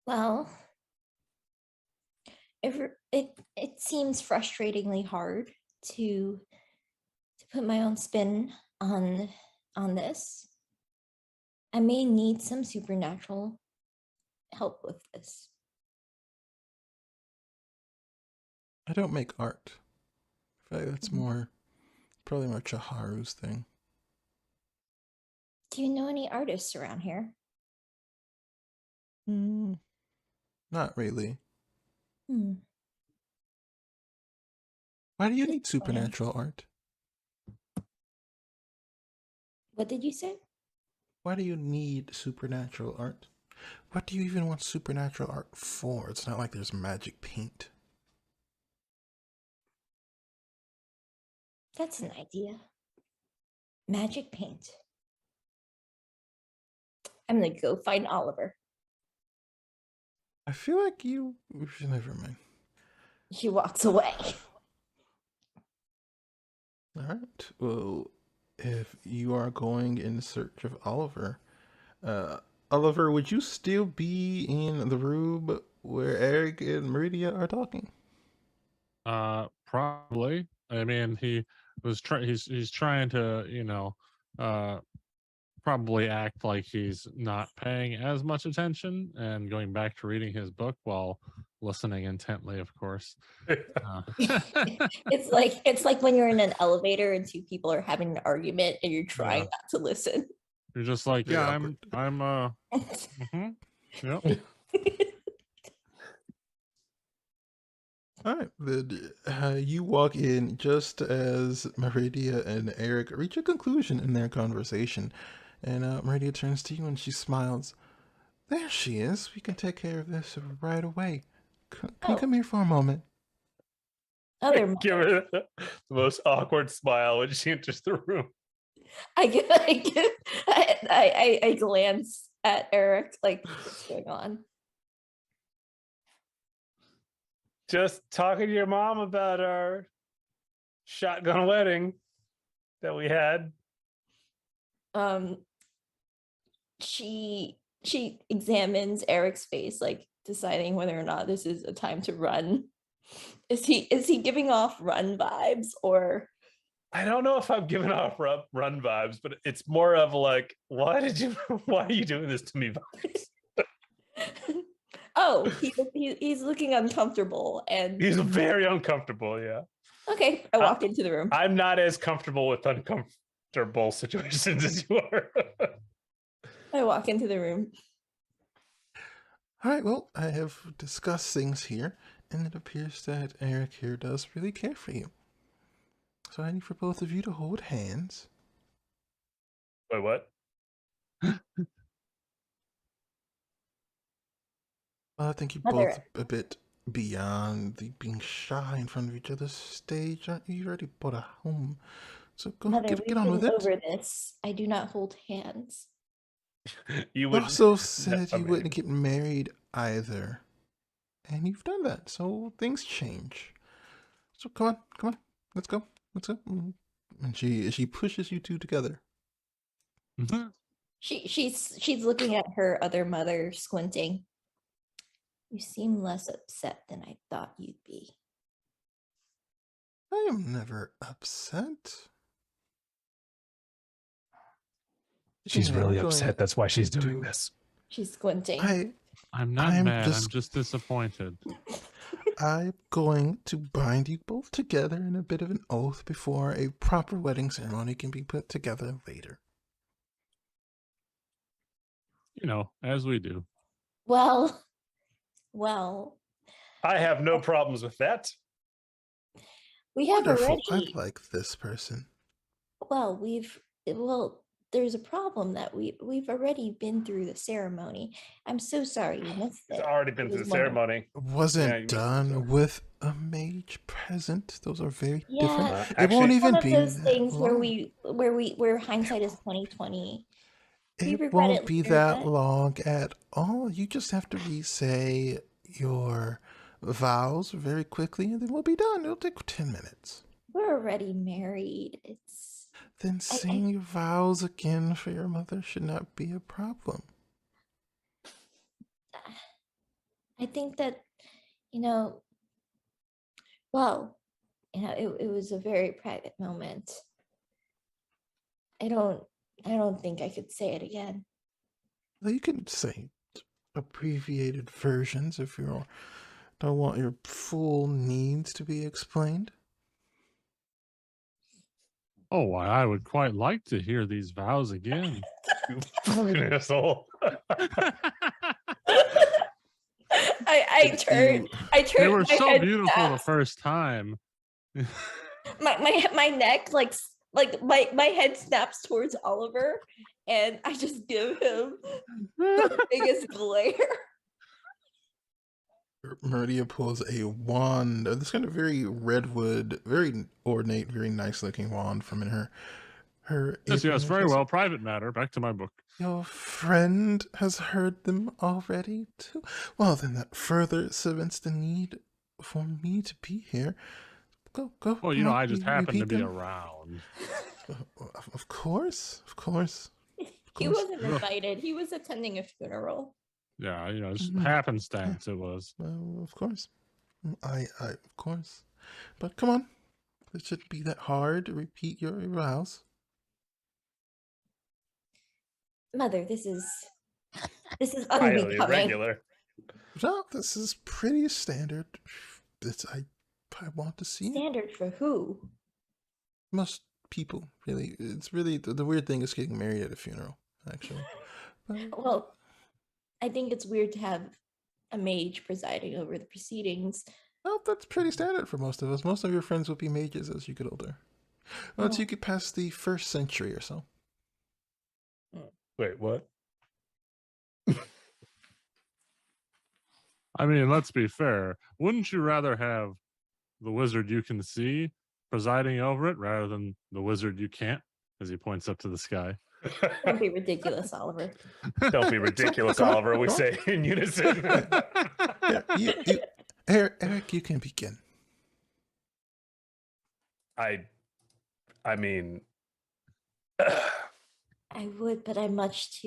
Well, it seems frustratingly hard to put my own spin on this. I may need some supernatural help with this. I don't make art. In fact, that's probably more Chiharu's thing. Do you know any artists around here? Not really. Hmm. Why do you need supernatural art? What did you say? Why do you need supernatural art? What do you even want supernatural art for? It's not like there's magic paint. That's an idea. Magic paint. I'm gonna go find Oliver. I feel like you... Never mind. She walks away. Alright, well, if you are going in search of Oliver, Oliver, would you still be in the room where Erik and Meridia are talking? Probably. I mean, he's trying to, probably act like he's not paying as much attention and going back to reading his book while listening intently, of course. It's like when you're in an elevator and two people are having an argument and you're trying Yeah. not to listen. You're just like, Very yeah, awkward. yep. All right, then you walk in just as Meridia and Erik reach a conclusion in their conversation. And Meridia turns to you and she smiles. There she is. We can take care of this right away. Can you come here for a moment? Other Give her the most awkward smile when she enters the room. I glance at Erik, like, what's going on? Just talking to your mom about our shotgun wedding that we had. She examines Erik's face, like deciding whether or not this is a time to run. Is he giving off run vibes, or I don't know if I'm giving off run vibes, but it's more of like, why are you doing this to me vibes? oh, he's looking uncomfortable, and He's very uncomfortable. Yeah. okay, I walk into the room. I'm not as comfortable with uncomfortable situations as you are. I walk into the room. All right, well, I have discussed things here, and it appears that Erik here does really care for you. So I need for both of you to hold hands. Wait, what? Well, I think you're both Mother, a bit beyond the being shy in front of each other's stage. Aren't you? You already bought a home, so go Mother, get we've on been with it. over this. I do not hold hands. You You would also said I you mean, wouldn't get married either, and you've done that. So things change. So come on, let's go. And she pushes you two together. She's looking at her other mother, squinting. You seem less upset than I thought you'd be. I am never upset. she's Yeah, really I'm going upset. That's why she's to doing do- this. She's squinting. I'm not I'm mad. just- I'm just disappointed. I'm going to bind you both together in a bit of an oath before a proper wedding ceremony can be put together later. You know, as we do. Well, I have no problems with that. we have Wonderful. already. I like this person. Well, there's a problem that we've already been through the ceremony. I'm so sorry you missed It's it. already been It through was the wonderful. ceremony. Wasn't Yeah, you missed it, done sorry. with a mage present. Those are very Yeah, different. Uh, It won't actually- even one of be those that things long. where hindsight is 2020. We It regret won't it be later, that but long at all. You just have to re-say your vows very quickly, and then we'll be done. It'll take 10 minutes. we're already married. Then saying your vows again for your mother should not be a problem. I think that, you know, well, it was a very private moment. I don't think I could say it again. Well, you can say abbreviated versions if you don't want your full needs to be explained. Oh, why, I would quite like to hear these vows again. You fucking asshole. I turned They were my so head beautiful the snaps. first time. My neck like my head snaps towards Oliver, and I just give him the biggest glare. Meridia pulls a wand, this kind of very redwood, very ornate, very nice looking wand from in her Yes, apron. yes, very well. Private matter. Back to my book. Your friend has heard them already too. Well, then that further cements the need for me to be here. Go. Well, you come know, on, I just you happened to repeat be them. around. Of course. He wasn't invited. He was attending a funeral. Yeah, you know, just Mhm. happenstance it was. Well, of course. Of course. But come on. It shouldn't be that hard to repeat your vows. Mother, this is Highly unbecoming. irregular. No, this is pretty standard. I want to see it. Standard for who? Most people, really. It's really the weird thing is getting married at a funeral, actually. But Well, I think it's weird to have a mage presiding over the proceedings. well, that's pretty standard for most of us. Most of your friends will be mages as you get older. Once you get past the 1st century or so. Wait, what? I mean, let's be fair. Wouldn't you rather have the wizard you can see presiding over it rather than the wizard you can't? As he points up to the sky. Don't be ridiculous, Oliver. Don't be ridiculous, Come on, Oliver. We come on. say in unison. Eric, you can begin. I mean, I would, but I'm much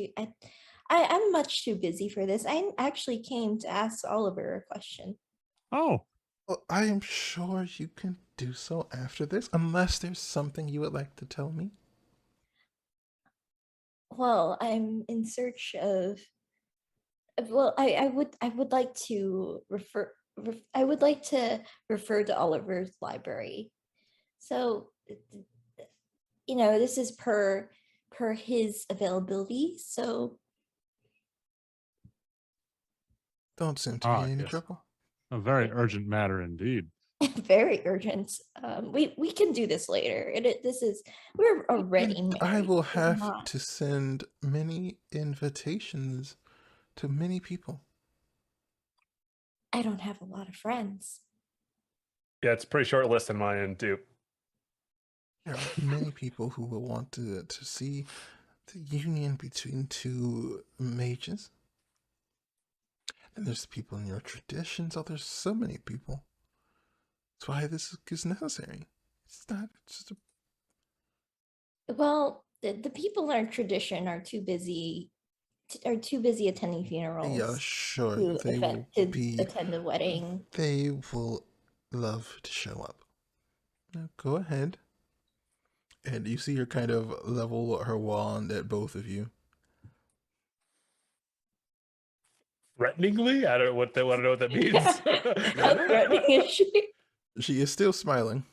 too busy for this. I actually came to ask Oliver a question. Oh, Well, I am sure you can do so after this, unless there's something you would like to tell me. Well, I'm in search of. Well, I would like to I would like to refer to Oliver's library. So, this is per his availability. So, Don't seem to be in any yes. trouble. a very urgent matter indeed. Very urgent. We can do this later. We're already And married. I will We're have not- to send many invitations to many people. I don't have a lot of friends. Yeah, it's a pretty short list on my end too. There are many people who will want to see the union between two mages. And there's people in your traditions. Oh, there's so many people. That's why this is necessary. It's not just a... Well, the people in our tradition are too busy attending funerals. Yeah, sure. To They will be... attend a wedding. They will love to show up. Now go ahead. And you see her kind of level her wand at both of you. Threateningly? I don't know what know what that means. How threatening is she? She is still smiling.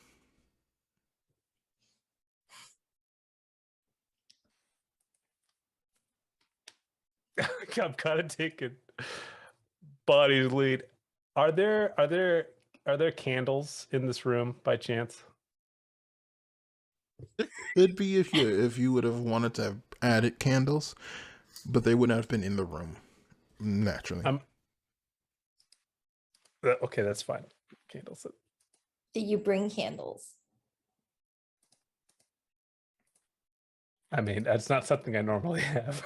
I'm kind of taking Bonnie's lead. Are there candles in this room by chance? It'd be if you would have wanted to have added candles, but they wouldn't have been in the room naturally. Okay, that's fine. Candles. Do you bring candles? I mean, that's not something I normally have.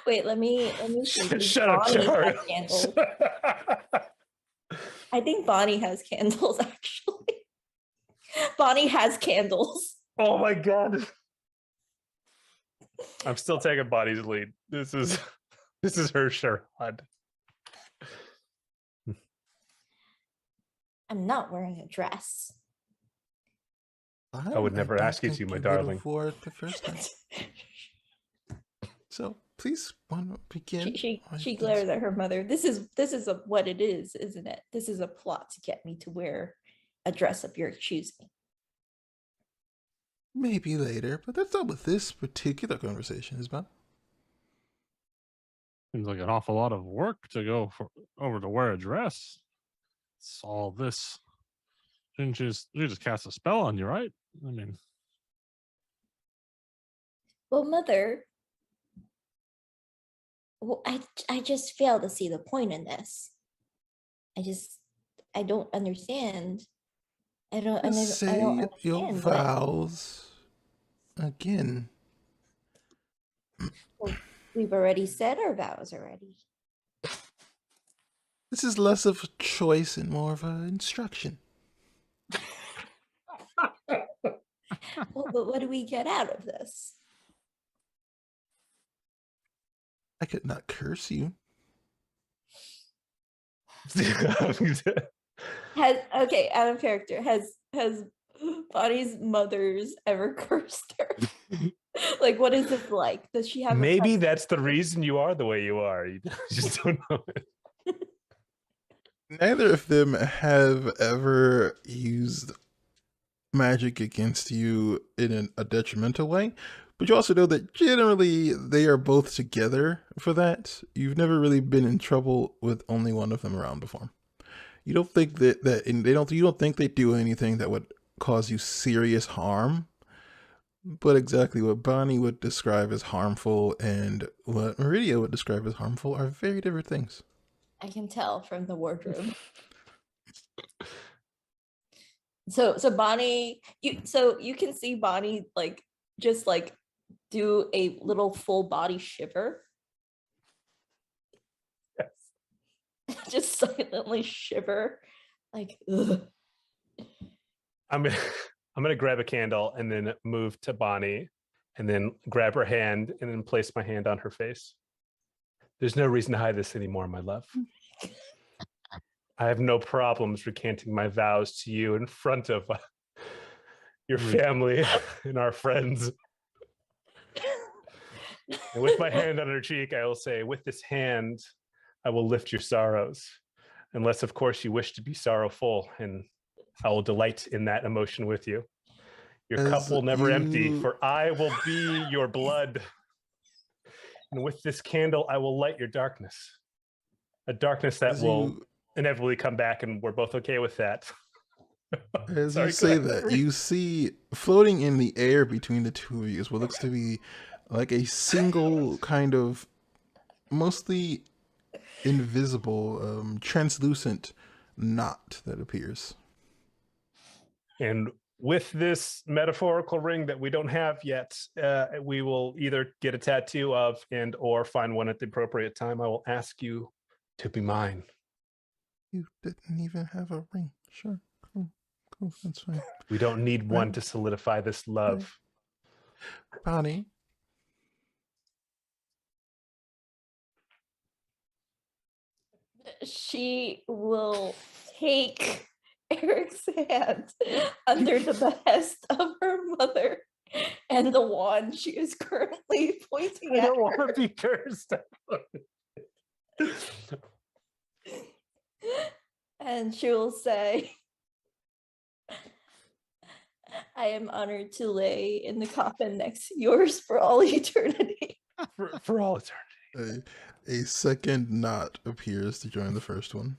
Wait, let me see. Shut up, Bonnie has Chiharu. candles. I think Bonnie has candles, actually. Bonnie has candles. Oh my god. I'm still taking Bonnie's lead. This is her charade. I'm not wearing a dress. I would never don't ask you think to, my would darling. have wore it the first time. So please, want to begin? She glares at her mother. This is what it is, isn't it? This is a plot to get me to wear a dress of your choosing. Maybe later, but that's not what this particular conversation is about. Seems like an awful lot of work to go over to wear a dress. It's all this. Didn't you just cast a spell on you, right? I mean, Well, mother, well, I just fail to see the point in this. I don't understand. I don't Say understand. your vows again. Well, we've already said our vows already. This is less of a choice and more of an instruction. Well, but what do we get out of this? I could not curse you. Okay, out of character, has Bonnie's mother's ever cursed her? Like, what is this like? Does she have Maybe that's the reason you are the way you are. You just don't know it. Neither of them have ever used magic against you in a detrimental way, but you also know that generally they are both together for that. You've never really been in trouble with only one of them around before. You don't think you don't think they do anything that would cause you serious harm, but exactly what Bonnie would describe as harmful and what Meridia would describe as harmful are very different things. I can tell from the wardrobe. So Bonnie, you can see Bonnie just do a little full body shiver. Yes. Just silently shiver, like ugh. I'm gonna grab a candle and then move to Bonnie and then grab her hand and then place my hand on her face. There's no reason to hide this anymore, my love. I have no problems recanting my vows to you in front of your family and our friends. And with my hand on her cheek, I will say, with this hand, I will lift your sorrows. Unless, of course, you wish to be sorrowful, and I will delight in that emotion with you. Your cup will never empty, for I will be your blood. And with this candle, I will light your darkness. A darkness that will inevitably come back, and we're both okay with that. As Sorry, you go say ahead. that, you see floating in the air between the two of you is what looks to be like a single kind of mostly invisible, translucent knot that appears. And with this metaphorical ring that we don't have yet, we will either get a tattoo of or find one at the appropriate time. I will ask you to be mine. You didn't even have a ring. Sure. Cool. That's fine. We don't need one Right. to solidify this love. Bonnie, She will take Eric's hand under the behest of her mother and the wand she is currently pointing I at don't want her. to be cursed. And she will say, I am honored to lay in the coffin next to yours for all eternity. for all eternity. a second knot appears to join the first one.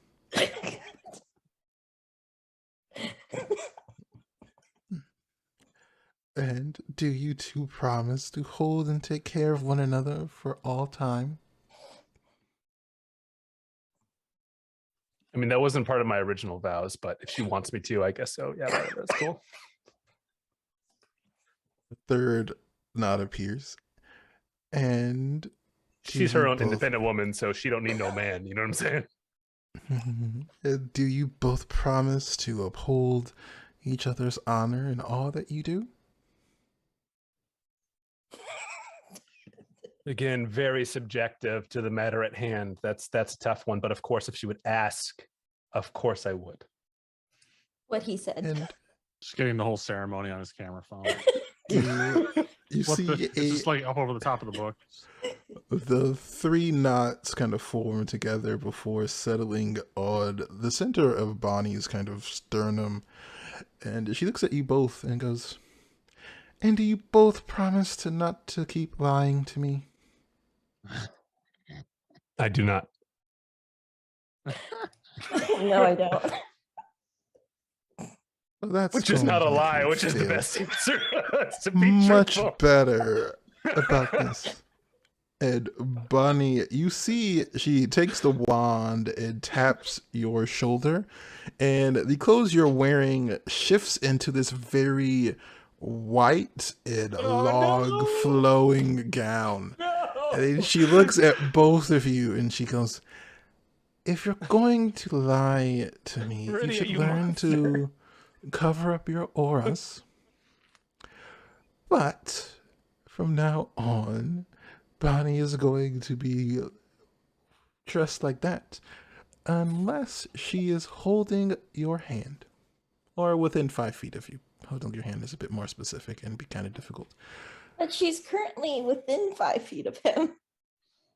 And do you two promise to hold and take care of one another for all time? I mean, that wasn't part of my original vows, but if she wants me to, I guess so. Yeah, that's cool. The third knot appears. And She's do her you own both- independent woman, so she don't need no man. You know what I'm saying? Do you both promise to uphold each other's honor in all that you do? Again, very subjective to the matter at hand. That's a tough one. But of course, if she would ask, of course I would. What he said. And Just getting the whole ceremony on his camera phone. you What see it's just like up over the top of the book. the three knots kind of form together before settling on the center of Bonnie's kind of sternum. And she looks at you both and goes, and do you both promise to not to keep lying to me? I do not. No, I don't. Well, that's Which is going not a to make lie, you which is the feel best answer. To be much truthful. better about this. And Bonnie, you see she takes the wand and taps your shoulder, and the clothes you're wearing shifts into this very white and long flowing gown. And then she looks at both of you and she goes, if you're going to lie to me, Really, you should you learn monster. to cover up your auras. But from now on, Bonnie is going to be dressed like that unless she is holding your hand or within 5 feet of you. Holding your hand is a bit more specific and be kind of difficult. But she's currently within 5 feet of him.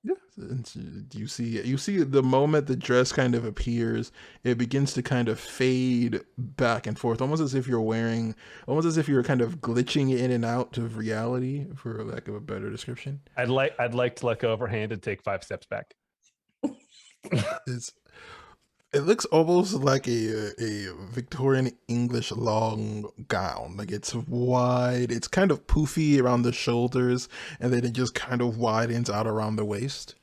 Yeah, and you see the moment the dress kind of appears, it begins to kind of fade back and forth, almost as if you're kind of glitching in and out of reality, for lack of a better description. I'd like to let go of her hand and take 5 steps back. It looks almost like a Victorian English long gown. Like it's wide, it's kind of poofy around the shoulders, and then it just kind of widens out around the waist.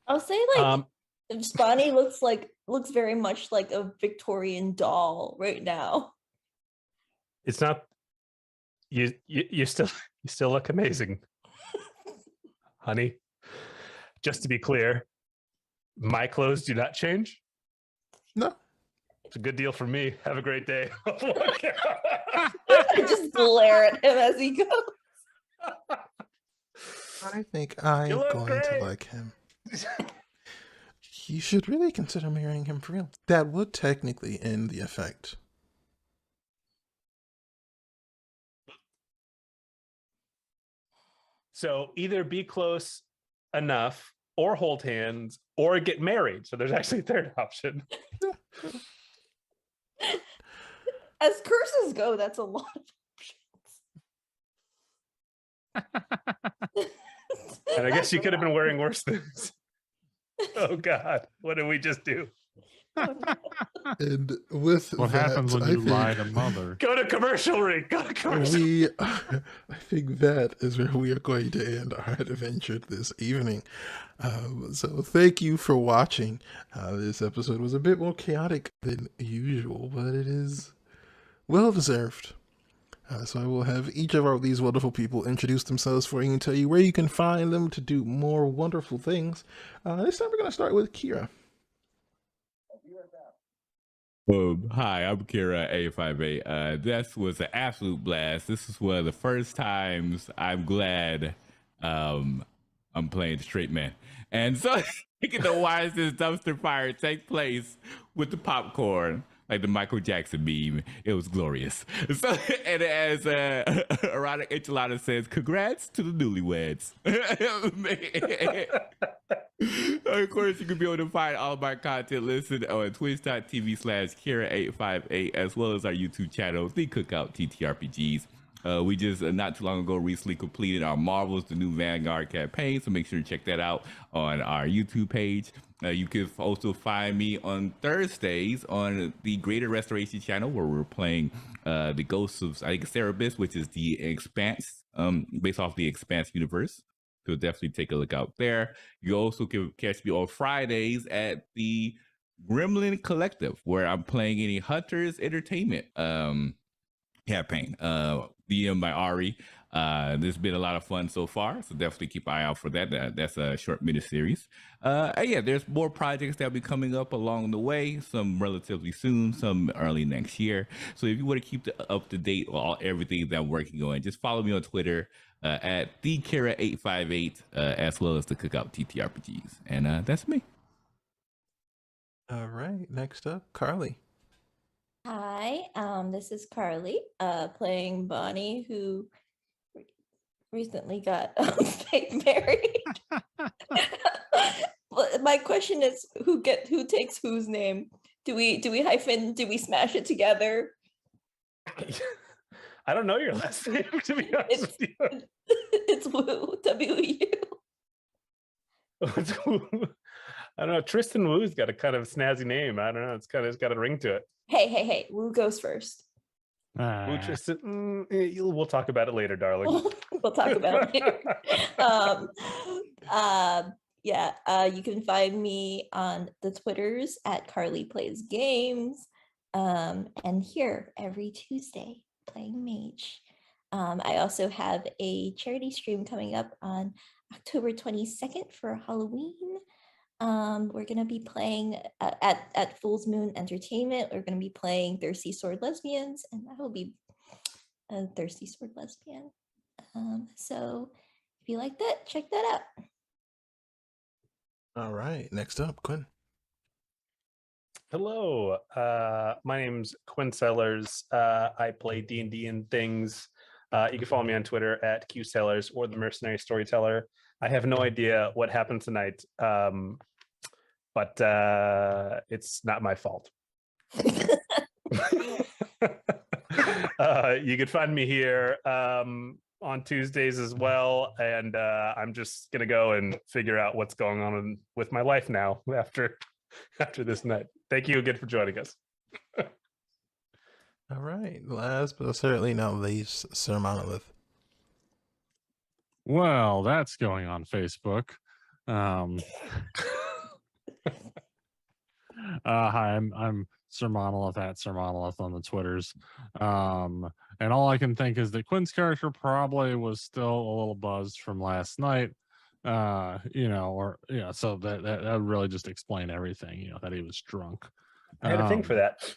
I'll say Bonnie looks very much like a Victorian doll right now. It's not you still look amazing. Honey. Just to be clear, my clothes do not change. No. It's a good deal for me. Have a great day. I just glare at him as he goes. I think I'm You look going to great. like him. You should really consider marrying him for real. That would technically end the effect. So either be close enough or hold hands or get married. So there's actually a third option. As curses go, that's a lot of options. And I guess you could have been wearing worse things. Oh God, what did we just do? And with What that, happens when I you think lie to mother? Go to commercial, Reek. Go to commercial. I think that is where we are going to end our adventure this evening. So thank you for watching. This episode was a bit more chaotic than usual, but it is well deserved. So I will have each of these wonderful people introduce themselves for you and tell you where you can find them to do more wonderful things. This time we're going to start with Kira. Hi, I'm Kira A58. This was an absolute blast. This is one of the first times I'm glad I'm playing straight man. And so you get to watch this dumpster fire take place with the popcorn, like the Michael Jackson meme. It was glorious. So, and as Erotic Enchilada says, congrats to the newlyweds. Of course, you can be able to find all of my content listed on twitch.tv/Kira858, as well as our YouTube channel, The Cookout TTRPGs. We just not too long ago recently completed our Marvels the New Vanguard campaign, so make sure to check that out on our YouTube page. You can also find me on Thursdays on the Greater Restoration channel, where we're playing the Ghosts of, I think, Cerebus, which is the Expanse, based off the Expanse universe. So definitely take a look out there. You also can catch me on Fridays at the Gremlin Collective, where I'm playing any Hunters Entertainment campaign, DM by Ari. This has been a lot of fun so far, so definitely keep an eye out for that. That's a short mini series. Yeah, there's more projects that'll be coming up along the way, some relatively soon, some early next year. So if you want to keep up to date on everything that I'm working on, just follow me on Twitter at thekira858, as well as the Cookout TTRPGs. And that's me. All right, next up, Carly. Hi, this is Carly, playing Bonnie, who recently got married. My question is, who takes whose name? Do we hyphen? Do we smash it together? I don't know your last name, to be honest with you. It's Wu, W-U. I don't know. Tristan Wu's got a kind of snazzy name. I don't know. It's got a ring to it. Hey, Wu goes first. Wu Tristan, we'll talk about it later, darling. We'll talk about it later. You can find me on the Twitters at Carly Plays Games, and here every Tuesday playing Mage. I also have a charity stream coming up on October 22nd for Halloween. We're gonna be playing at Fool's Moon Entertainment. We're gonna be playing Thirsty Sword Lesbians, and I will be a Thirsty Sword Lesbian. So if you like that, check that out. All right, next up, Quinn. Hello, my name's Quinn Sellers. I play D&D and things. You can follow me on Twitter at QSellers or the Mercenary Storyteller. I have no idea what happened tonight, but it's not my fault. You can find me here on Tuesdays as well, and I'm just gonna go and figure out what's going on with my life now after this night. Thank you again for joining us. All right, last but certainly not least, Sir Monolith. Well, that's going on Facebook. Hi, I'm Sir Monolith at Sir Monolith on the Twitters. And all I can think is that Quinn's character probably was still a little buzzed from last night. So that would really just explain everything, that he was drunk. I had a thing for that.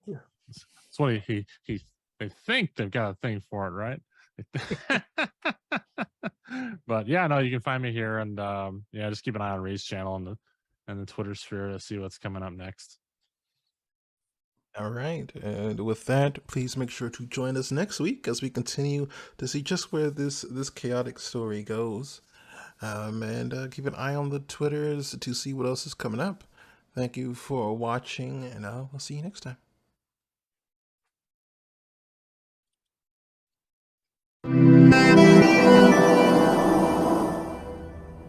Yeah. That's what they think they've got a thing for it, right? But yeah, no, you can find me here, and just keep an eye on Ree's channel and the Twitter sphere to see what's coming up next. All right, and with that, please make sure to join us next week as we continue to see just where this chaotic story goes, and keep an eye on the Twitters to see what else is coming up. Thank you for watching, and we'll see you next time.